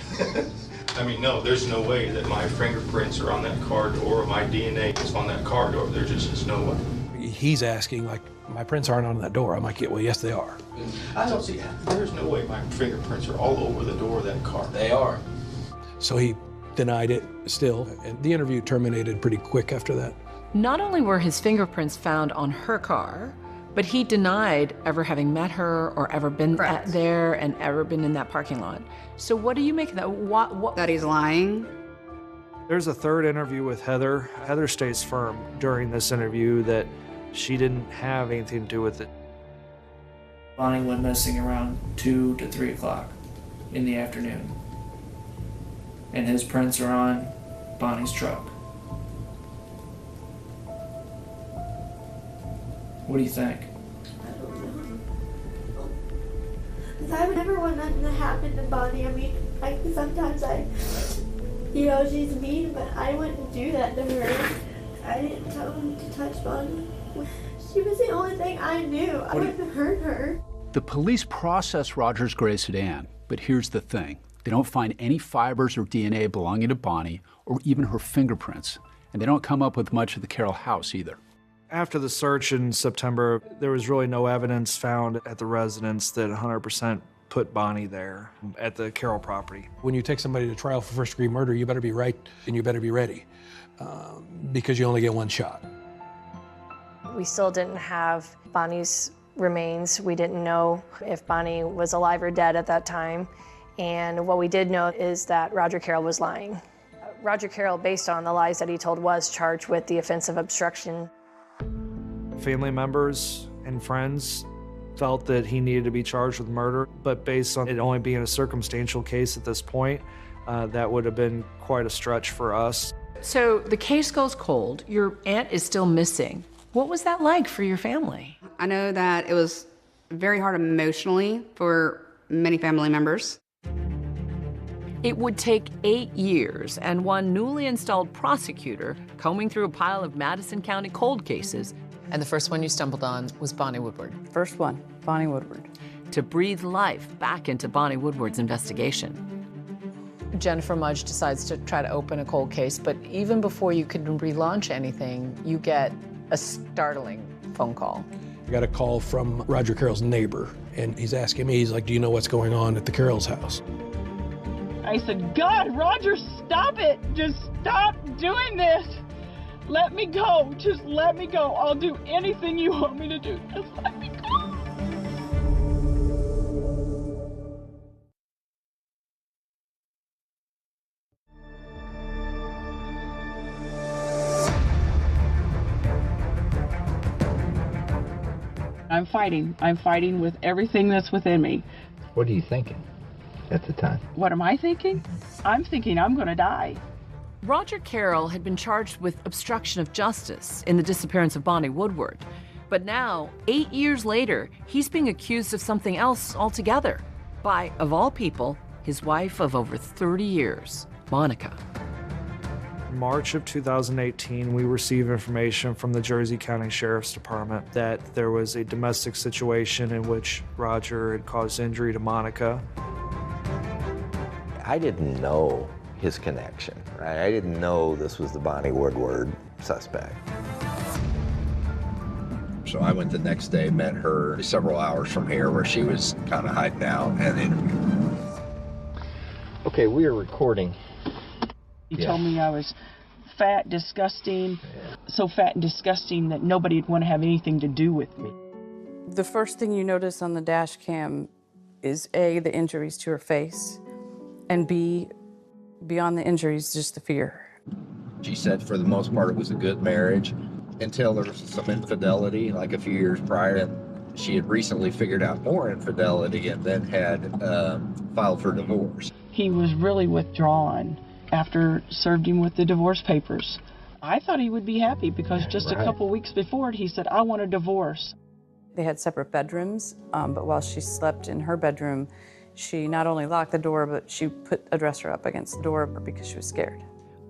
I mean, no, there's no way that my fingerprints are on that car door or my DNA is on that car door. There just is no way. He's asking, like, my prints aren't on that door. I'm like, yeah, well, yes, they are. I don't see, there's no way my fingerprints are all over the door of that car. They are. So he denied it still, and the interview terminated pretty quick after that. Not only were his fingerprints found on her car, but he denied ever having met her or ever been there and ever been in that parking lot. So what do you make of that? What? That he's lying? There's a third interview with Heather. Heather stays firm during this interview that she didn't have anything to do with it. Bonnie went missing around 2 to 3 o'clock in the afternoon. And his prints are on Bonnie's truck. What do you think? I don't know. Because I would never want nothing to happen to Bonnie. I mean, sometimes she's mean, but I wouldn't do that to her. I didn't tell him to touch Bonnie. She was the only thing I knew. I wouldn't hurt her. The police process Roger's gray sedan, but here's the thing. They don't find any fibers or DNA belonging to Bonnie or even her fingerprints. And they don't come up with much of the Carroll house either. After the search in September, there was really no evidence found at the residence that 100% put Bonnie there at the Carroll property. When you take somebody to trial for first-degree murder, you better be right and you better be ready because you only get one shot. We still didn't have Bonnie's remains. We didn't know if Bonnie was alive or dead at that time. And what we did know is that Roger Carroll was lying. Roger Carroll, based on the lies that he told, was charged with the offense of obstruction. Family members and friends felt that he needed to be charged with murder, but based on it only being a circumstantial case at this point, that would have been quite a stretch for us. So the case goes cold. Your aunt is still missing. What was that like for your family? I know that it was very hard emotionally for many family members. It would take 8 years and one newly installed prosecutor combing through a pile of Madison County cold cases. And the first one you stumbled on was Bonnie Woodward. First one, Bonnie Woodward. To breathe life back into Bonnie Woodward's investigation. Jennifer Mudge decides to try to open a cold case, but even before you could relaunch anything, you get a startling phone call. I got a call from Roger Carroll's neighbor, and he's asking me, he's like, do you know what's going on at the Carroll's house? I said, God, Roger, stop it. Just stop doing this. Let me go. Just let me go. I'll do anything you want me to do. Just let me go. I'm fighting. I'm fighting with everything that's within me. What are you thinking at the time? What am I thinking? I'm thinking I'm going to die. Roger Carroll had been charged with obstruction of justice in the disappearance of Bonnie Woodward. But now, 8 years later, he's being accused of something else altogether by, of all people, his wife of over 30 years, Monica. In March of 2018, we received information from the Jersey County Sheriff's Department that there was a domestic situation in which Roger had caused injury to Monica. I didn't know his connection, right? I didn't know this was the Bonnie Woodward suspect. So I went the next day, met her several hours from here where she was kind of hiding out and interviewed her. Okay, we are recording. He told me I was fat, disgusting, so fat and disgusting that nobody would want to have anything to do with me. The first thing you notice on the dash cam is A, the injuries to her face, and B, beyond the injuries, just the fear. She said for the most part it was a good marriage until there was some infidelity like a few years prior, and she had recently figured out more infidelity and then had filed for divorce. He was really withdrawn after served him with the divorce papers. I thought he would be happy because just a couple weeks before he said, I want a divorce. They had separate bedrooms, but while she slept in her bedroom, she not only locked the door, but she put a dresser up against the door because she was scared.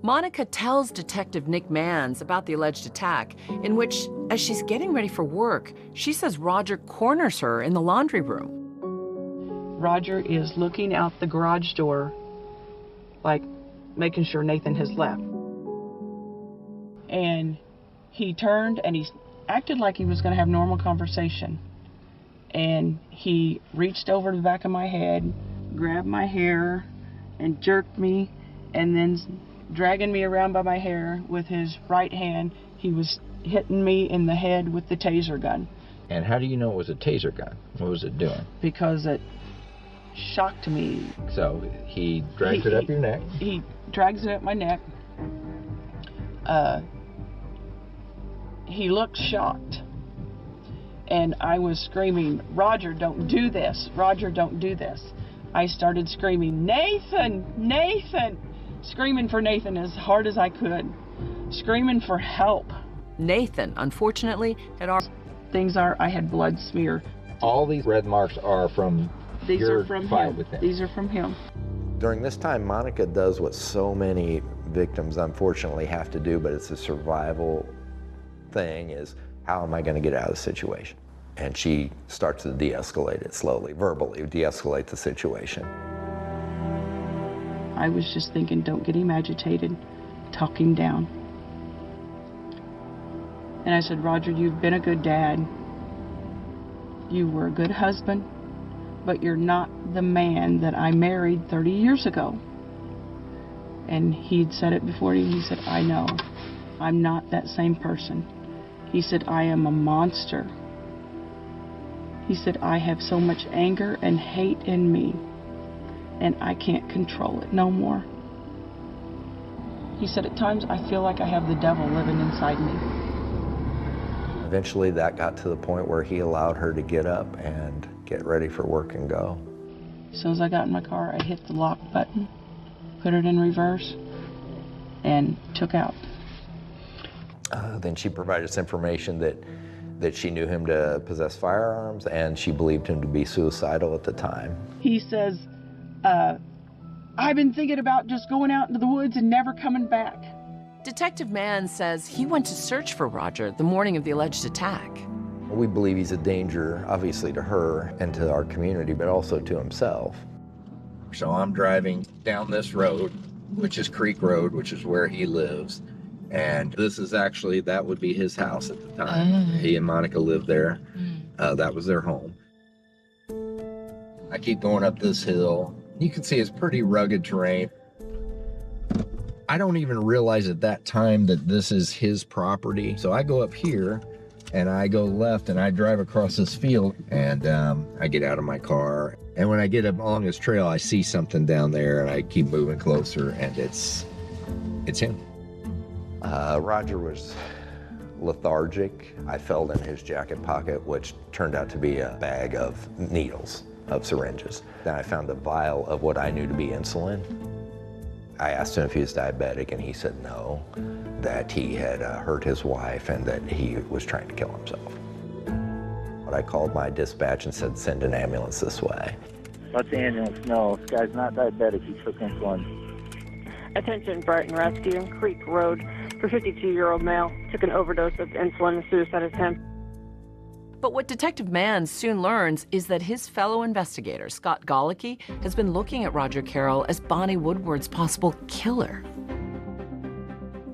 Monica tells Detective Nick Manns about the alleged attack, in which, as she's getting ready for work, she says Roger corners her in the laundry room. Roger is looking out the garage door, like making sure Nathan has left. And he turned and he acted like he was going to have normal conversation. And he reached over to the back of my head, grabbed my hair, and jerked me, and then dragging me around by my hair with his right hand, he was hitting me in the head with the taser gun. And how do you know it was a taser gun? What was it doing? Because it shocked me. So he drags it up your neck? He drags it up my neck. He looked shocked. And I was screaming, Roger, don't do this. Roger, don't do this. I started screaming, Nathan, Nathan, screaming for Nathan as hard as I could, screaming for help. Nathan, unfortunately, had I had blood smear. All these red marks are from your fight with him. These are from him. During this time, Monica does what so many victims unfortunately have to do, but it's a survival thing, is how am I going to get out of the situation? And she starts to de-escalate it slowly, verbally de-escalate the situation. I was just thinking, don't get him agitated, talk him down. And I said, Roger, you've been a good dad. You were a good husband, but you're not the man that I married 30 years ago. And he'd said it before. He said, I know, I'm not that same person. He said, I am a monster. He said, I have so much anger and hate in me, and I can't control it no more. He said, at times I feel like I have the devil living inside me. Eventually that got to the point where he allowed her to get up and get ready for work and go. As soon as I got in my car, I hit the lock button, put it in reverse, and took out. Then she provided us information that she knew him to possess firearms, and she believed him to be suicidal at the time. He says, I've been thinking about just going out into the woods and never coming back. Detective Mann says he went to search for Roger the morning of the alleged attack. We believe he's a danger, obviously, to her and to our community, but also to himself. So I'm driving down this road, which is Creek Road, which is where he lives. And this is actually, that would be his house at the time. He and Monica lived there. That was their home. I keep going up this hill. You can see it's pretty rugged terrain. I don't even realize at that time that this is his property. So I go up here and I go left and I drive across this field, and I get out of my car. And when I get up along this trail, I see something down there, and I keep moving closer, and it's him. Roger was lethargic. I felt in his jacket pocket, which turned out to be a bag of needles, of syringes. Then I found a vial of what I knew to be insulin. I asked him if he was diabetic, and he said no, that he had hurt his wife and that he was trying to kill himself. But I called my dispatch and said, send an ambulance this way. What's the ambulance? No, this guy's not diabetic. He took insulin. Attention, Brighton Rescue, Creek Road, for 52-year-old male. Took an overdose of insulin and suicide attempt. But what Detective Mann soon learns is that his fellow investigator, Scott Golicky, has been looking at Roger Carroll as Bonnie Woodward's possible killer.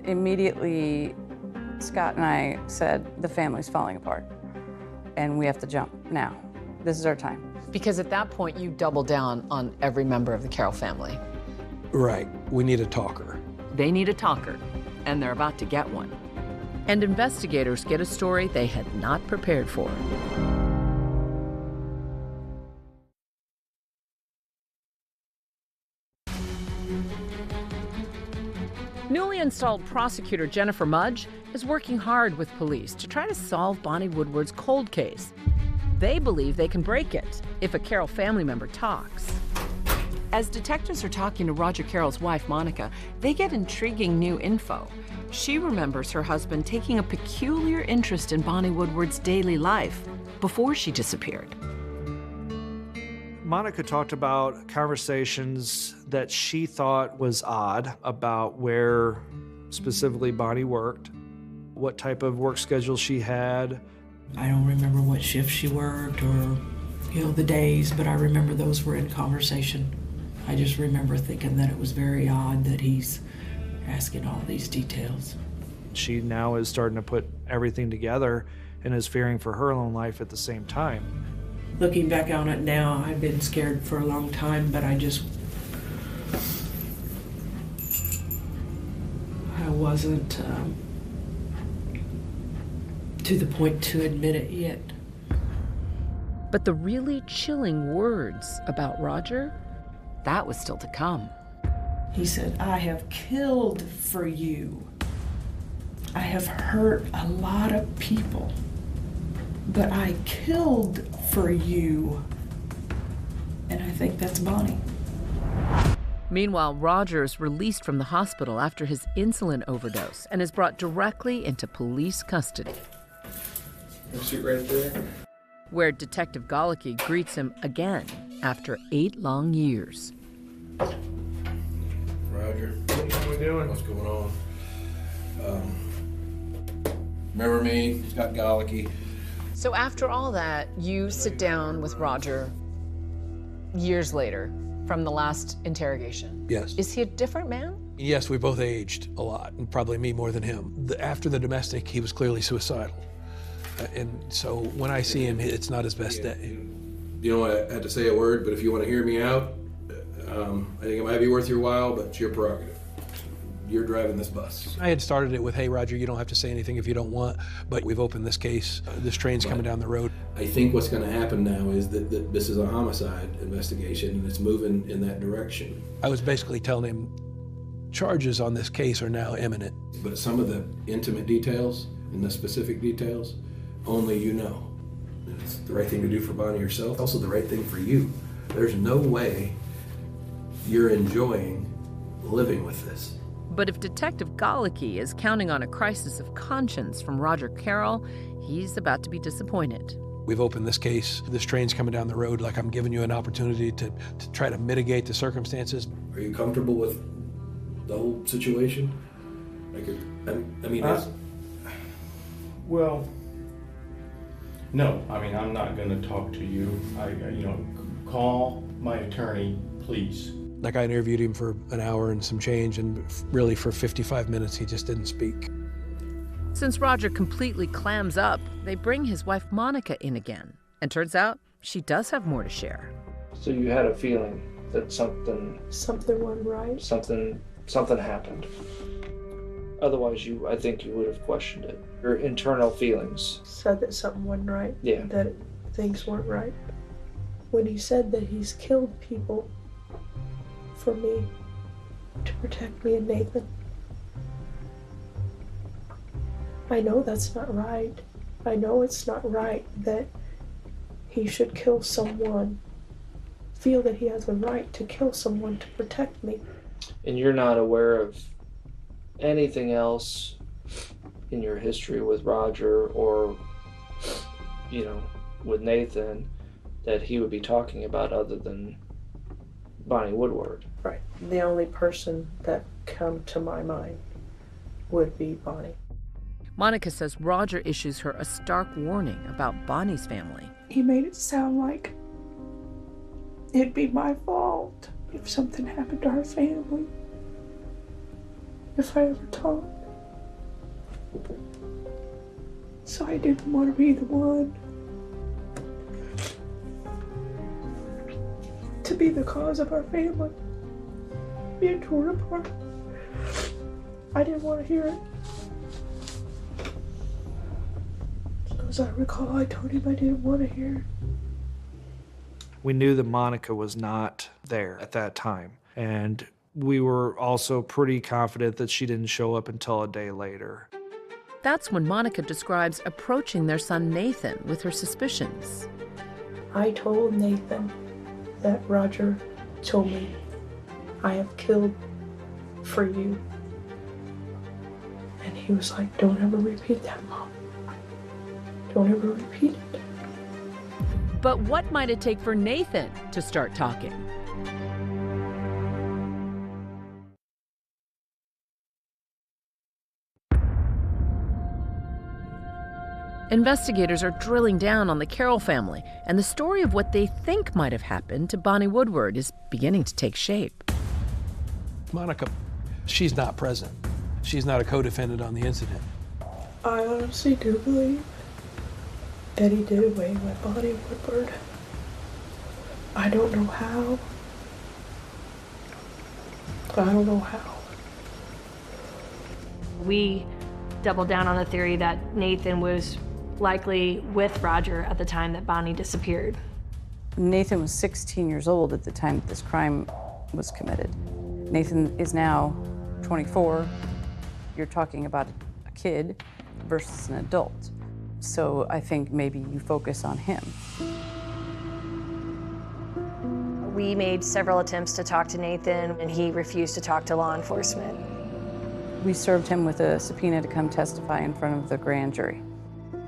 Immediately, Scott and I said, the family's falling apart, and we have to jump now. This is our time. Because at that point, you double down on every member of the Carroll family. Right. We need a talker. They need a talker, and they're about to get one. And investigators get a story they had not prepared for. Newly installed prosecutor Jennifer Mudge is working hard with police to try to solve Bonnie Woodward's cold case. They believe they can break it if a Carroll family member talks. As detectives are talking to Roger Carroll's wife, Monica, they get intriguing new info. She remembers her husband taking a peculiar interest in Bonnie Woodward's daily life before she disappeared. Monica talked about conversations that she thought was odd about where specifically Bonnie worked, what type of work schedule she had. I don't remember what shift she worked or, the days, but I remember those were in conversation. I just remember thinking that it was very odd that he's asking all these details. She now is starting to put everything together and is fearing for her own life at the same time. Looking back on it now, I've been scared for a long time, but I wasn't to the point to admit it yet. But the really chilling words about Roger, that was still to come. He said, I have killed for you. I have hurt a lot of people. but I killed for you. And I think that's Bonnie. Meanwhile, Roger is released from the hospital after his insulin overdose and is brought directly into police custody. Sit right there. Where Detective Golicky greets him again after 8 long years. Roger, what are we doing? What's going on? Remember me, Scott Golicky. So after all that, you sit down with Roger years later from the last interrogation. Yes. Is he a different man? Yes, we both aged a lot, and probably me more than him. After the domestic, he was clearly suicidal. And so when I see him, it's not his best day. You know, I had to say a word, but if you want to hear me out, I think it might be worth your while, but it's your prerogative. You're driving this bus. I had started it with, hey, Roger, you don't have to say anything if you don't want, but we've opened this case. This train's coming down the road. I think what's going to happen now is that this is a homicide investigation, and it's moving in that direction. I was basically telling him charges on this case are now imminent. But some of the intimate details and the specific details, only you know. And it's the right thing to do for Bonnie herself, also the right thing for you. There's no way you're enjoying living with this. But if Detective Golicky is counting on a crisis of conscience from Roger Carroll, he's about to be disappointed. We've opened this case. This train's coming down the road. Like, I'm giving you an opportunity to try to mitigate the circumstances. Are you comfortable with the whole situation? Well, no. I mean, I'm not going to talk to you. Call my attorney, please. Like, I interviewed him for an hour and some change, and really for 55 minutes, he just didn't speak. Since Roger completely clams up, they bring his wife Monica in again. And turns out she does have more to share. So you had a feeling that something went right? Something happened. Otherwise, I think you would have questioned it. Your internal feelings. Said that something wasn't right? Yeah. That things weren't right? When he said that he's killed people for me, to protect me and Nathan. I know that's not right. I know it's not right that he should kill someone, feel that he has the right to kill someone to protect me. And you're not aware of anything else in your history with Roger or, with Nathan that he would be talking about other than Bonnie Woodward. Right. The only person that come to my mind would be Bonnie. Monica says Roger issues her a stark warning about Bonnie's family. He made it sound like it'd be my fault if something happened to our family, if I ever talked. So I didn't want to be the one to be the cause of our family being torn apart. I didn't want to hear it. As I recall, I told him I didn't want to hear it. We knew that Monica was not there at that time, and we were also pretty confident that she didn't show up until a day later. That's when Monica describes approaching their son Nathan with her suspicions. I told Nathan that Roger told me, I have killed for you. And he was like, don't ever repeat that, Mom. Don't ever repeat it. But what might it take for Nathan to start talking? Investigators are drilling down on the Carroll family, and the story of what they think might have happened to Bonnie Woodward is beginning to take shape. Monica, she's not present. She's not a co-defendant on the incident. I honestly do believe that he did away with Bonnie Woodward. I don't know how. I don't know how. We doubled down on the theory that Nathan was likely with Roger at the time that Bonnie disappeared. Nathan was 16 years old at the time that this crime was committed. Nathan is now 24. You're talking about a kid versus an adult. So I think maybe you focus on him. We made several attempts to talk to Nathan, and he refused to talk to law enforcement. We served him with a subpoena to come testify in front of the grand jury.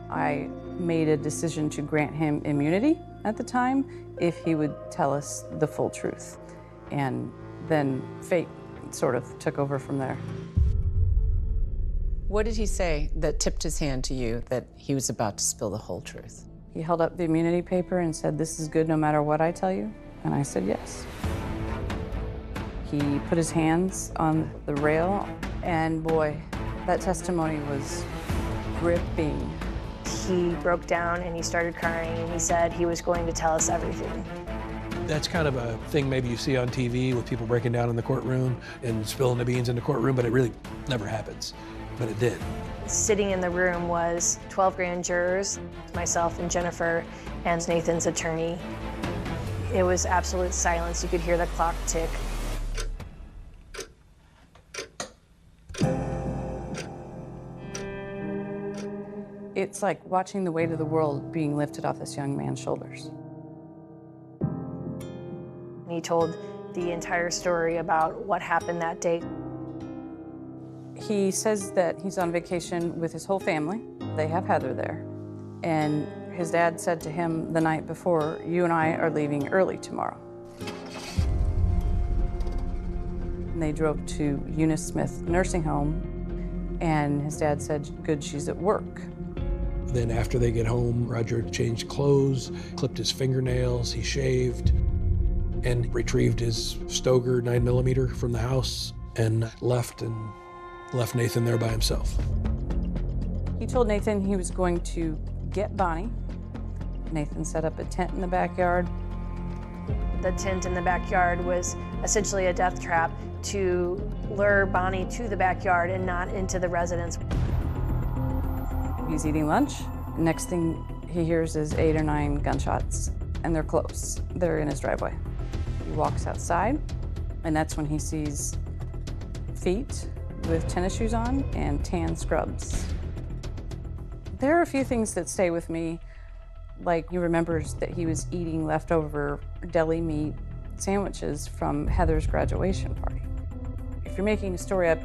I made a decision to grant him immunity at the time if he would tell us the full truth. And then fate sort of took over from there. What did he say that tipped his hand to you that he was about to spill the whole truth? He held up the immunity paper and said, "This is good no matter what I tell you." And I said yes. He put his hands on the rail, and boy, that testimony was gripping. He broke down and he started crying, and he said he was going to tell us everything. That's kind of a thing maybe you see on TV with people breaking down in the courtroom and spilling the beans in the courtroom, but it really never happens. But it did. Sitting in the room was 12 grand jurors, myself and Jennifer, and Nathan's attorney. It was absolute silence. You could hear the clock tick. It's like watching the weight of the world being lifted off this young man's shoulders. He told the entire story about what happened that day. He says that he's on vacation with his whole family. They have Heather there. And his dad said to him the night before, "You and I are leaving early tomorrow." And they drove to Eunice Smith Nursing Home, and his dad said, "Good, she's at work." Then after they get home, Roger changed clothes, clipped his fingernails, he shaved, and retrieved his Stoger 9mm from the house and left Nathan there by himself. He told Nathan he was going to get Bonnie. Nathan set up a tent in the backyard. The tent in the backyard was essentially a death trap to lure Bonnie to the backyard and not into the residence. He's eating lunch. Next thing he hears is 8 or 9 gunshots, and they're close. They're in his driveway. He walks outside, and that's when he sees feet with tennis shoes on and tan scrubs. There are a few things that stay with me, like he remembers that he was eating leftover deli meat sandwiches from Heather's graduation party. If you're making a story up,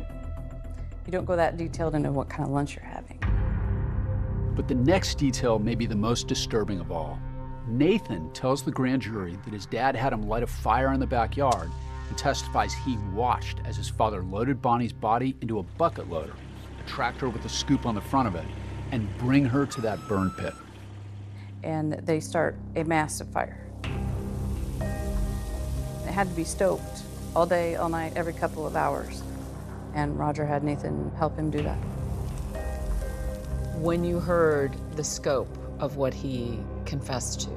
you don't go that detailed into what kind of lunch you're having. But the next detail may be the most disturbing of all. Nathan tells the grand jury that his dad had him light a fire in the backyard and testifies he watched as his father loaded Bonnie's body into a bucket loader, a tractor with a scoop on the front of it, and bring her to that burn pit. And they start a massive fire. It had to be stoked all day, all night, every couple of hours. And Roger had Nathan help him do that. When you heard the scope of what he confessed to,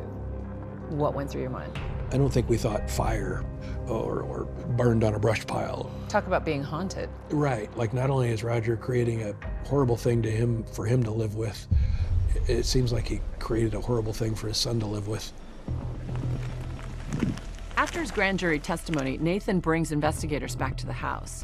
what went through your mind? I don't think we thought fire or burned on a brush pile. Talk about being haunted. Right, like not only is Roger creating a horrible thing to him, for him to live with, it seems like he created a horrible thing for his son to live with. After his grand jury testimony, Nathan brings investigators back to the house.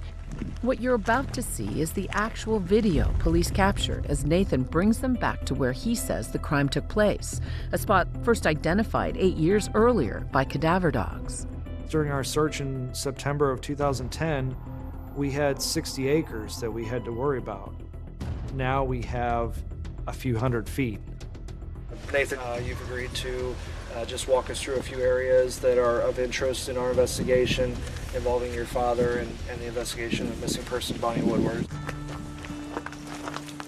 What you're about to see is the actual video police captured as Nathan brings them back to where he says the crime took place, a spot first identified 8 years earlier by cadaver dogs. During our search in September of 2010, we had 60 acres that we had to worry about. Now we have a few hundred feet. Nathan, you've agreed to just walk us through a few areas that are of interest in our investigation involving your father and the investigation of missing person Bonnie Woodward.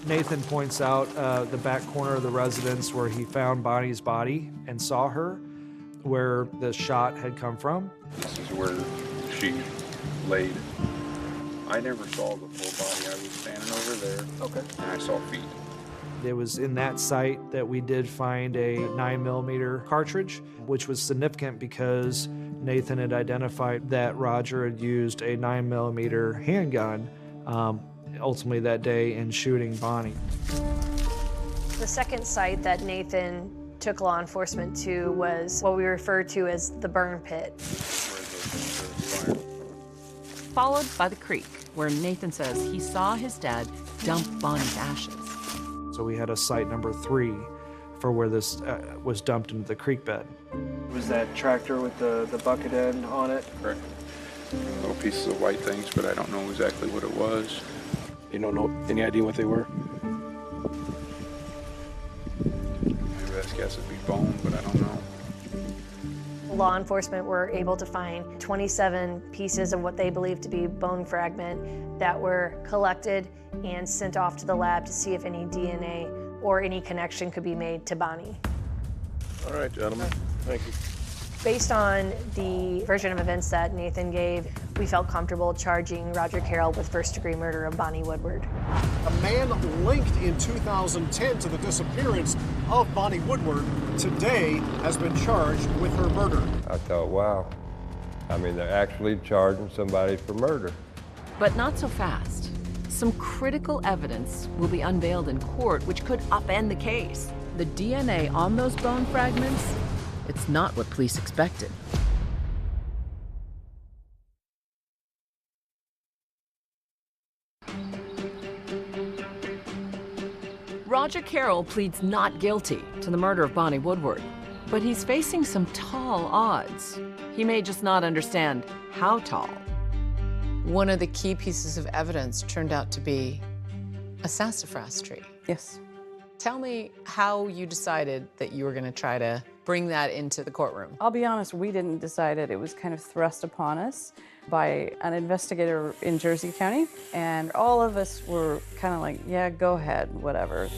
Nathan points out the back corner of the residence where he found Bonnie's body and saw her, where the shot had come from. This is where she laid. I never saw the full body. I was standing over there. Okay. And I saw feet. It was in that site that we did find a 9mm cartridge, which was significant because Nathan had identified that Roger had used a 9mm handgun ultimately that day in shooting Bonnie. The second site that Nathan took law enforcement to was what we refer to as the burn pit. Followed by the creek, where Nathan says he saw his dad dump Bonnie's ashes. So we had a site number 3 for where this was dumped into the creek bed. Was that tractor with the bucket end on it? Correct. Little pieces of white things, but I don't know exactly what it was. You don't know any idea what they were? My best guess would be bone, but I don't know. Law enforcement were able to find 27 pieces of what they believed to be bone fragment that were collected and sent off to the lab to see if any DNA or any connection could be made to Bonnie. All right, gentlemen. Thank you. Based on the version of events that Nathan gave, we felt comfortable charging Roger Carroll with first-degree murder of Bonnie Woodward. A man linked in 2010 to the disappearance of Bonnie Woodward today has been charged with her murder. I thought, wow. I mean, they're actually charging somebody for murder. But not so fast. Some critical evidence will be unveiled in court, which could upend the case. The DNA on those bone fragments, it's not what police expected. Roger Carroll pleads not guilty to the murder of Bonnie Woodward, but he's facing some tall odds. He may just not understand how tall. One of the key pieces of evidence turned out to be a sassafras tree. Yes. Tell me how you decided that you were going to try to bring that into the courtroom. I'll be honest, we didn't decide it. It was kind of thrust upon us by an investigator in Jersey County, and all of us were kind of like, yeah, go ahead, whatever.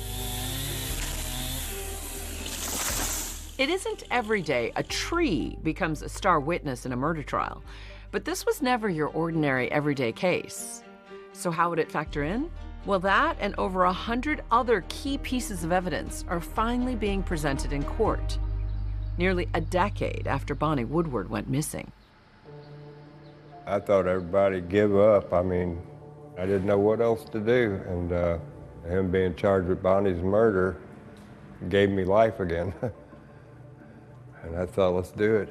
It isn't every day a tree becomes a star witness in a murder trial, but this was never your ordinary everyday case. So how would it factor in? Well, that and over 100 other key pieces of evidence are finally being presented in court, nearly a decade after Bonnie Woodward went missing. I thought everybody'd give up. I mean, I didn't know what else to do, and him being charged with Bonnie's murder gave me life again. And I thought, let's do it.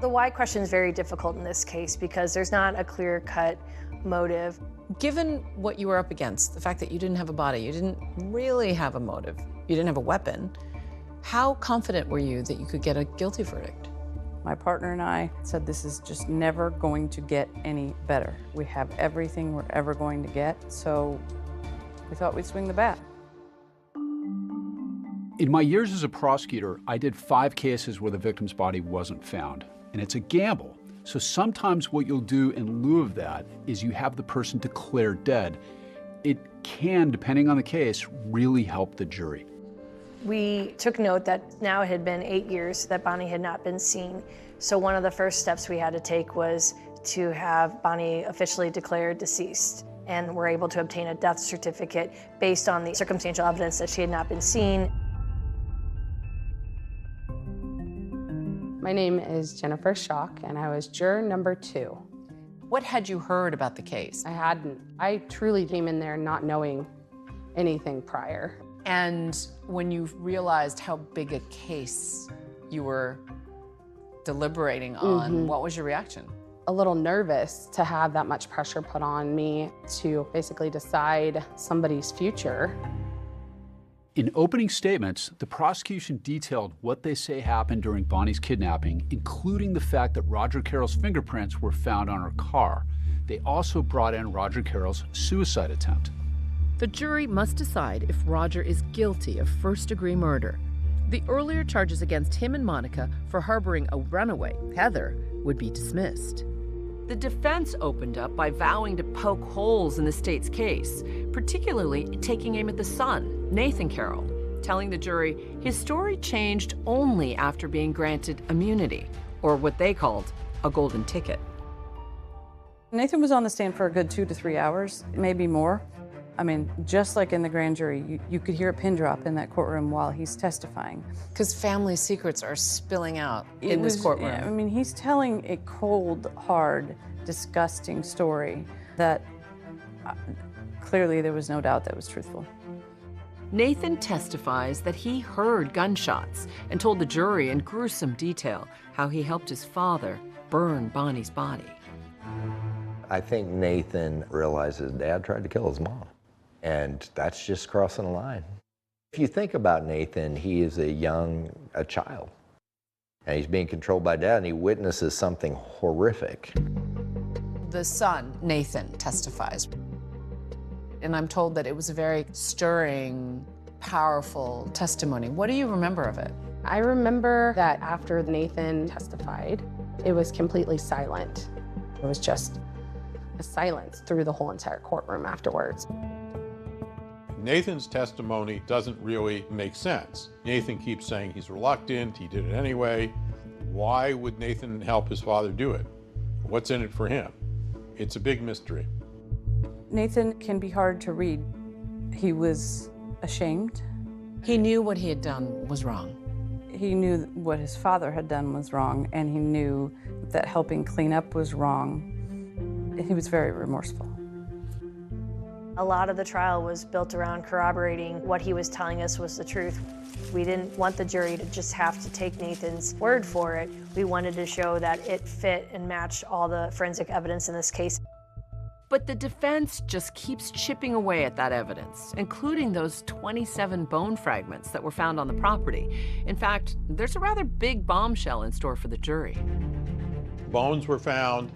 The why question is very difficult in this case because there's not a clear-cut motive. Given what you were up against, the fact that you didn't have a body, you didn't really have a motive, you didn't have a weapon, how confident were you that you could get a guilty verdict? My partner and I said this is just never going to get any better. We have everything we're ever going to get, so we thought we'd swing the bat. In my years as a prosecutor, I did 5 cases where the victim's body wasn't found. And it's a gamble. So sometimes what you'll do in lieu of that is you have the person declared dead. It can, depending on the case, really help the jury. We took note that now it had been 8 years that Bonnie had not been seen. So one of the first steps we had to take was to have Bonnie officially declared deceased. And we're able to obtain a death certificate based on the circumstantial evidence that she had not been seen. My name is Jennifer Schock, and I was juror number 2. What had you heard about the case? I hadn't. I truly came in there not knowing anything prior. And when you realized how big a case you were deliberating on, what was your reaction? A little nervous to have that much pressure put on me to basically decide somebody's future. In opening statements, the prosecution detailed what they say happened during Bonnie's kidnapping, including the fact that Roger Carroll's fingerprints were found on her car. They also brought in Roger Carroll's suicide attempt. The jury must decide if Roger is guilty of first-degree murder. The earlier charges against him and Monica for harboring a runaway, Heather, would be dismissed. The defense opened up by vowing to poke holes in the state's case, particularly taking aim at the son, Nathan Carroll, telling the jury his story changed only after being granted immunity, or what they called a golden ticket. Nathan was on the stand for a good 2 to 3 hours, maybe more. I mean, just like in the grand jury, you could hear a pin drop in that courtroom while he's testifying. Because family secrets are spilling out in this courtroom. Yeah, I mean, he's telling a cold, hard, disgusting story that clearly there was no doubt that was truthful. Nathan testifies that he heard gunshots and told the jury in gruesome detail how he helped his father burn Bonnie's body. I think Nathan realized his dad tried to kill his mom. And that's just crossing a line. If you think about Nathan, he is a child. And he's being controlled by dad, and he witnesses something horrific. The son, Nathan, testifies. And I'm told that it was a very stirring, powerful testimony. What do you remember of it? I remember that after Nathan testified, it was completely silent. It was just a silence through the whole entire courtroom afterwards. Nathan's testimony doesn't really make sense. Nathan keeps saying he's reluctant, he did it anyway. Why would Nathan help his father do it? What's in it for him? It's a big mystery. Nathan can be hard to read. He was ashamed. He knew what he had done was wrong. He knew what his father had done was wrong, and he knew that helping clean up was wrong. He was very remorseful. A lot of the trial was built around corroborating what he was telling us was the truth. We didn't want the jury to just have to take Nathan's word for it. We wanted to show that it fit and matched all the forensic evidence in this case. But the defense just keeps chipping away at that evidence, including those 27 bone fragments that were found on the property. In fact, there's a rather big bombshell in store for the jury. Bones were found,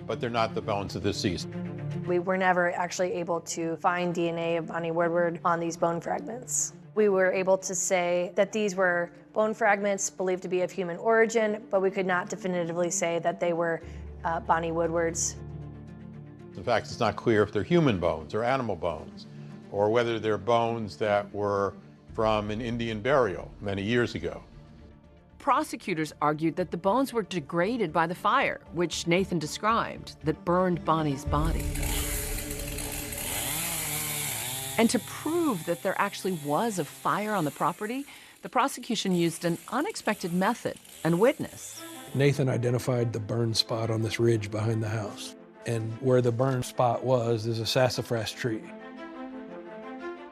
but they're not the bones of the deceased. We were never actually able to find DNA of Bonnie Woodward on these bone fragments. We were able to say that these were bone fragments believed to be of human origin, but we could not definitively say that they were Bonnie Woodward's. In fact, it's not clear if they're human bones or animal bones, or whether they're bones that were from an Indian burial many years ago. Prosecutors argued that the bones were degraded by the fire, which Nathan described, that burned Bonnie's body. And to prove that there actually was a fire on the property, the prosecution used an unexpected method and witness. Nathan identified the burn spot on this ridge behind the house. And where the burn spot was, there's a sassafras tree.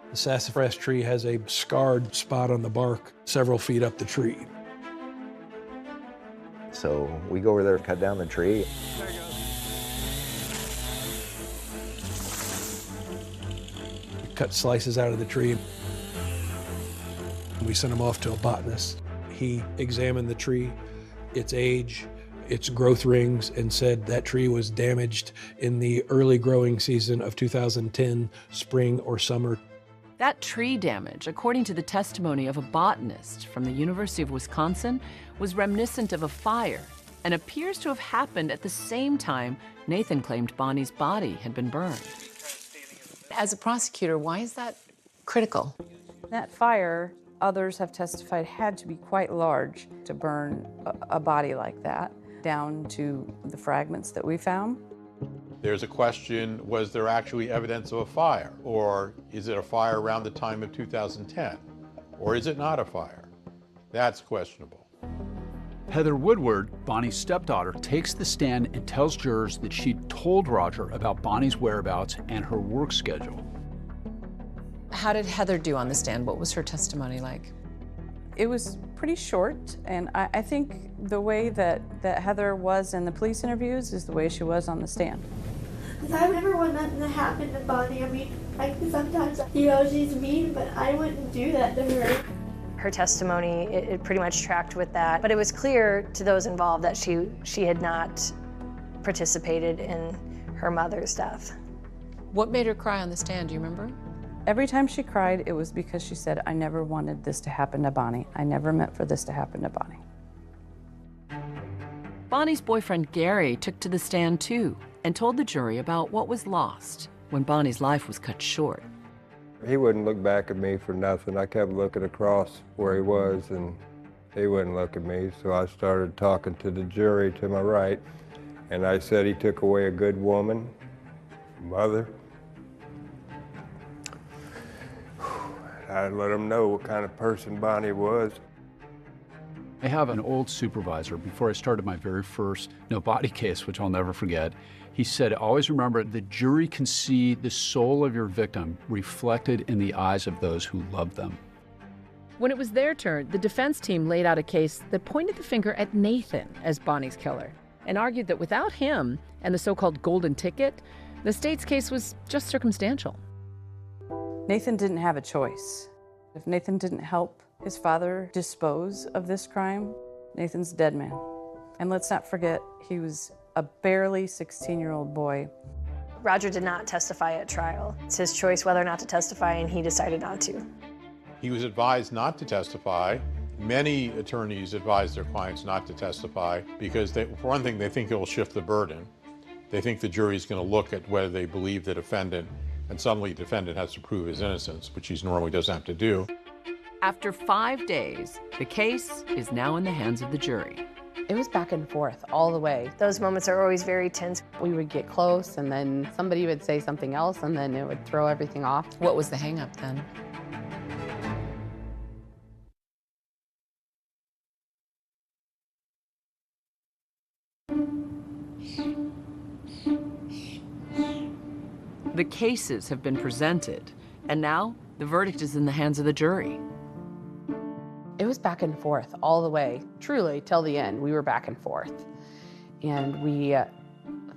The sassafras tree has a scarred spot on the bark several feet up the tree. So we go over there and cut down the tree. We cut slices out of the tree. We sent them off to a botanist. He examined the tree, its age, its growth rings, and said that tree was damaged in the early growing season of 2010, spring or summer. That tree damage, according to the testimony of a botanist from the University of Wisconsin, was reminiscent of a fire and appears to have happened at the same time Nathan claimed Bonnie's body had been burned. As a prosecutor, why is that critical? That fire, others have testified, had to be quite large to burn a body like that, down to the fragments that we found. There's a question, was there actually evidence of a fire? Or is it a fire around the time of 2010? Or is it not a fire? That's questionable. Heather Woodward, Bonnie's stepdaughter, takes the stand and tells jurors that she told Roger about Bonnie's whereabouts and her work schedule. How did Heather do on the stand? What was her testimony like? It was pretty short, and I think the way that Heather was in the police interviews is the way she was on the stand. Because I never want nothing to happen to Bonnie. I mean, sometimes, she's mean, but I wouldn't do that to her. Her testimony, it pretty much tracked with that, but it was clear to those involved that she had not participated in her mother's death. What made her cry on the stand, do you remember? Every time she cried, it was because she said, I never wanted this to happen to Bonnie. I never meant for this to happen to Bonnie. Bonnie's boyfriend, Gary, took to the stand too and told the jury about what was lost when Bonnie's life was cut short. He wouldn't look back at me for nothing. I kept looking across where he was, and he wouldn't look at me, so I started talking to the jury to my right, and I said he took away a good woman, mother. I let him know what kind of person Bonnie was. I have an old supervisor, before I started my very first no body case, which I'll never forget, he said, always remember, the jury can see the soul of your victim reflected in the eyes of those who love them. When it was their turn, the defense team laid out a case that pointed the finger at Nathan as Bonnie's killer and argued that without him and the so-called golden ticket, the state's case was just circumstantial. Nathan didn't have a choice. If Nathan didn't help his father dispose of this crime, Nathan's a dead man. And let's not forget, he was a barely 16-year-old boy. Roger did not testify at trial. It's his choice whether or not to testify, and he decided not to. He was advised not to testify. Many attorneys advise their clients not to testify because, for one thing, they think it will shift the burden. They think the jury is going to look at whether they believe the defendant, and suddenly the defendant has to prove his innocence, which he normally doesn't have to do. After 5 days, the case is now in the hands of the jury. It was back and forth all the way. Those moments are always very tense. We would get close, and then somebody would say something else, and then it would throw everything off. What was the hang-up then? The cases have been presented, and now the verdict is in the hands of the jury. It was back and forth all the way, truly, till the end. We were back and forth. And we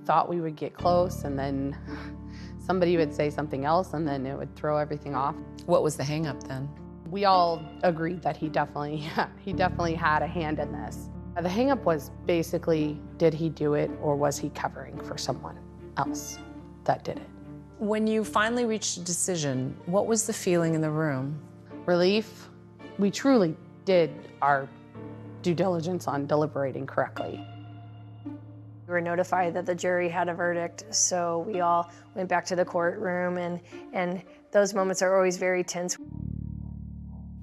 thought we would get close, and then somebody would say something else, and then it would throw everything off. What was the hang-up then? We all agreed that he definitely had a hand in this. The hang-up was basically, did he do it, or was he covering for someone else that did it? When you finally reached a decision, what was the feeling in the room? Relief. We truly did our due diligence on deliberating correctly. We were notified that the jury had a verdict, so we all went back to the courtroom, and those moments are always very tense.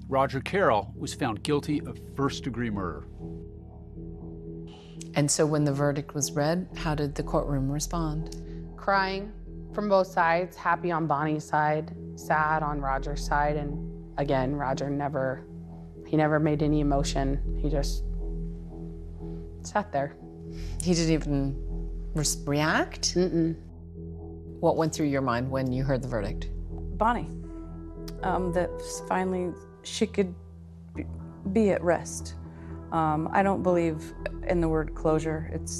Roger Carroll was found guilty of first-degree murder. And so when the verdict was read, how did the courtroom respond? Crying from both sides, happy on Bonnie's side, sad on Roger's side, and again, Roger never made any emotion. He just sat there. He didn't even react? Mm-mm. What went through your mind when you heard the verdict? Bonnie, that finally she could be at rest. I don't believe in the word closure. It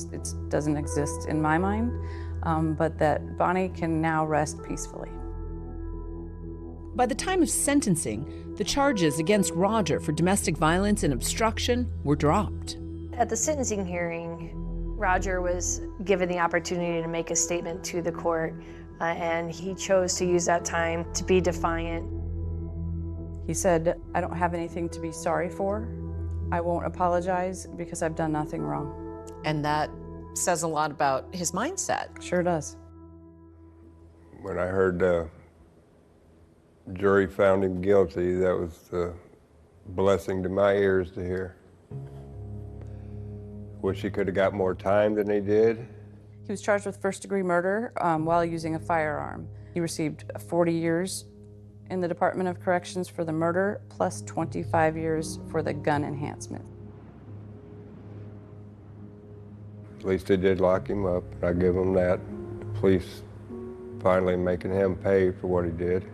doesn't exist in my mind, but that Bonnie can now rest peacefully. By the time of sentencing, the charges against Roger for domestic violence and obstruction were dropped. At the sentencing hearing, Roger was given the opportunity to make a statement to the court, and he chose to use that time to be defiant. He said, "I don't have anything to be sorry for. I won't apologize because I've done nothing wrong." And that says a lot about his mindset. Sure does. When I heard the jury found him guilty, that was a blessing to my ears to hear. Wish he could have got more time than he did. He was charged with first-degree murder while using a firearm. He received 40 years in the Department of Corrections for the murder, plus 25 years for the gun enhancement. At least they did lock him up, and I give him that. The police finally making him pay for what he did.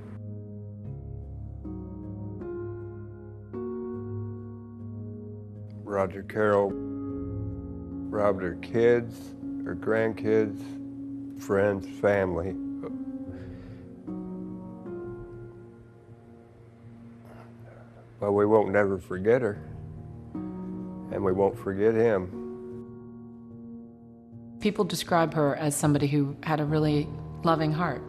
Roger Carroll robbed her kids, her grandkids, friends, family. But we won't never forget her, and we won't forget him. People describe her as somebody who had a really loving heart.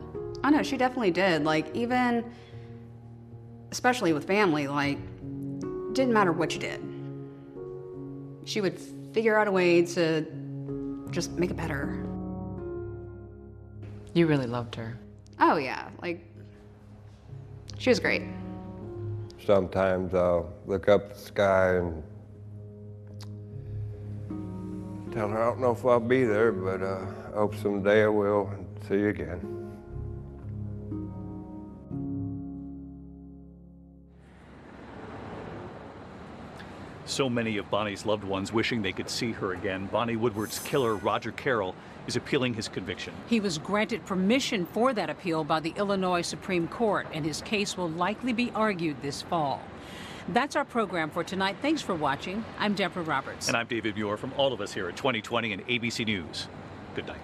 I know, she definitely did. Like, even, especially with family, like, didn't matter what you did. She would figure out a way to just make it better. You really loved her. Oh, yeah. Like, she was great. Sometimes I'll look up at the sky and tell her I don't know if I'll be there, but I hope someday I will and see you again. So many of Bonnie's loved ones wishing they could see her again. Bonnie Woodward's killer, Roger Carroll, is appealing his conviction. He was granted permission for that appeal by the Illinois Supreme Court, and his case will likely be argued this fall. That's our program for tonight. Thanks for watching. I'm Deborah Roberts. And I'm David Muir from all of us here at 2020 and ABC News. Good night.